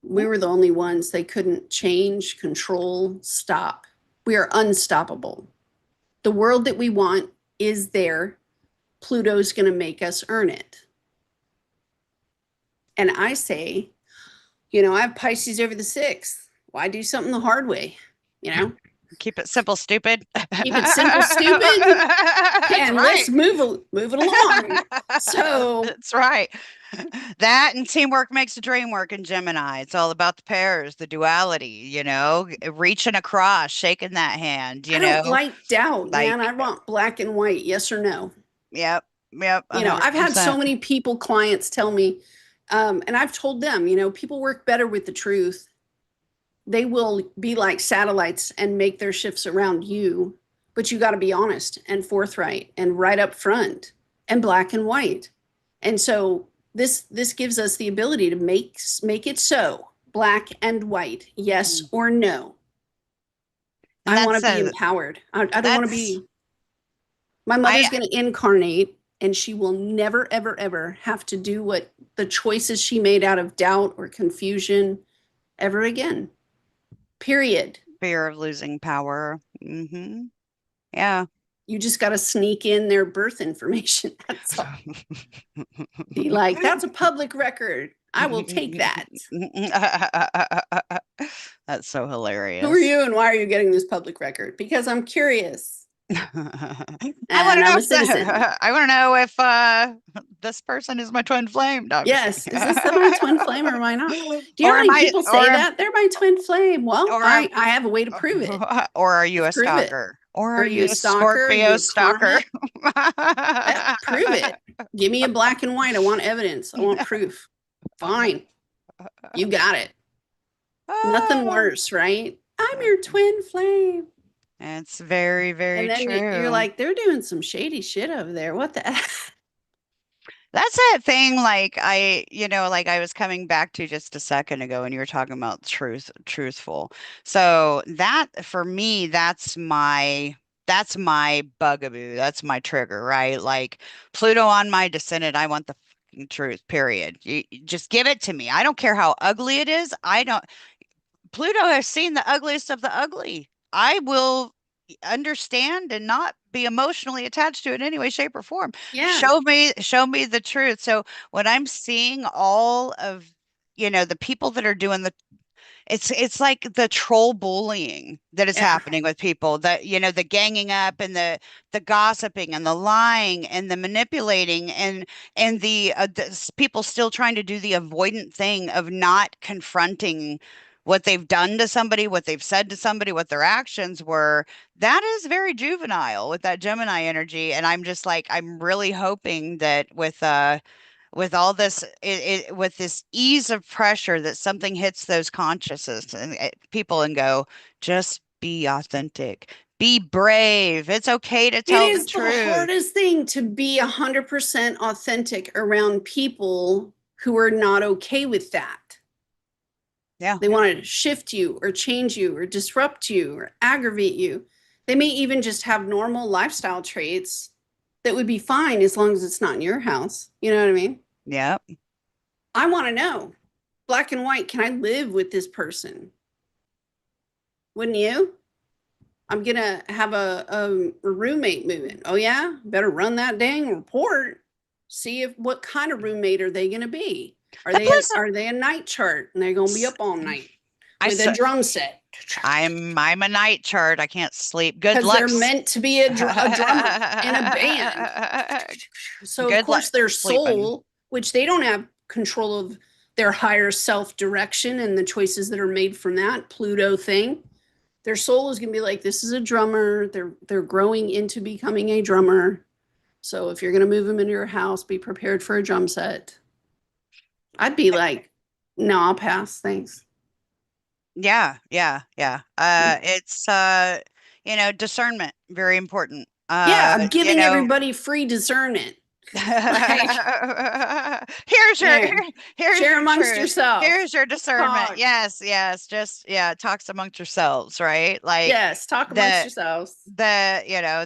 we were the only ones they couldn't change, control, stop. We are unstoppable. The world that we want is there. Pluto's going to make us earn it. And I say, I have Pisces over the 6th. Why do something the hard way? Keep it simple, stupid. Keep it simple, stupid, That's and right. let's move it along. So That's right. That and teamwork makes the dream work in Gemini. It's all about the pairs, the duality, reaching across, shaking that hand, I don't like doubt, like, man. I want black and white, yes or no. yep, yep, I've had so 100%. many people, clients tell me, and I've told them, people work better with the truth. They will be like satellites and make their shifts around you, but you got to be honest and forthright and right up front and black and white. And so this gives us the ability to make it so black and white, yes or no. And I want that's to be a empowered. I don't want to that's be. My I mother's going to incarnate, and she will never, ever, ever have to do what the choices she made out of doubt or confusion ever again. Period. fear of losing power. Yeah. You just got to sneak in their birth information. That's all. Be like, that's a public record. I will take that. That's so Who are hilarious. you and why are you getting this public record? Because I'm curious. I want to and I'm know a if citizen. I want to know if this person is my twin flame. No, I'm just Yes. kidding. Is this my twin flame or am I not? Do you know Or how am many I people say or am that? They're my twin flame. Well, or am I have a way to prove it. or are you Let's a prove it. stalker? Or are Are you you a a stalker? Are you Scorpio a stalker? comet? Prove it. Give me a black and white. I want evidence. I want proof. Fine. You got it. Nothing Ah, worse, right? I'm your twin flame. it's very, And very then you're true. like, they're doing some shady shit over there. What the? That's that thing, like like I was coming back to just a second ago when you were talking about truthful. So that for me, that's my bugaboo. That's my trigger, right? Like Pluto on my descendant, I want the fucking truth, period. You just give it to me. I don't care how ugly it is. I don't Pluto has seen the ugliest of the ugly. I will understand and not be emotionally attached to it in any way, shape, or form. Yeah. Show me the truth. So when I'm seeing all of, the people that are doing it's like the troll bullying that is Yeah. happening with people, that the ganging up and the gossiping and the lying and the manipulating and the people still trying to do the avoidant thing of not confronting what they've done to somebody, what they've said to somebody, what their actions were. That is very juvenile with that Gemini energy. And I'm just like, I'm really hoping that with all this with this ease of pressure that something hits those consciousness and people and go, just be authentic, be brave, it's okay to It tell the is the truth. hardest thing to be 100% authentic around people who are not okay with that. Yeah. They want to shift you or change you or disrupt you or aggravate you. They may even just have normal lifestyle traits that would be fine as long as it's not in your house. You know what I mean? Yeah. I want to know, black and white, can I live with this person? Wouldn't you? I'm gonna have a roommate moving. Oh yeah, better run that dang report. See if what kind of roommate are they gonna be? Are The they plus a night chart and they're gonna be up all night I with a s- drum set? I'm a night chart, I can't sleep. Good Because they're luck. meant to be a drummer in a band. So of Good luck course their sleeping. soul, which they don't have control of their higher self direction and the choices that are made from that Pluto thing, their soul is going to be like, this is a drummer, they're growing into becoming a drummer, so if you're going to move them into your house, be prepared for a drum set. I'd be like, no, I'll pass, thanks. Yeah, yeah, yeah. It's discernment, very important. Yeah, I'm giving everybody free discernment. Like, Here's your there, here's share your amongst truth. yourself, Here's your discernment. talk. Yes, yes. Just talks amongst yourselves, right? Like Yes, talk amongst the yourselves.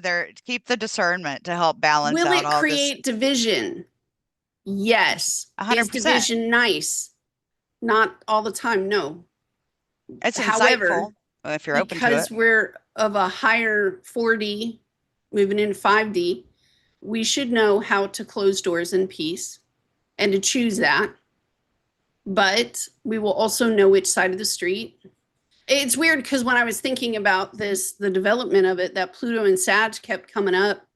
they're keep the discernment to help balance Will out it all this. create division? Yes. Is 100%. division nice? Not all the time, no. It's However, insightful if you're open to because it. we're of a higher 4D, moving into 5D, we should know how to close doors in peace and to choose that. But we will also know which side of the street. It's weird because when I was thinking about this, the development of it, that Pluto and Sag kept coming up,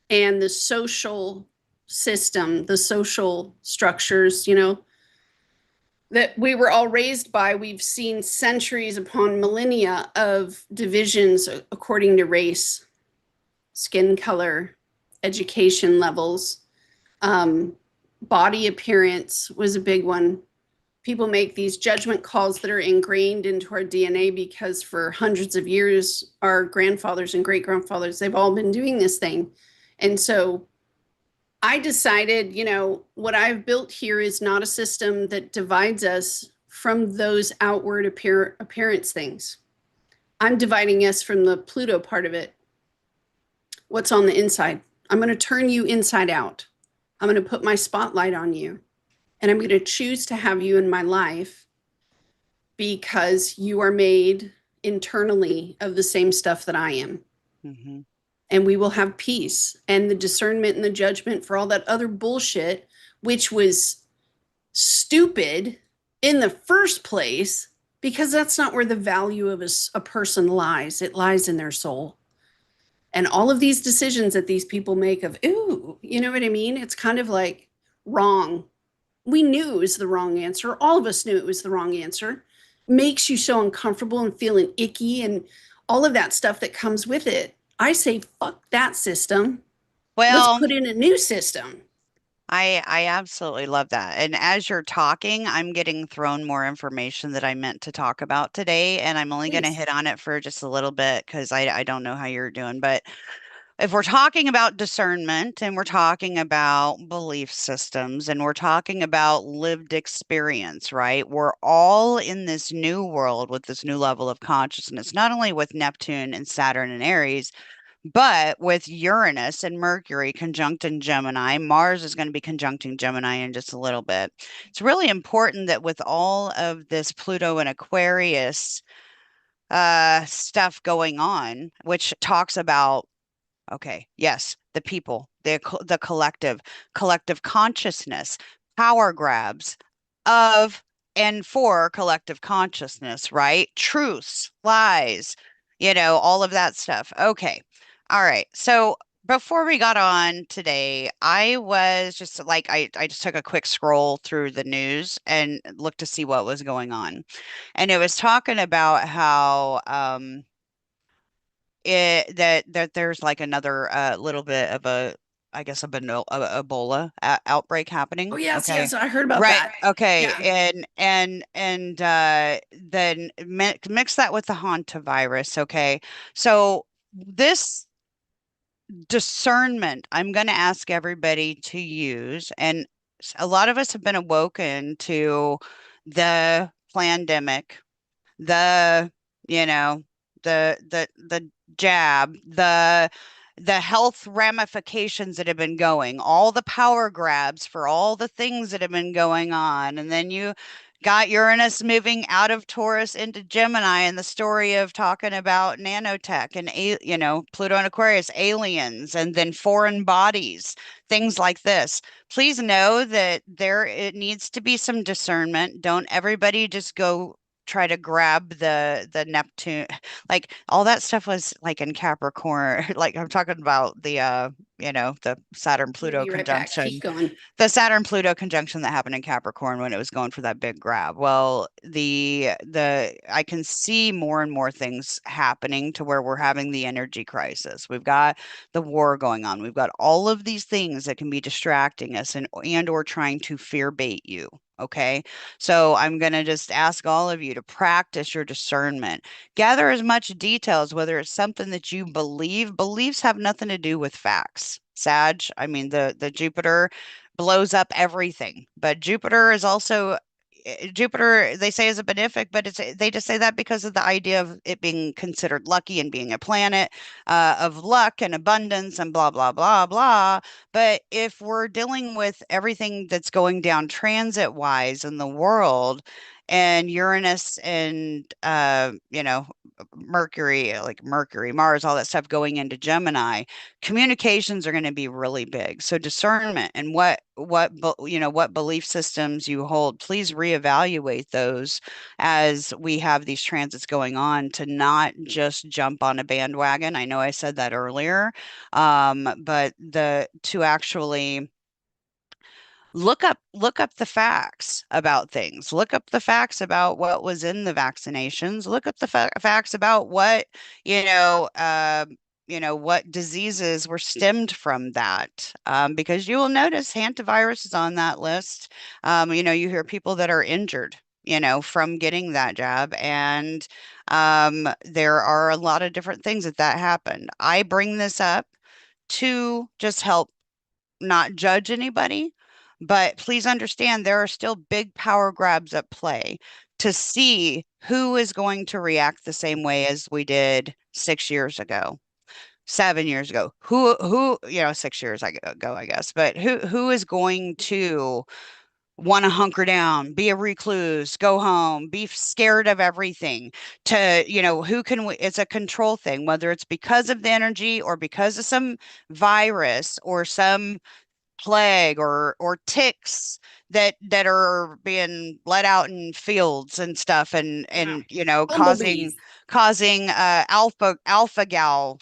and the social system, the social structures, that we were all raised by, we've seen centuries upon millennia of divisions according to race, skin color, education levels, um, body appearance was a big one. People make these judgment calls that are ingrained into our DNA because for hundreds of years, our grandfathers and great grandfathers, they've all been doing this thing. And so I decided, what I've built here is not a system that divides us from those outward appearance things. I'm dividing us from the Pluto part of it. What's on the inside? I'm going to turn you inside out. I'm going to put my spotlight on you. And I'm going to choose to have you in my life because you are made internally of the same stuff that I am. Hmm. And we will have peace and the discernment and the judgment for all that other bullshit, which was stupid in the first place, because that's not where the value of a person lies. It lies in their soul. And all of these decisions that these people make of, ooh, you know what I mean? It's kind of like wrong. We knew it was the wrong answer. All of us knew it was the wrong answer. Makes you so uncomfortable and feeling icky and all of that stuff that comes with it. I say, fuck that system. Let's Well, put in a new system. I absolutely love that. And as you're talking, I'm getting thrown more information that I meant to talk about today, and I'm only going to Please. hit on it for just a little bit because I don't know how you're doing. But if we're talking about discernment and we're talking about belief systems and we're talking about lived experience, right? We're all in this new world with this new level of consciousness, not only with Neptune and Saturn and Aries, but with Uranus and Mercury conjunct in Gemini. Mars is going to be conjuncting Gemini in just a little bit. It's really important that with all of this Pluto and Aquarius stuff going on, which talks about, okay, yes, the people, the collective consciousness, power grabs of and for collective consciousness, right? Truths, lies, all of that stuff. Okay. All right. So before we got on today, I was just like I just took a quick scroll through the news and looked to see what was going on. And it was talking about how that there's like another little bit of a I guess Ebola outbreak Oh, happening. yes, Okay. yes. I heard about Right. that. Okay. Yeah. And then mix that with the hantavirus. Okay. So this discernment I'm going to ask everybody to use, and a lot of us have been awoken to the pandemic, the you know the jab, the health ramifications that have been going, all the power grabs for all the things that have been going on, and then you got Uranus moving out of Taurus into Gemini, and the story of talking about nanotech and Pluto and Aquarius, aliens, and then foreign bodies, things like this. Please know that there it needs to be some discernment. Don't everybody just go try to grab the Neptune. Like all that stuff was like in Capricorn. Like I'm talking about the Saturn I'm gonna Pluto be right back. Keep conjunction. going. The Saturn Pluto conjunction that happened in Capricorn when it was going for that big grab. Well, the I can see more and more things happening to where we're having the energy crisis. We've got the war going on. We've got all of these things that can be distracting us and or trying to fear bait you. Okay. So I'm going to just ask all of you to practice your discernment. Gather as much details, whether it's something that you believe. Beliefs have nothing to do with facts. Sag, I mean the Jupiter blows up everything, but Jupiter is also Jupiter, they say is a benefic, but they just say that because of the idea of it being considered lucky and being a planet of luck and abundance and blah blah blah blah. But if we're dealing with everything that's going down transit wise in the world, and Uranus and Mercury, like Mercury, Mars, all that stuff going into Gemini, communications are going to be really big. So discernment and what belief systems you hold, please reevaluate those as we have these transits going on, to not just jump on a bandwagon. I know I said that earlier, but the to actually look up the facts about things. Look up the facts about what was in the vaccinations. Look up the facts about what you know what diseases were stemmed from that, because you will notice hantavirus is on that list. You hear people that are injured from getting that jab, and there are a lot of different things that happened. I bring this up to just help not judge anybody, but please understand there are still big power grabs at play to see who is going to react the same way as we did 6 years ago, 7 years ago. Who 6 years ago, I guess, but who is going to want to hunker down, be a recluse, go home, be scared of everything, to, who can we, it's a control thing, whether it's because of the energy or because of some virus or some plague or ticks that are being let out in fields and stuff, and Yeah. and you know causing Bumblebees. causing alpha gal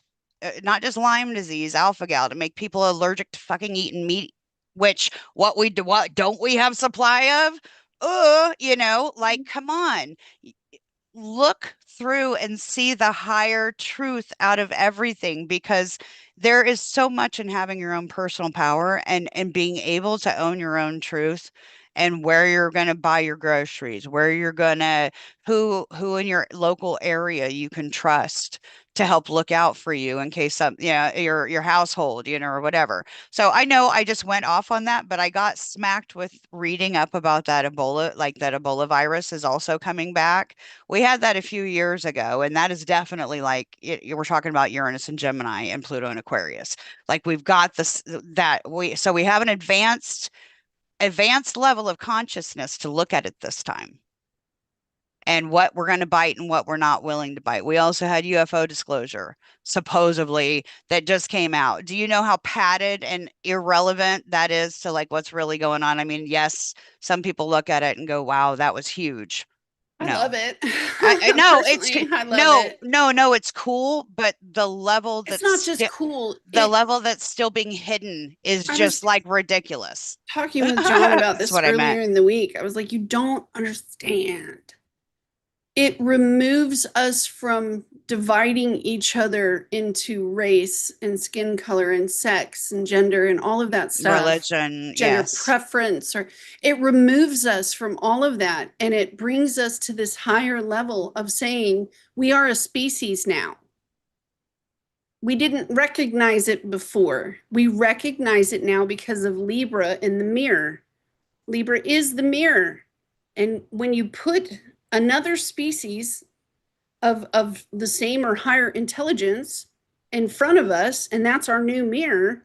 not just Lyme disease, alpha gal, to make people allergic to fucking eating meat, which what don't we have supply of? Like, come on, look through and see the higher truth out of everything, because there is so much in having your own personal power and being able to own your own truth, and where you're going to buy your groceries, where you're going to who in your local area you can trust to help look out for you in case some, your household, or whatever. So I know I just went off on that, but I got smacked with reading up about that Ebola, like that Ebola virus is also coming back. We had that a few years ago, and that is definitely like we're talking about Uranus and Gemini and Pluto and Aquarius. Like we've got this that we have an advanced level of consciousness to look at it this time, and what we're going to bite and what we're not willing to bite. We also had UFO disclosure, supposedly, that just came out. Do you know how padded and irrelevant that is to like what's really going on? I mean, yes, some people look at it and go, wow, that was huge. I No. love it. I no, Personally, I love no, it. no, no, it's cool, but It's not just cool. the level that's still being hidden is I just was like ridiculous. talking with John about That's this what I meant. earlier in the week. I was like, you don't understand. It removes us from dividing each other into race and skin color and sex and gender and all of that stuff, Religion, gender yes. preference, or it removes us from all of that, and it brings us to this higher level of saying we are a species now. We didn't recognize it before. We recognize it now because of Libra in the mirror. Libra is the mirror. And when you put another species of the same or higher intelligence in front of us, and that's our new mirror,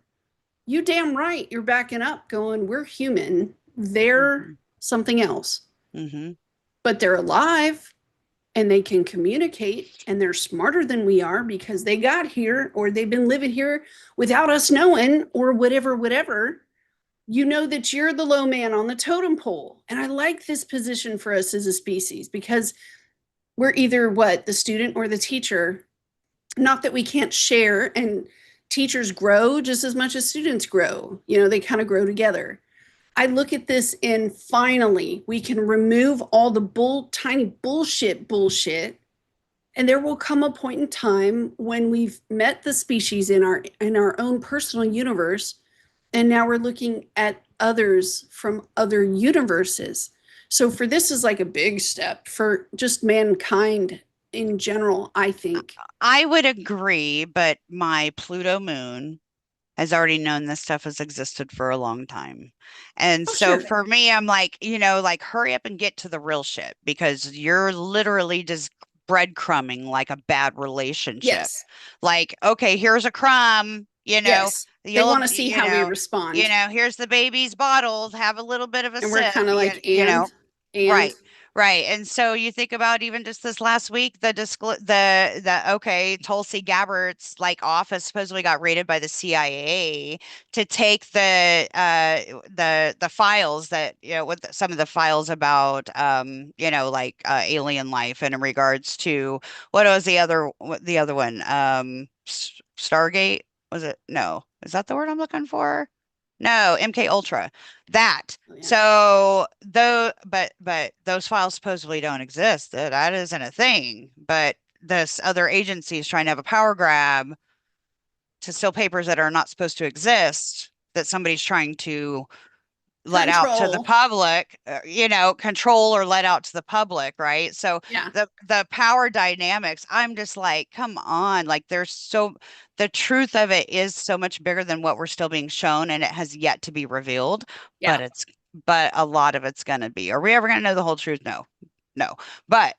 you damn right you're backing up going, we're human. They're Hmm. something else. Hmm. But they're alive and they can communicate and they're smarter than we are because they got here or they've been living here without us knowing or whatever, whatever. You know that you're the low man on the totem pole. And I like this position for us as a species because we're either what, the student or the teacher. Not that we can't share, and teachers grow just as much as students grow. They kind of grow together. I look at this and finally we can remove all the tiny bullshit, and there will come a point in time when we've met the species in our own personal universe, and now we're looking at others from other universes. So for this is like a big step for just mankind in general, I think. I would agree, but my Pluto moon has already known this stuff has existed for a long time. And Oh, so sure. for me, I'm like, like hurry up and get to the real shit, because you're literally just breadcrumbing like a bad relationship. Yes. Like, okay, here's a crumb, Yes. They you'll, want to see how we respond. here's the baby's bottled, have a little bit of a And we're sip, kind of like, and right. Right. And so you think about even just this last week, okay, Tulsi Gabbard's like office supposedly got raided by the CIA to take the files that, some of the files about like alien life, and in regards to what the other one? Stargate, was it? No. Is that the word I'm looking for? No, MK Ultra. That. oh, yeah. So though, but those files supposedly don't exist. That isn't a thing. But this other agency is trying to have a power grab to steal papers that are not supposed to exist, that somebody's trying to let out to the Control. public, control or let out to the public, right? So Yeah. the power dynamics, I'm just like, come on, like the truth of it is so much bigger than what we're still being shown, and it has yet to be revealed, Yeah. but but a lot of it's going to be. Are we ever going to know the whole truth? No. No. But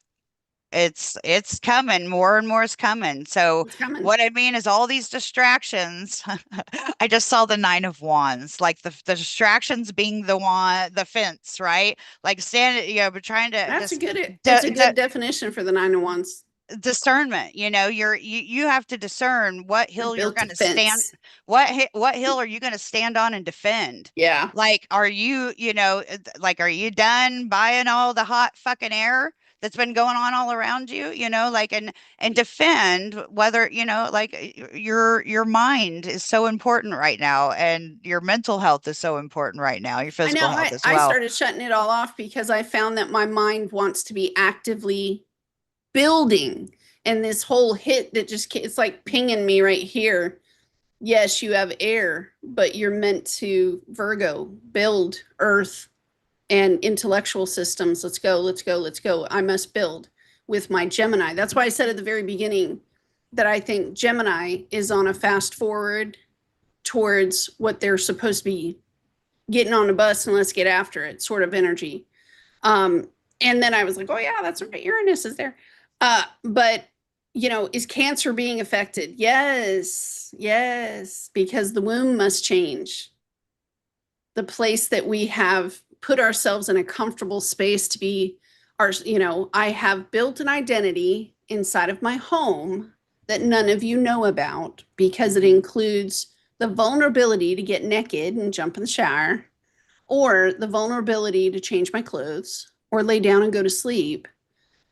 it's coming. More and more is coming. So It's coming. what I mean is all these distractions. I just saw the Nine of Wands, like the distractions being the fence, right? Like stand, but trying to That's a just good d that's a good definition for the 9 of Wands. discernment. You have to discern what I hill you're built a going to stand. fence. What hill are you going to stand on and defend? Yeah. Like, are you, like, are you done buying all the hot fucking air that's been going on all around you, like, and defend whether, like, your mind is so important right now, and your mental health is so important right now, your I know physical health as I well. started shutting it all off because I found that my mind wants to be actively building. And this whole hit that just, it's like pinging me right here. Yes, you have air, but you're meant to Virgo, build earth and intellectual systems. Let's go, let's go, let's go. I must build with my Gemini. That's why I said at the very beginning that I think Gemini is on a fast forward towards what they're supposed to be, getting on a bus and let's get after it sort of energy. Um, and then I was like, oh yeah, that's right. Uranus is there. But is Cancer being affected? Yes, yes, because the womb must change. The place that we have put ourselves in a comfortable space to be I have built an identity inside of my home that none of you know about because it Hmm. includes the vulnerability to get naked and jump in the shower, or the vulnerability to change my clothes or lay down and go to sleep.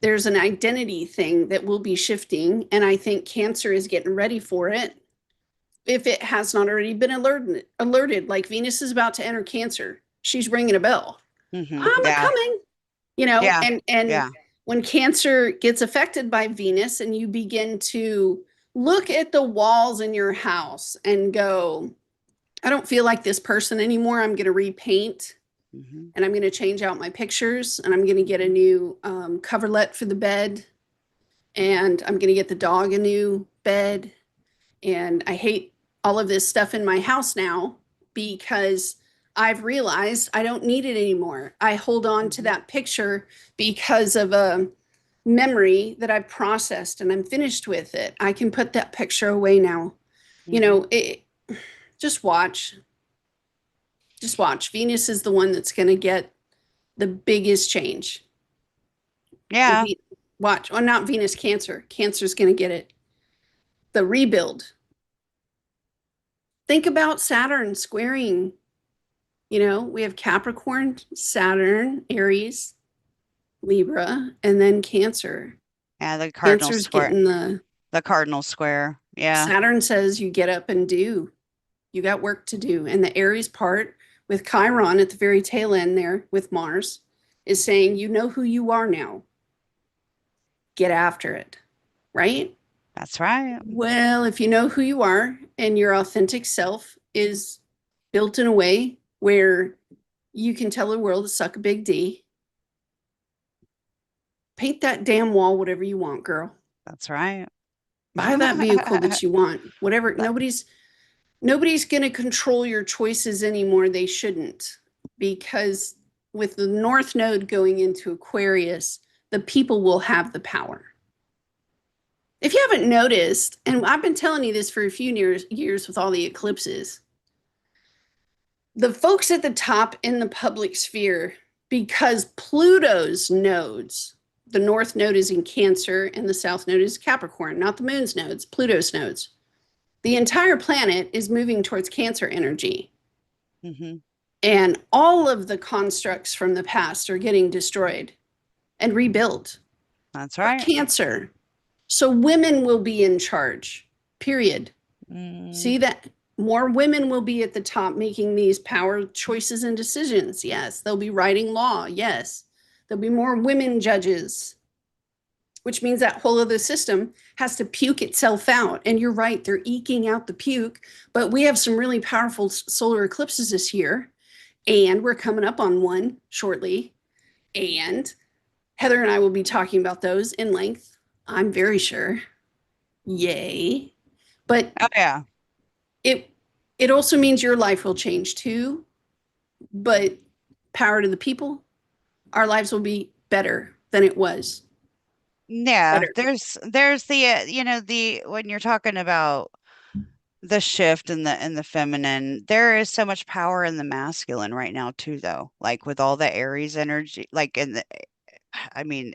There's an identity thing that will be shifting, and I think Cancer is getting ready for it if it has not already been alerted. Like Venus is about to enter Cancer. She's ringing a bell. Hmm. I'm a Yeah. coming, Yeah. and Yeah. when Cancer gets affected by Venus and you begin to look at the walls in your house and go, I don't feel like this person anymore. I'm going to repaint, Hmm. and I'm going to change out my pictures, and I'm going to get a new coverlet for the bed, and I'm going to get the dog a new bed. And I hate all of this stuff in my house now because I've realized I don't need it anymore. I hold on to Hmm. that picture because of a memory that I've processed and I'm finished with it. I can put that picture away now. You Hmm. know, it, just watch. Just watch. Venus is the one that's going to get the biggest change. And Yeah. watch. Or not Venus, Cancer. Cancer's going to get it. The rebuild. Think about Saturn squaring. We have Capricorn, Saturn, Aries, Libra, and then Cancer. Yeah. The cardinal Cancer's square. getting the The cardinal square. Yeah. Saturn says you get up and do. You got work to do. And the Aries part with Chiron at the very tail end there with Mars is saying, you know who you are now. Get after it. Right? That's right. Well, if you know who you are and your authentic self is built in a way where you can tell the world to suck a big D, paint that damn wall whatever you want, girl. That's right. Buy that vehicle that you want. Whatever. That- Nobody's going to control your choices anymore. They shouldn't, because with the North Node going into Aquarius, the people will have the power. If you haven't noticed, and I've been telling you this for a few years with all the eclipses, the folks at the top in the public sphere, because Pluto's nodes, the North Node is in Cancer and the South Node is Capricorn, not the moon's nodes, Pluto's nodes. The entire planet is moving towards Cancer energy. Mhm. And all of the constructs from the past are getting destroyed and rebuilt That's for right. Cancer. So women will be in charge, period. Mm, See that? More women will be at the top making these power choices and decisions. Yes. They'll be writing law. Yes. There'll be more women judges, which means that whole other system has to puke itself out. And you're right, they're eking out the puke. But we have some really powerful solar eclipses this year, and we're coming up on one shortly. And Heather and I will be talking about those in length, I'm very sure. Yay. But oh yeah. it it also means your life will change too, but power to the people, our lives will be better than it was. Yeah, Better. there's the the when you're talking about the shift in the feminine, there is so much power in the masculine right now too, though. Like with all the Aries energy, like in the I mean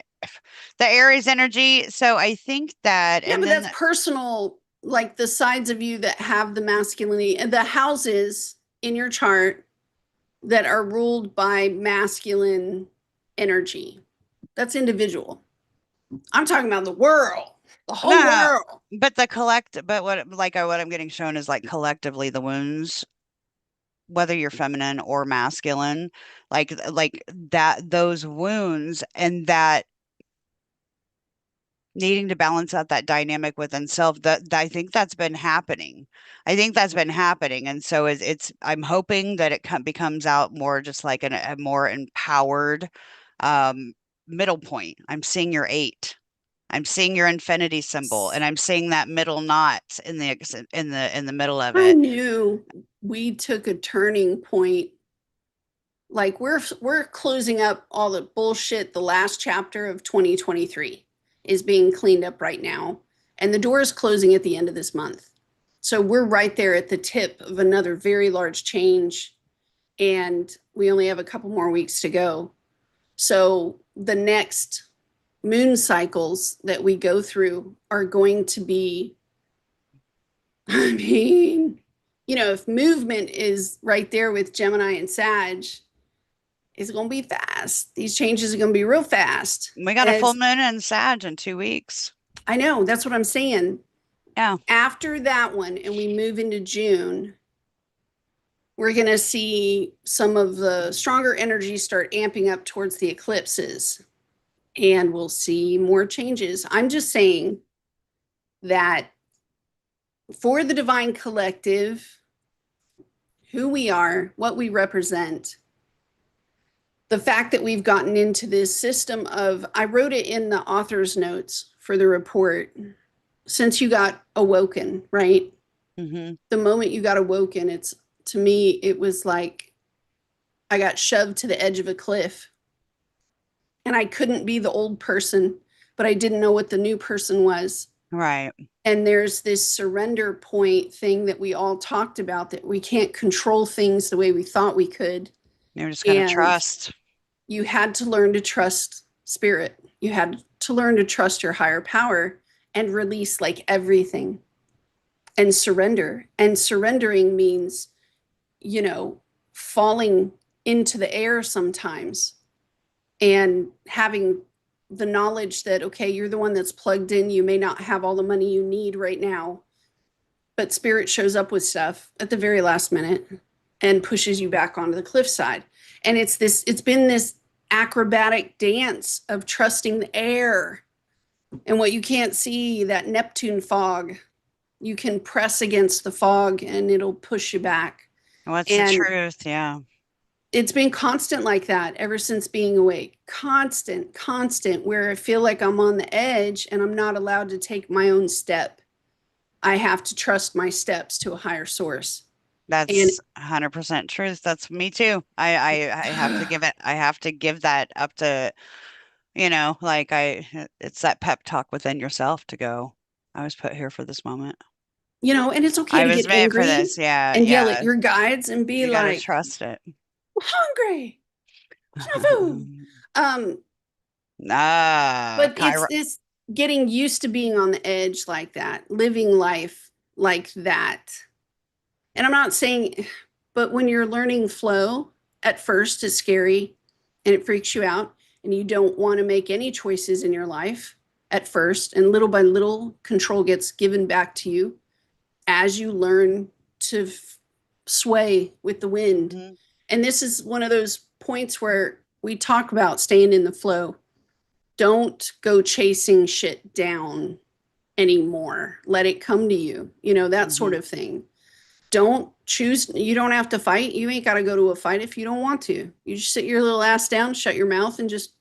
the Aries energy. So I think that, Yeah, and but then that's personal, like the sides of you that have the masculinity and the houses in your chart that are ruled by masculine energy. That's individual. I'm talking about the world, the whole No, world. but what I'm getting shown is like collectively the wounds, whether you're feminine or masculine, like that those wounds and that needing to balance out that dynamic within self that I think that's been happening. I think that's been happening, and so it's I'm hoping that it becomes out more just like a more empowered um middle point. I'm seeing your eight. I'm seeing your infinity symbol, and I'm seeing that middle knot in the middle of I it. knew we took a turning point. Like we're closing up all the bullshit. The last chapter of 2023 is being cleaned up right now, and the door is closing at the end of this month. So we're right there at the tip of another very large change, and we only have a couple more weeks to go. So the next moon cycles that we go through are going to be, I mean, if movement is right there with Gemini and Sag, it's going to be fast. These changes are going to be real fast. We got a full As moon in Sag in 2 weeks. I know, that's what I'm saying. Yeah. After that one, and we move into June, we're going to see some of the stronger energy start amping up towards the eclipses, and we'll see more changes. I'm just saying that for the divine collective, who we are, what we represent, the fact that we've gotten into this system of, I wrote it in the author's notes for the report, since you got awoken, right? Hmm. The moment you got awoken, to me, it was like I got shoved to the edge of a cliff and I couldn't be the old person, but I didn't know what the new person was. Right. And there's this surrender point thing that we all talked about, that we can't control things the way we thought we could. You're just gonna And trust. you had to learn to trust spirit. You had to learn to trust your higher power and release like everything and surrender. And surrendering means, falling into the air sometimes and having the knowledge that, okay, you're the one that's plugged in. You may not have all the money you need right now, but spirit shows up with stuff at the very last minute and pushes you back onto the cliffside. And it's been this acrobatic dance of trusting the air and what you can't see, that Neptune fog. You can press against the fog and it'll push you back. What's the And truth? Yeah. it's been constant like that ever since being awake. Constant, where I feel like I'm on the edge and I'm not allowed to take my own step. I have to trust my steps to a higher source. And That's 100% truth. That's me too. I have to give it, I have to give that up to, it's that pep talk within yourself to go, I was put here for this moment. and it's okay I to was get made for angry this. Yeah. and yell at Yeah. your guides and be You got to like, trust it. I'm hungry, there's no food. Um, Ah, but it's Kyra. this getting used to being on the edge like that, living life like that. And I'm not saying, but when you're learning flow, at first it's scary and it freaks you out, and you don't want to make any choices in your life at first. And little by little, control gets given back to you as you learn to sway with the wind. Mhm. And this is one of those points where we talk about staying in the flow. Don't go chasing shit down anymore. Let it come to you, that sort Mhm. of thing. Don't choose, you don't have to fight. You ain't got to go to a fight if you don't want to. You just sit your little ass down, shut your mouth, and just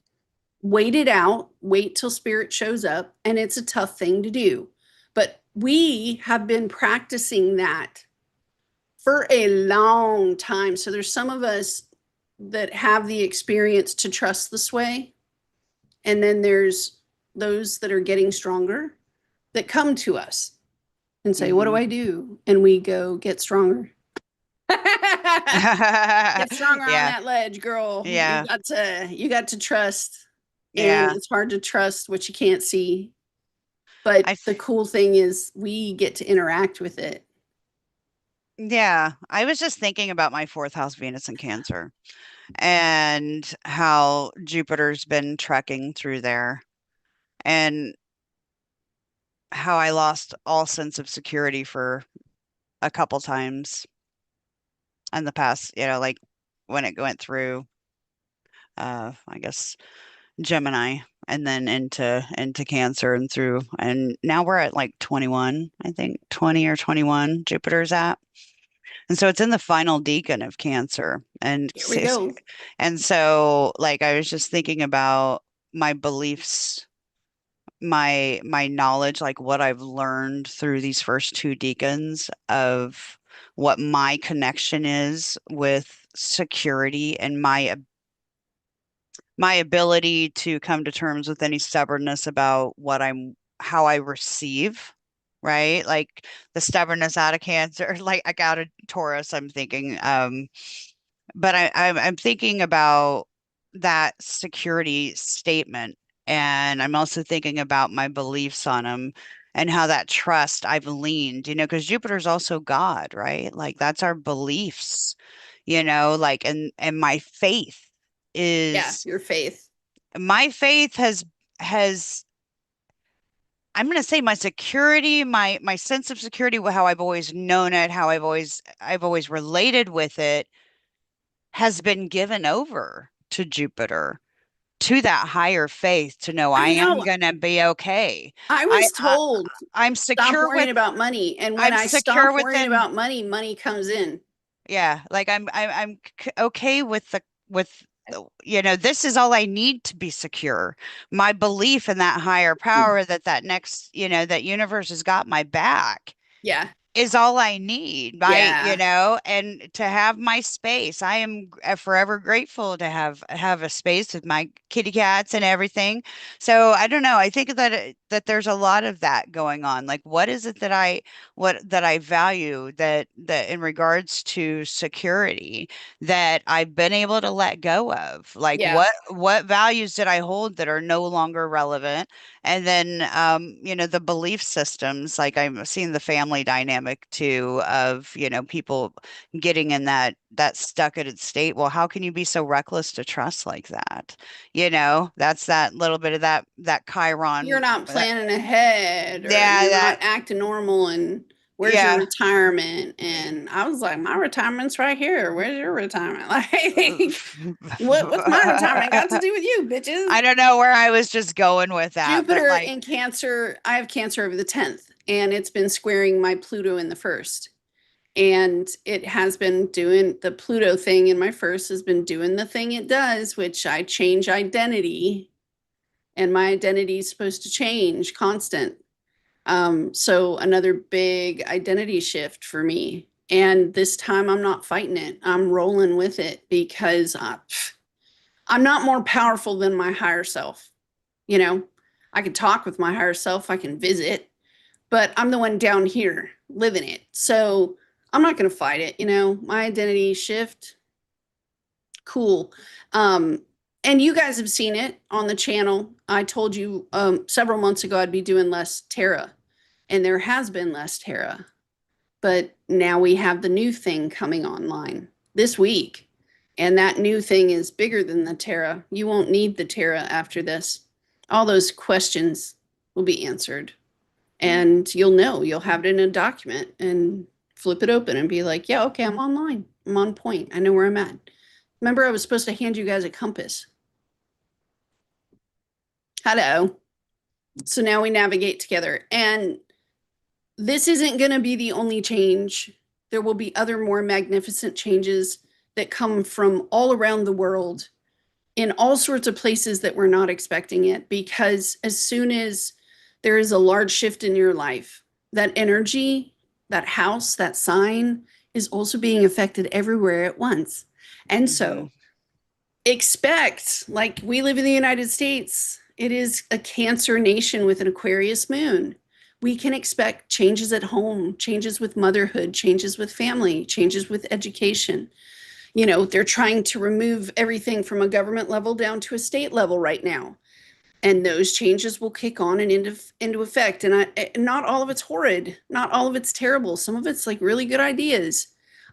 wait it out. Wait till spirit shows up. And it's a tough thing to do. But we have been practicing that for a long time. So there's some of us that have the experience to trust the sway. And then there's those that are getting stronger that come to us and say, what do Mhm. I do? And we go, get stronger. Get stronger on Yeah. that ledge, girl. You Yeah. got to you got to trust. And Yeah. it's hard to trust what you can't see. But I the th cool thing is we get to interact with it. yeah, I was just thinking about my fourth house Venus in Cancer. and how Jupiter's been trekking through there, and how I lost all sense of security for a couple times in the past, like when it went through, I guess Gemini and then into Cancer and through, and now we're at like 21, I think 20 or 21 Jupiter's at. And so it's in the final decan of Cancer. Here we go. And so like I was just thinking about my beliefs, my knowledge, like what I've learned through these first two decans of what my connection is with security and my ability to come to terms with any stubbornness about how I receive, right? Like the stubbornness out of Cancer, like out of Taurus, I'm thinking. But I'm thinking about that security statement, and I'm also thinking about my beliefs on them and how that trust I've leaned, because Jupiter's also God, right? Like that's our beliefs, like and Yeah, is your faith. my faith has I'm going to say my security, my sense of security, how I've always known it, how I've always related with it has been given over to Jupiter, to that higher faith to know I I am know. going to be okay. I I, was I told I'm stop secure worrying with about money. And when I'm I secure stop worrying within. about money, money comes in. Yeah, like okay with this is all I need to be secure. My belief in that higher power, that next, that universe has got my back, Yeah. is all I need. Yeah. And to have my space. I am forever grateful to have a space with my kitty cats and everything. So I don't know. I think that there's a lot of that going on. Like, what is it that I value that in regards to security that I've been able to let go of? Like, Yeah. what values did I hold that are no longer relevant? And then, the belief systems, like I'm seeing the family dynamic too of, people getting in that stuck at its state. Well, how can you be so reckless to trust like that? That's that little bit of that You're Chiron. not planning ahead or Yeah, you're not acting normal and where's your yeah. retirement? And I was like, my retirement's right here. Where's your retirement? Like, what's my retirement got to do with you, bitches? I don't know where I was just going with that, but Jupiter like, in Cancer, I have Cancer over the 10th, and it's been squaring my Pluto in the first. And it has been doing the Pluto thing in my first, has been doing the thing it does, which I change identity, and my identity is supposed to change constant. So another big identity shift for me. And this time I'm not fighting it. I'm rolling with it because I'm not more powerful than my higher self. You know, I can talk with my higher self, I can visit, but I'm the one down here living it. So I'm not going to fight it. My identity shift, cool. Um, and you guys have seen it on the channel. I told you several months ago I'd be doing less Terra, and there has been less Terra. But now we have the new thing coming online this week. And that new thing is bigger than the Terra. You won't need the Terra after this. All those questions will be answered. And you'll have it in a document and flip it open and be like, yeah, okay, I'm online. I'm on point. I know where I'm at. Remember, I was supposed to hand you guys a compass. Hello. So now we navigate together. And this isn't going to be the only change. There will be other more magnificent changes that come from all around the world in all sorts of places that we're not expecting it. Because as soon as there is a large shift in your life, that energy, that house, that sign is also being affected everywhere at once. And mhm, so expect, like we live in the United States, it is a Cancer nation with an Aquarius moon. We can expect changes at home, changes with motherhood, changes with family, changes with education. They're trying to remove everything from a government level down to a state level right now. And those changes will kick on and into effect. And not all of it's horrid, not all of it's terrible. Some of it's like really good ideas.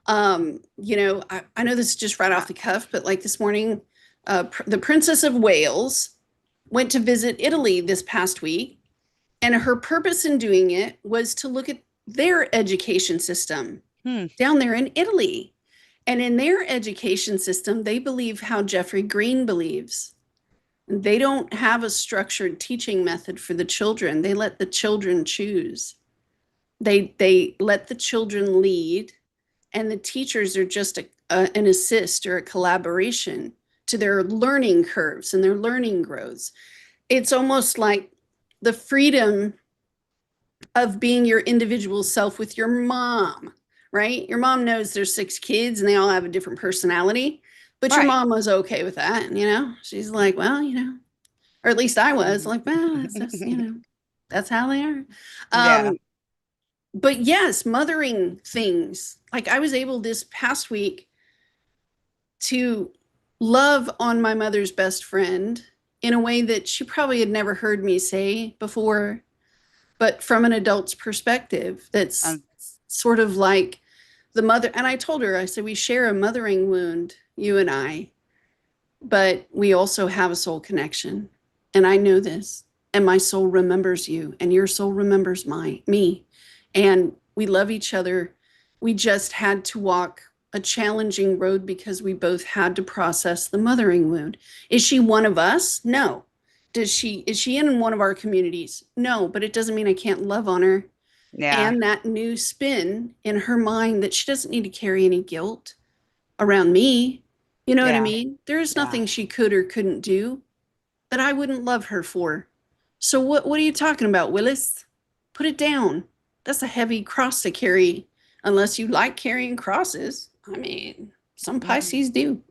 I know this is just right off the cuff, but like this morning, the Princess of Wales went to visit Italy this past week, and her purpose in doing it was to look at their education system Hmm. down there in Italy. And in their education system, they believe how Jeffrey Green believes. They don't have a structured teaching method for the children. They let the children choose. They let the children lead, and the teachers are just an assist or a collaboration to their learning curves and their learning growths. It's almost like the freedom of being your individual self with your mom, right? Your mom knows there's 6 kids and they all have a different personality, but your Right. mom was okay with that. She's like, well, or at least I was like, well, that's how they are. Yeah. Um, but yes, mothering things. Like I was able this past week to love on my mother's best friend in a way that she probably had never heard me say before, but from an adult's perspective, that's Um, sort of like the mother. And I told her, I said, we share a mothering wound, you and I, but we also have a soul connection. And I know this. And my soul remembers you, and your soul remembers me. And we love each other. We just had to walk a challenging road because we both had to process the mothering wound. Is she one of us? No. Is she in one of our communities? No, but it doesn't mean I can't love on her. yeah. And that new spin in her mind that she doesn't need to carry any guilt around me. You know what I Yeah. mean? There is Yeah. nothing she could or couldn't do that I wouldn't love her for. So what are you talking about, Willis? Put it down. That's a heavy cross to carry unless you like carrying crosses. I mean, some Pisces do.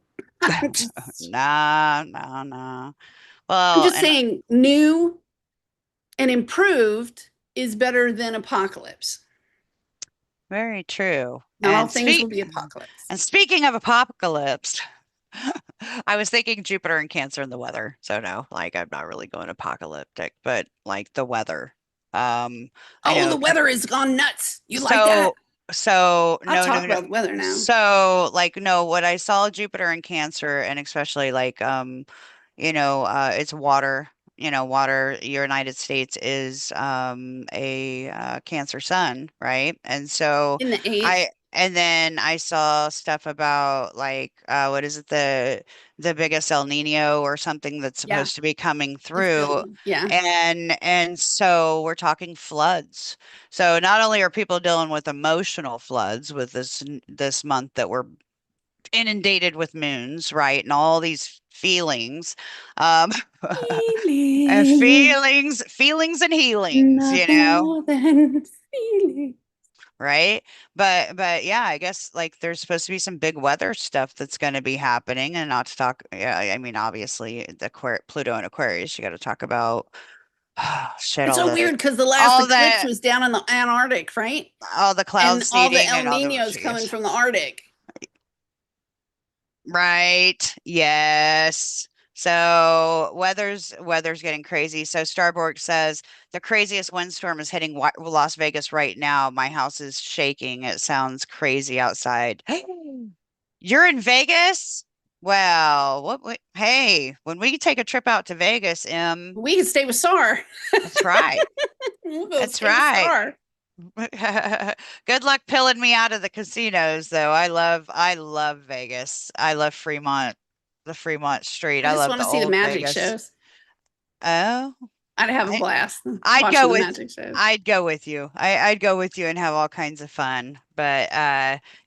I'm just, Nah, nah, nah. I'm Well, just and saying new and improved is better than apocalypse. very true. Not all things will be apocalypse. And speaking of apocalypse, I was thinking Jupiter and Cancer and the weather. So no, like I'm not really going apocalyptic, but like the weather. I Oh, the know. weather has gone nuts. You like that? So so I'll no, talk no, no. about the weather now. So like no, what I saw Jupiter and Cancer, and especially like it's water. Water. United States is a Cancer sun, right? And so In the eighth, and then I saw stuff about like what is it, the biggest El Nino or something that's yeah, supposed to be coming it's through, building. Yeah. and so we're talking floods. So not only are people dealing with emotional floods with this month that we're inundated with moons, right? And all these feelings, um, and Feeling feelings and healings, nothing more than feeling. right? But yeah, I guess like there's supposed to be some big weather stuff that's going to be happening, and not to talk. Yeah, I mean, obviously the Pluto and Aquarius, you got to talk about shit, It's all so the weird because the last all eclipse the was down in the Antarctic, right? all the cloud And all the seeding El and all the Ninos coming shit. from the Arctic. Right. Yes. So weather's getting crazy. So Starborg says the craziest windstorm is hitting Las Vegas right now. My house is shaking. It sounds crazy outside. You're in Vegas? Well, hey, when we take a trip out to Vegas, We can stay with Sar. that's right. We'll go That's stay with right. Sar. Good luck pilling me out of the casinos, though. I love Vegas. I love Fremont, the Fremont Street. I I just love want the to see the old magic Vegas. shows. Oh, I'd have a I blast I'd watching go the with magic shows. I'd go with you. I'd go with you and have all kinds of fun. But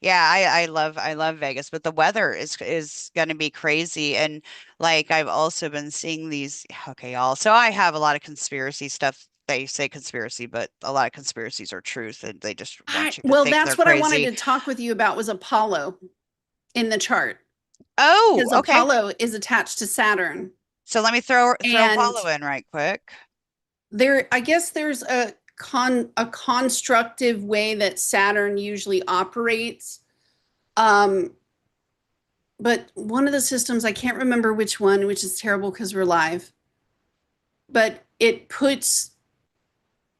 yeah, I love Vegas, but the weather is going to be crazy. And like I've also been seeing these, okay, y'all. So I have a lot of conspiracy stuff. They say conspiracy, but a lot of conspiracies are truth, and they just want you to Well, think they're that's what I wanted crazy. to talk with you about was Apollo in the chart Oh, because okay. Apollo is attached to Saturn. So let me throw And Apollo in right quick. I guess there's a constructive way that Saturn usually operates. Um, but one of the systems, I can't remember which one, which is terrible because we're live, but it puts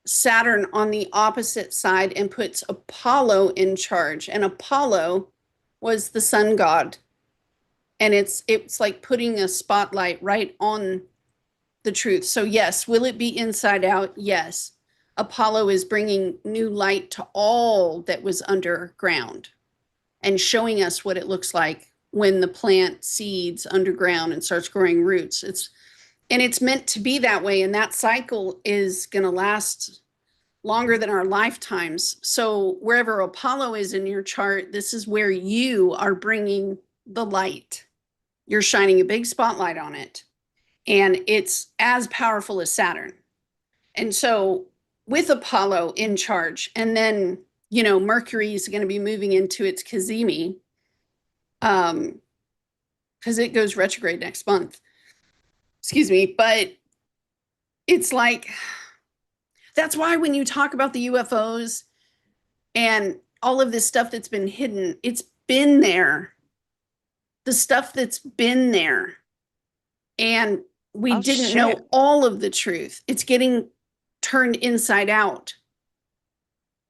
Saturn on the opposite side and puts Apollo in charge. And Apollo was the sun god. And it's like putting a spotlight right on the truth. So yes, will it be inside out? Yes. Apollo is bringing new light to all that was underground and showing us what it looks like when the plant seeds underground and starts growing roots. It's meant to be that way, and that cycle is going to last longer than our lifetimes. So wherever Apollo is in your chart, this is where you are bringing the light. You're shining a big spotlight on it, and it's as powerful as Saturn. And so with Apollo in charge, and then Mercury is going to be moving into its Cazimi, because it goes retrograde next month. Excuse me, but it's like that's why when you talk about the UFOs and all of this stuff that's been hidden, it's been there. The stuff that's been there. And we Oh didn't shit. know all of the truth. It's getting turned inside out.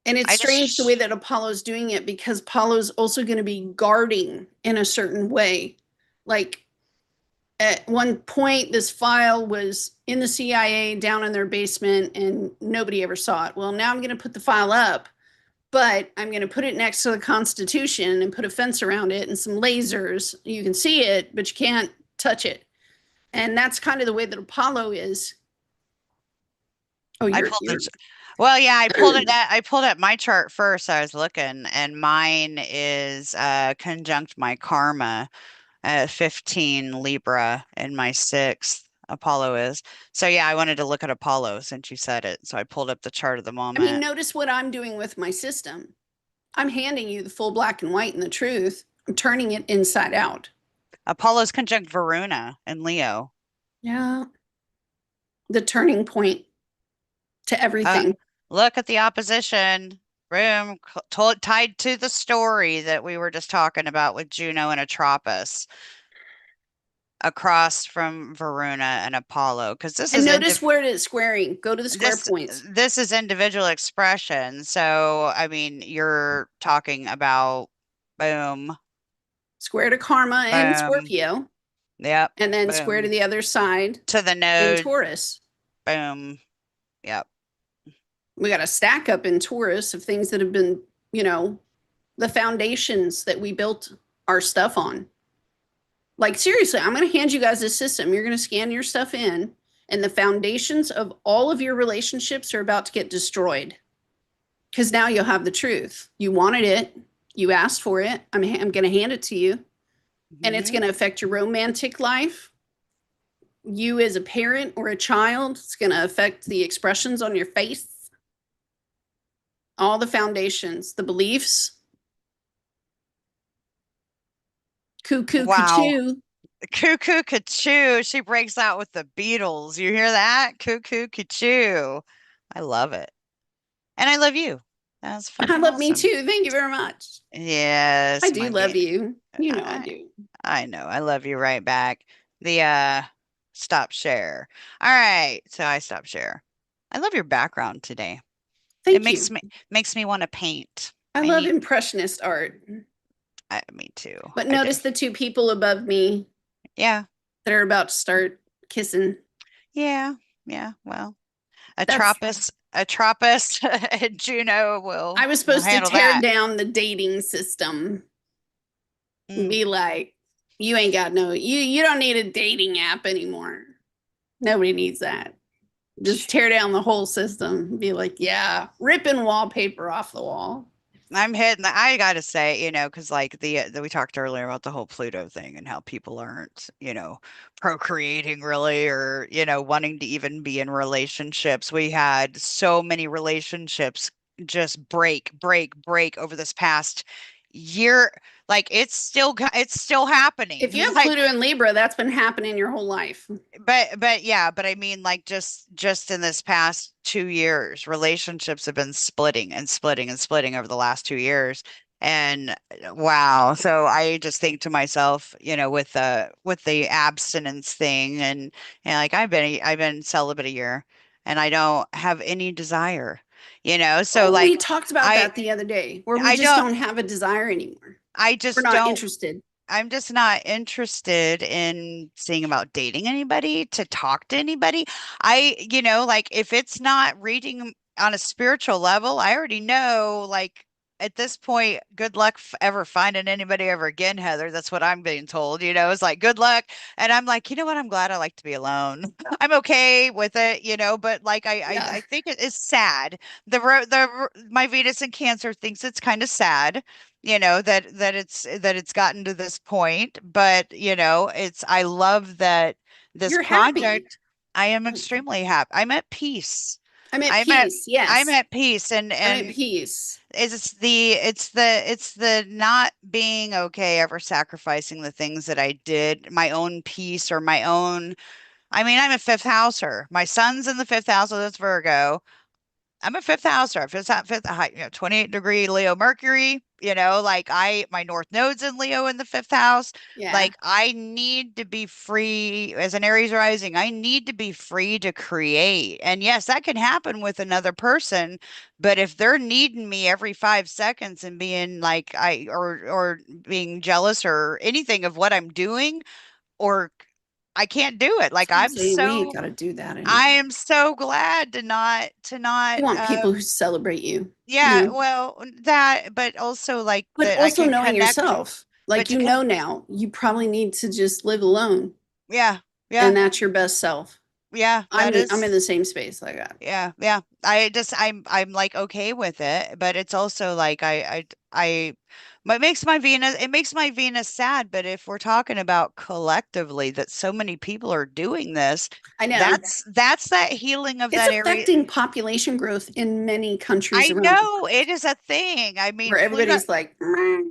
And it's I strange the way just that Apollo's doing it, because Apollo's also going to be guarding in a certain way. Like at one point, this file was in the CIA down in their basement and nobody ever saw it. Well, now I'm going to put the file up, but I'm going to put it next to the Constitution and put a fence around it and some lasers. You can see it, but you can't touch it. And that's kind of the way that Apollo is. Oh, I you're pulled you're the well, yeah, I pulled up my chart first. I was looking, and mine is conjunct my karma at 15 Libra in my sixth. Apollo is. So yeah, I wanted to look at Apollo since you said it. So I pulled up the chart of the I mean, moment. notice what I'm doing with my system. I'm handing you the full black and white and the truth. I'm turning it inside out. Apollo's conjunct Varuna in Leo. Yeah. The turning point to Uh, everything. Look at the opposition. Room told, tied to the story that we were just talking about with Juno and Atropos across from Varuna and Apollo, because And notice where it is squaring. Go to the square this points. this is individual expression. So I mean, you're talking about boom, Square to karma in boom, Scorpio, yep, and then square to boom the other side to the in node, Taurus. boom, yep. We got a stack up in Taurus of things that have been, you know, the foundations that we built our stuff on. Like, seriously, I'm going to hand you guys this system. You're going to scan your stuff in, and the foundations of all of your relationships are about to get destroyed, because now you'll have the truth. You wanted it, you asked for it. I'm going to hand it to you, and it's Hmm. going to affect your romantic life. You as a parent or a child, it's going to affect the expressions on your face, all the foundations, the beliefs. Cuckoo, Wow. cuckoo. Cuckoo Cuckoo. She breaks out with the Beatles. You hear that? Cuckoo Cuckoo. I love it. And I love you. That's I fucking love me awesome. too. Thank you very much. I Yes, do my love be you. You know I I do. I know. I love you right back. The stop share. All right. So I stop share. I love your background today. It Thank makes you. me want to paint. I I love need impressionist art. me too. But I notice def the two people above me Yeah. that are about to start kissing. Yeah. Yeah. Well, That's Atropos and Juno I was will supposed to handle tear that. down the dating system and Mm. be like, you ain't got no you don't need a dating app anymore. Nobody needs that. Just tear down the whole system. Be like, yeah, ripping wallpaper off the wall. I'm hitting I gotta say, because like we talked earlier about the whole Pluto thing and how people aren't, procreating really or, wanting to even be in relationships. We had so many relationships just break over this past year. Like it's still happening. If you have Like Pluto and Libra, that's been happening your whole life. but yeah, but I mean like just in this past 2 years, relationships have been splitting and splitting and splitting over the last 2 years. And wow, so I just think to myself, with the abstinence thing and like I've been celibate a year and I don't have any desire. So Oh, we like talked about I that the other day, where we I just don't don't have a desire anymore. I We're just not don't interested. I'm just not interested in seeing about dating anybody, to talk to anybody. Like if it's not reading on a spiritual level, I already know, like at this point, good luck ever finding anybody ever again, Heather. That's what I'm being told, it's like good luck. And I'm like, you know what? I'm glad I like to be alone. I'm okay with it, but like Yeah, I think it is sad. My Venus in Cancer thinks it's kind of sad, that it's gotten to this point, but I love that this you're happy. project. I am extremely happy. I'm at peace. I'm at i'm at peace. I'm Yes, at peace, and I'm at peace. it's the not being okay ever sacrificing the things that I did, my own peace, or my own. I mean, I'm a fifth houser. My son's in the fifth house, so that's Virgo. I'm a fifth houser. Fifth, 28-degree Leo Mercury, like my North Node's in Leo in the fifth house. Yeah, Like I need to be free as an Aries rising. I need to be free to create. And yes, that can happen with another person, but if they're needing me every 5 seconds and being like or being jealous or anything of what I'm doing, or I can't do it. I was Like gonna say we ain't got to do that I anymore. am so glad to not You want people who celebrate you, yeah, well, that, but also like but that I also can knowing connect, yourself. but Like, now, you probably need to just live alone, yeah, yeah, and that's your best self. yeah, that I'm in is, the same space like that. yeah, yeah. I'm like okay with it, but it's also like what makes my Venus, it makes my Venus sad. But if we're talking about collectively that so many people are doing this, I know. that's that healing of It's that area. affecting population growth in many countries I around the know world it is a thing. I mean, where everybody's like, "Mm."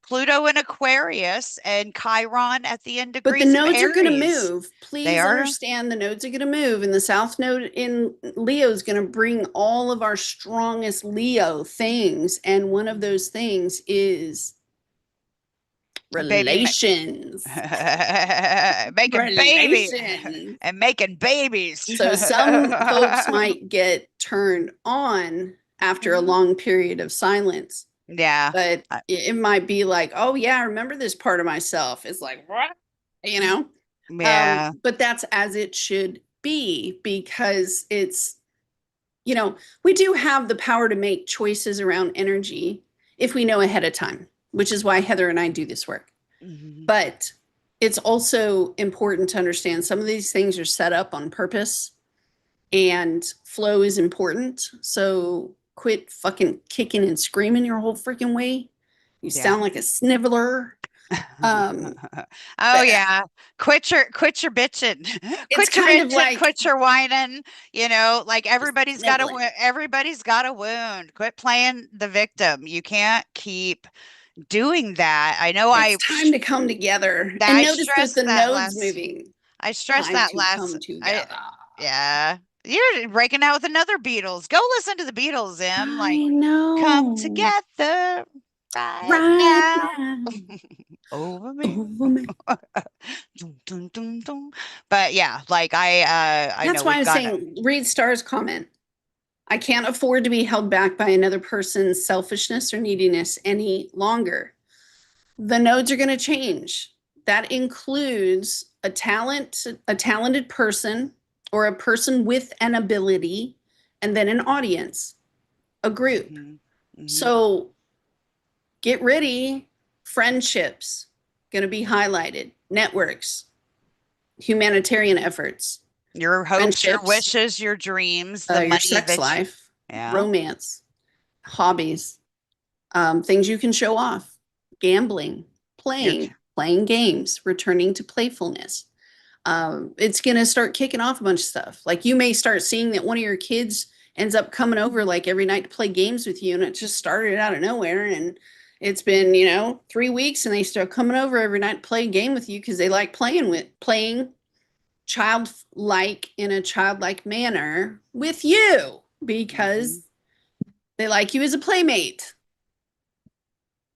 Pluto in Aquarius and Chiron at the end But the degrees of nodes are going to Aries. move. They Please are. understand the nodes are going to move. And the South Node in Leo is going to bring all of our strongest Leo things. And one of those things is Baby relations. making baby Relations. and making babies. So some folks might get turned on after a Mhm. long period of silence, Yeah. but Uh, it might be like, oh yeah, I remember this part of myself. It's like, what? You know? yeah. But that's as it should be because we do have the power to make choices around energy if we know ahead of time, which is why Heather and I do this work. Mhm. But it's also important to understand some of these things are set up on purpose and flow is important. So quit fucking kicking and screaming your whole freaking way. You Yeah. sound like a sniveler. Um, Oh but yeah. Quit your bitching. it's Quit your kind of bitching, like quit your whining. Like just everybody's got a sniveling. everybody's got a wound. Quit playing the victim. You can't keep doing that. I know It's time to come together and I notice that the stressed that node's last moving. I stressed Time that to last come I together. yeah. You're breaking out with another Beatles. Go listen to the Beatles, Em. Like, I come know. together right Right now now. over me. Over me. Dun, dun, dun, dun. But yeah, like I That's know why we've I'm gone. saying read Star's comment. I can't afford to be held back by another person's selfishness or neediness any longer. The nodes are going to change. That includes a talented person or a person with an ability, and then an audience, a group. Mhm, mhm. So get ready. Friendships going to be highlighted, networks, humanitarian efforts, Your hopes, your friendships, wishes, your dreams, the your money sex that you, life, yeah. romance, hobbies, things you can show off, gambling, Your playing games, returning to playfulness. It's going to start kicking off a bunch of stuff. Like you may start seeing that one of your kids ends up coming over like every night to play games with you, and it just started out of nowhere. And it's been, 3 weeks, and they start coming over every night to play a game with you because they like playing childlike in a childlike manner with you because mhm. they like you as a playmate.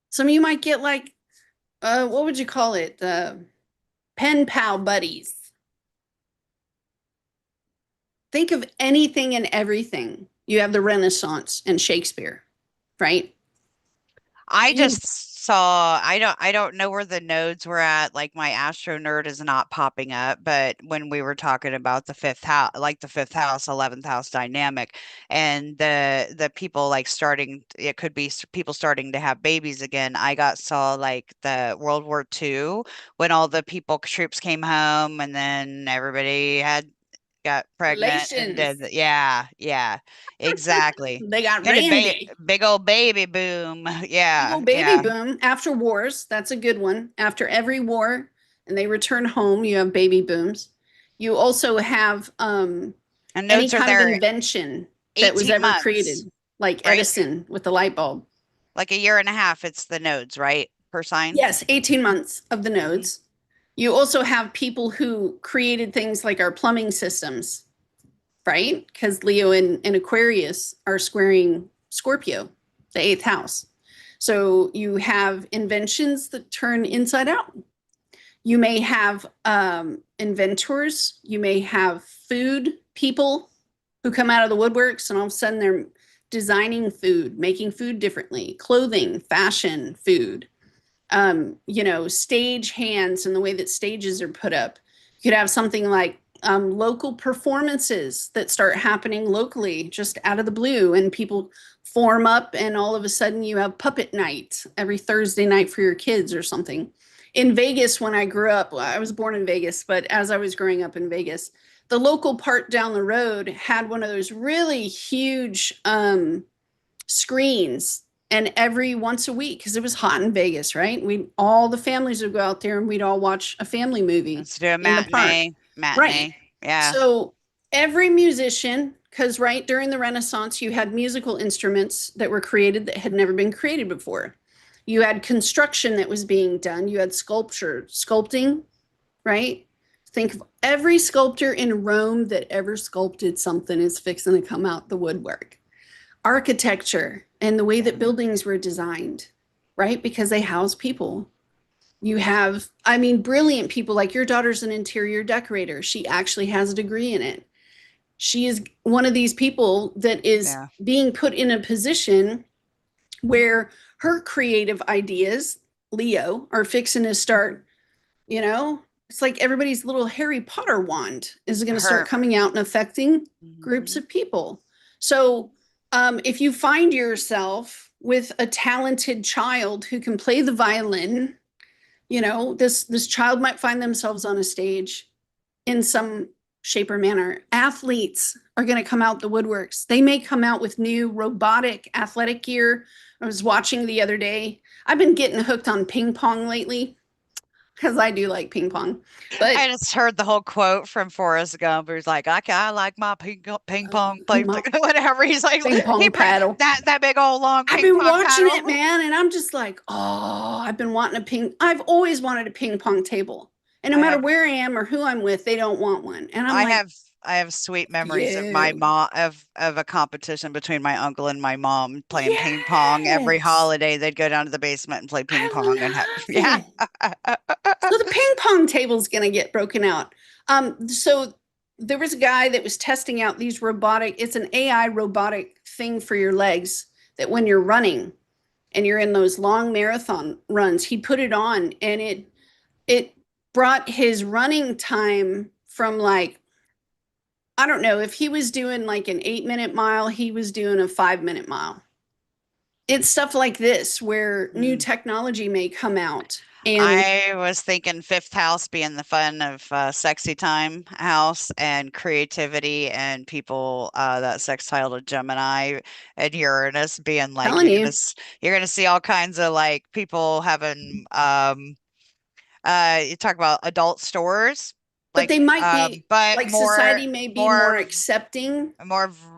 Some of you might get like, what would you call it? Pen pal buddies. Think of anything and everything You have the Renaissance and Shakespeare, right? I You just saw, I don't know where the nodes were at. Like my astro nerd is not popping up, but when we were talking about the fifth house, like the fifth house, 11th house dynamic, and the people like starting, it could be people starting to have babies again. I got saw like the World War II when all the people troops came home and then everybody had got pregnant and relations. did yeah, yeah, exactly. They got Hit a Randy. big old baby boom. Big Yeah, old baby yeah. boom after wars. That's a good one. After every war and they return home, you have baby booms. You also have And any nodes are kind of there invention that was 18 ever months, created, like right? Edison with the light bulb. Like a year and a half, it's the nodes, right? Per sign. Yes, 18 months of the Hmm. nodes. You also have people who created things like our plumbing systems, right? Because Leo and Aquarius are squaring Scorpio, the eighth house. So you have inventions that turn inside out. You may have inventors. You may have food people who come out of the woodworks and all of a sudden they're designing food, making food differently, clothing, fashion, food. Stage hands and the way that stages are put up. You could have something like local performances that start happening locally just out of the blue, and people form up, and all of a sudden you have puppet night every Thursday night for your kids or something. In Vegas, when I grew up, I was born in Vegas, but as I was growing up in Vegas, the local park down the road had one of those really huge screens, and every once a week, because it was hot in Vegas, right? We all the families would go out there and we'd all watch a family movie Let's do a in the park. matinee. Right. Matinee. Yeah. So every musician, because right during the Renaissance, you had musical instruments that were created that had never been created before. You had construction that was being done. You had sculpting, right? Think of every sculptor in Rome that ever sculpted something is fixing to come out the woodwork. Architecture and the way that Yeah. buildings were designed, right? Because they house people. You have, I mean, brilliant people like your daughter's an interior decorator. She actually has a degree in it. She is one of these people that is Yeah. being put in a position where her creative ideas, Leo, are fixing to start, you know, it's like everybody's little Harry Potter wand is going to start Her. coming out and affecting groups Mhm. of people. So if you find yourself with a talented child who can play the violin, this child might find themselves on a stage in some shape or manner. Athletes are going to come out the woodworks. They may come out with new robotic athletic gear. I was watching the other day. I've been getting hooked on ping pong lately because I do like ping pong. But I just heard the whole quote from Forrest Gump. He was like, I like my ping pong play, my whatever. He's like, ping he pong paddle. that big old long I've ping been pong watching paddle. it, man, and I'm just like, oh, I've always wanted a ping pong table. And no I matter have where I am or who I'm with, they don't want one. And I'm I like, have I have sweet memories of my you. mom of a competition between my uncle and my mom playing ping pong. Every Yes. holiday they'd go down to the basement and play ping I pong and have love yeah. it. So the ping pong table's going to get broken out. So there was a guy that was testing out these robotic, it's an AI robotic thing for your legs that when you're running and you're in those long marathon runs, he put it on and it brought his running time from like, I don't know, if he was doing like an 8-minute mile, he was doing a 5-minute mile. It's stuff like this where new Mm. technology may come out and I was thinking fifth house being the fun of sexy time house and creativity and people that sextile to Gemini and Uranus being like telling you, you're gonna see all kinds of like people having you talk about adult stores but like they might be but like society may be more accepting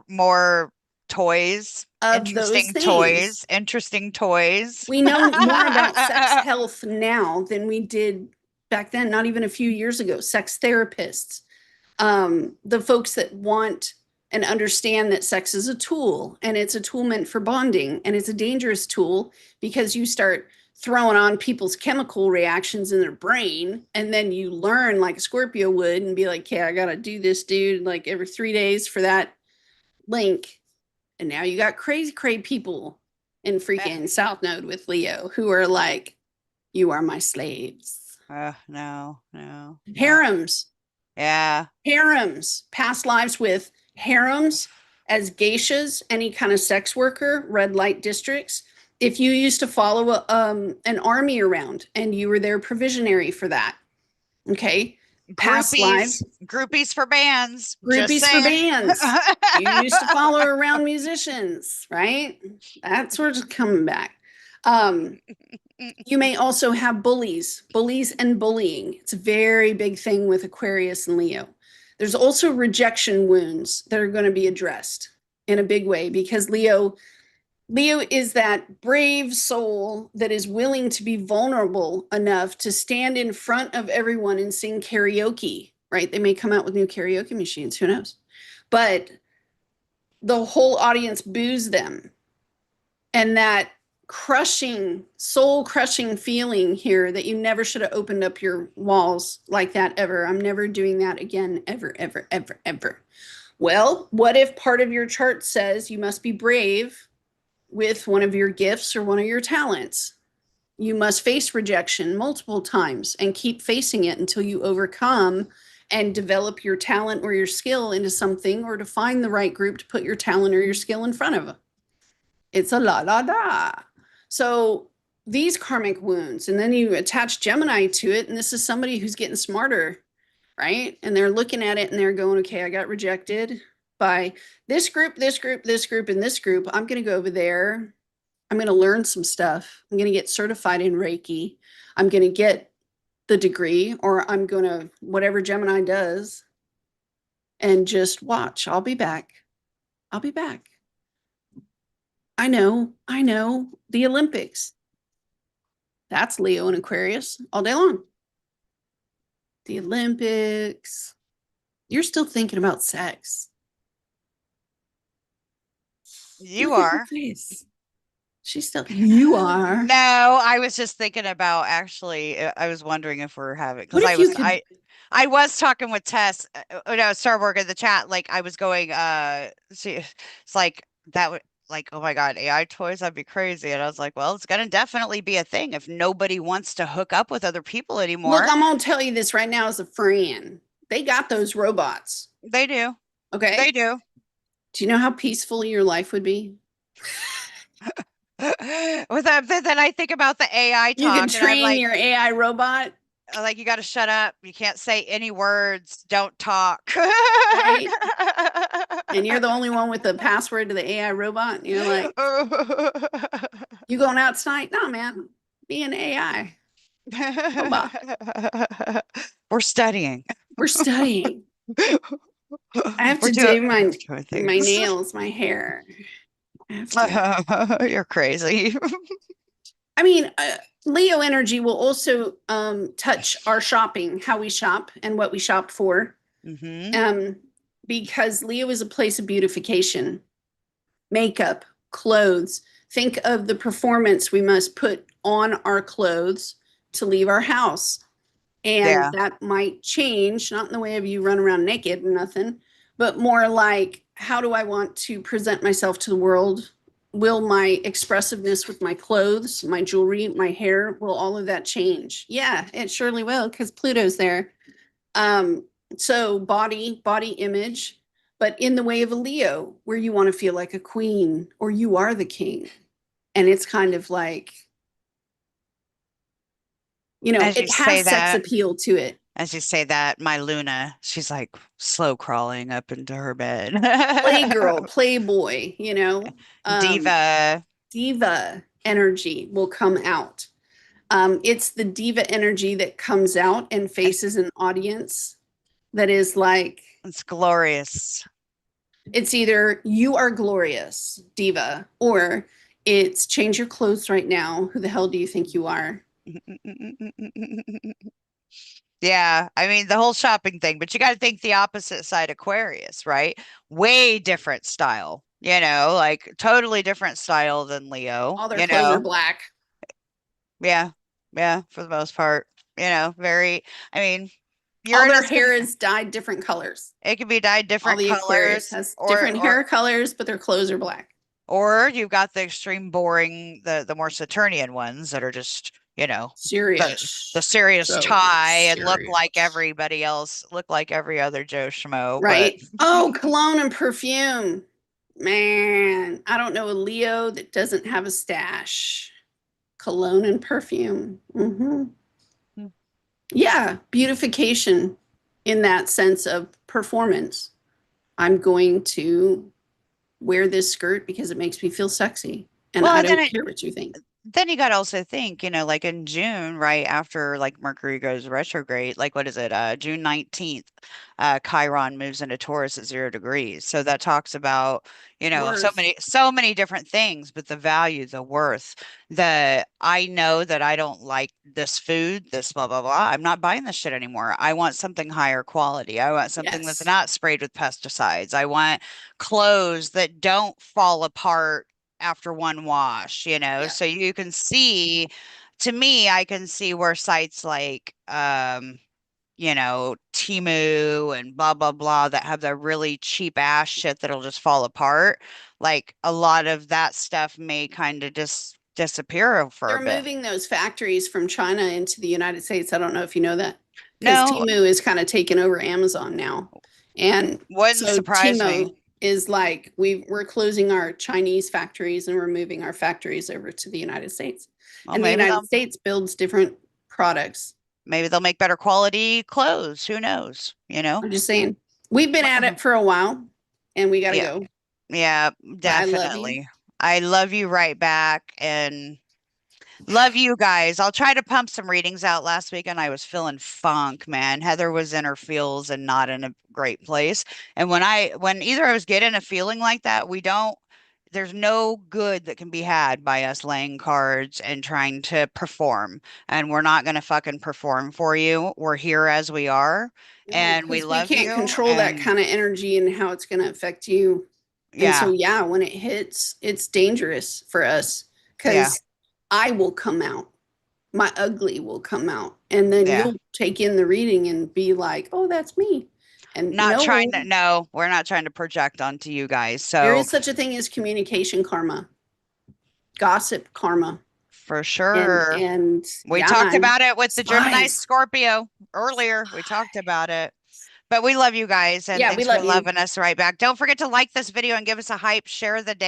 more toys, of those things. interesting toys. We know more about sex health now than we did back then, not even a few years ago. Sex therapists, the folks that want and understand that sex is a tool and it's a tool meant for bonding and it's a dangerous tool because you start throwing on people's chemical reactions in their brain and then you learn like a Scorpio would and be like, okay, I gotta do this, dude, like every 3 days for that link. And now you got crazy people in Eh, freaking South Node with Leo who are like, you are my slaves. no, no, no. Harems, Yeah. harems, past lives with harems as geishas, any kind of sex worker, red light districts. If you used to follow an army around and you were their provisionary for that, okay, past lives, Groupies for bands. Just groupies for saying. bands. You used to follow around musicians, right? That's where it's coming back. Um, you may also have bullies and bullying. It's a very big thing with Aquarius and Leo. There's also rejection wounds that are going to be addressed in a big way because Leo is that brave soul that is willing to be vulnerable enough to stand in front of everyone and sing karaoke, right? They may come out with new karaoke machines, who knows? But the whole audience boos them. And that crushing, soul crushing feeling here that you never should have opened up your walls like that ever. I'm never doing that again, ever, ever, ever, ever. Well, what if part of your chart says you must be brave with one of your gifts or one of your talents? You must face rejection multiple times and keep facing it until you overcome and develop your talent or your skill into something, or to find the right group to put your talent or your skill in front of. It's a la la da. So these karmic wounds, and then you attach Gemini to it, and this is somebody who's getting smarter, right? And they're looking at it and they're going, okay, I got rejected by this group, this group, this group, and this group. I'm going to go over there. I'm going to learn some stuff. I'm going to get certified in Reiki. I'm going to get the degree, or I'm going to, whatever Gemini does, and just watch. I'll be back. I'll be back. I know. The Olympics. That's Leo and Aquarius all day long. The Olympics. You're still thinking about sex. You Look at her are. face. She's still, you are. No, I was just thinking about actually, I was wondering if we're having, What because if you could I was talking with Tess, no, Starborg in the chat, like I was going, it's like that would, like, oh my God, AI toys, that'd be crazy. And I was like, well, it's gonna definitely be a thing if nobody wants to hook up with other people look? anymore. I'm gonna tell you this right now as a friend. They got those robots. They do. They Okay. do. Do you know how peaceful your life would be? With that, then I think about the AI You could talk, and I'm train like, your AI robot, you got to shut up. You can't say any words. Don't talk. right? And you're the only one with the password to the AI robot. And you're like, you going out tonight? No, man. Be an AI robot. We're studying. We're studying. I have We're to doing, do we're doing my things. nails, my hair. I have to. You're crazy. I mean, Leo energy will also touch our shopping, how we shop and what we shop for. Hmm. Um, because Leo is a place of beautification, makeup, clothes. Think of the performance we must put on our clothes to leave our house. And Yeah. that might change, not in the way of you run around naked or nothing, but more like, how do I want to present myself to the world? Will my expressiveness with my clothes, my jewelry, my hair, will all of that change? Yeah, it surely will, because Pluto's there. Um, so body image, but in the way of a Leo, where you want to feel like a queen or you are the king. And it's kind of like, As you it say has sex that, appeal to it. my Luna, she's like slow crawling up into her bed. Playgirl, playboy, um, Diva. diva energy will come out. It's the diva energy that comes out and It's, faces an audience that is like, it's glorious. it's either you are glorious, diva, or it's change your clothes right now. Who the hell do you think you are? Yeah, I mean the whole shopping thing, but you got to think the opposite side, Aquarius, right? Way different style, like totally different style than Leo, All their clothes are black. Yeah, yeah, for the most part, very, I mean. All their Uranus can, hair is dyed different colors. it can be dyed All different the Aquarius colors, has different or hair colors, but their clothes are black. or you've got the extreme boring, the more Saturnian ones that are just, the Serious. serious So tie and look like serious. everybody else, look like every other Joe Schmo. But Right. Oh, cologne and perfume. Man, I don't know a Leo that doesn't have a stash. Cologne and perfume. Yeah, beautification in that sense of performance. I'm going to wear this skirt because it makes me feel sexy. And well, I and don't care what you think. then you got to also think, like in June, right after like Mercury goes retrograde, like what is it? June 19th, Chiron moves into Taurus at 0 degrees. So that talks about, Worth. so many different things, but the value, the worth, the I know that I don't like this food, this blah blah blah. I'm not buying this shit anymore. I want something higher quality. I want something that's Yes. not sprayed with pesticides. I want clothes that don't fall apart after one wash, Yeah. so you can see, to me, I can see where sites like Timu and blah blah blah that have the really cheap ass shit that'll just fall apart. Like a lot of that stuff may kind of just disappear for a They're bit. moving those factories from China into the United States. I don't know if you know that because No, Timu is kind of taking over Amazon now. And wouldn't so surprise Timu me. is like we're closing our Chinese factories and we're moving our factories over to the United States. Well, And the United States builds different products. maybe they'll make better quality clothes. Who knows, I'm just saying, we've been at it for a while and we got to Yeah, go. yeah, But I love you. definitely. I love you right back, and love you guys. I'll try to pump some readings out. Last weekend I was feeling funk, man. Heather was in her feels and not in a great place. And when either of us get in a feeling like that, there's no good that can be had by us laying cards and trying to perform. And we're not going to fucking perform for you. We're here as we are, No, and we because we love can't you. control that And kind of energy and how it's going to affect you. And so, yeah, yeah, when it hits, it's dangerous for us yeah, because I will come out. My ugly will come out. And then yeah. you'll take in the reading and be like, oh, that's me. And Not trying no, to, no, we're not trying to project onto you guys. there So is such a thing as communication karma, gossip karma. for And, sure. and We yeah, talked and about it with the Gemini spies. Scorpio earlier. We talked about it. But we love you guys and Yeah, we thanks for love you. loving us right back. Don't forget to like this video and give us a hype, share the day.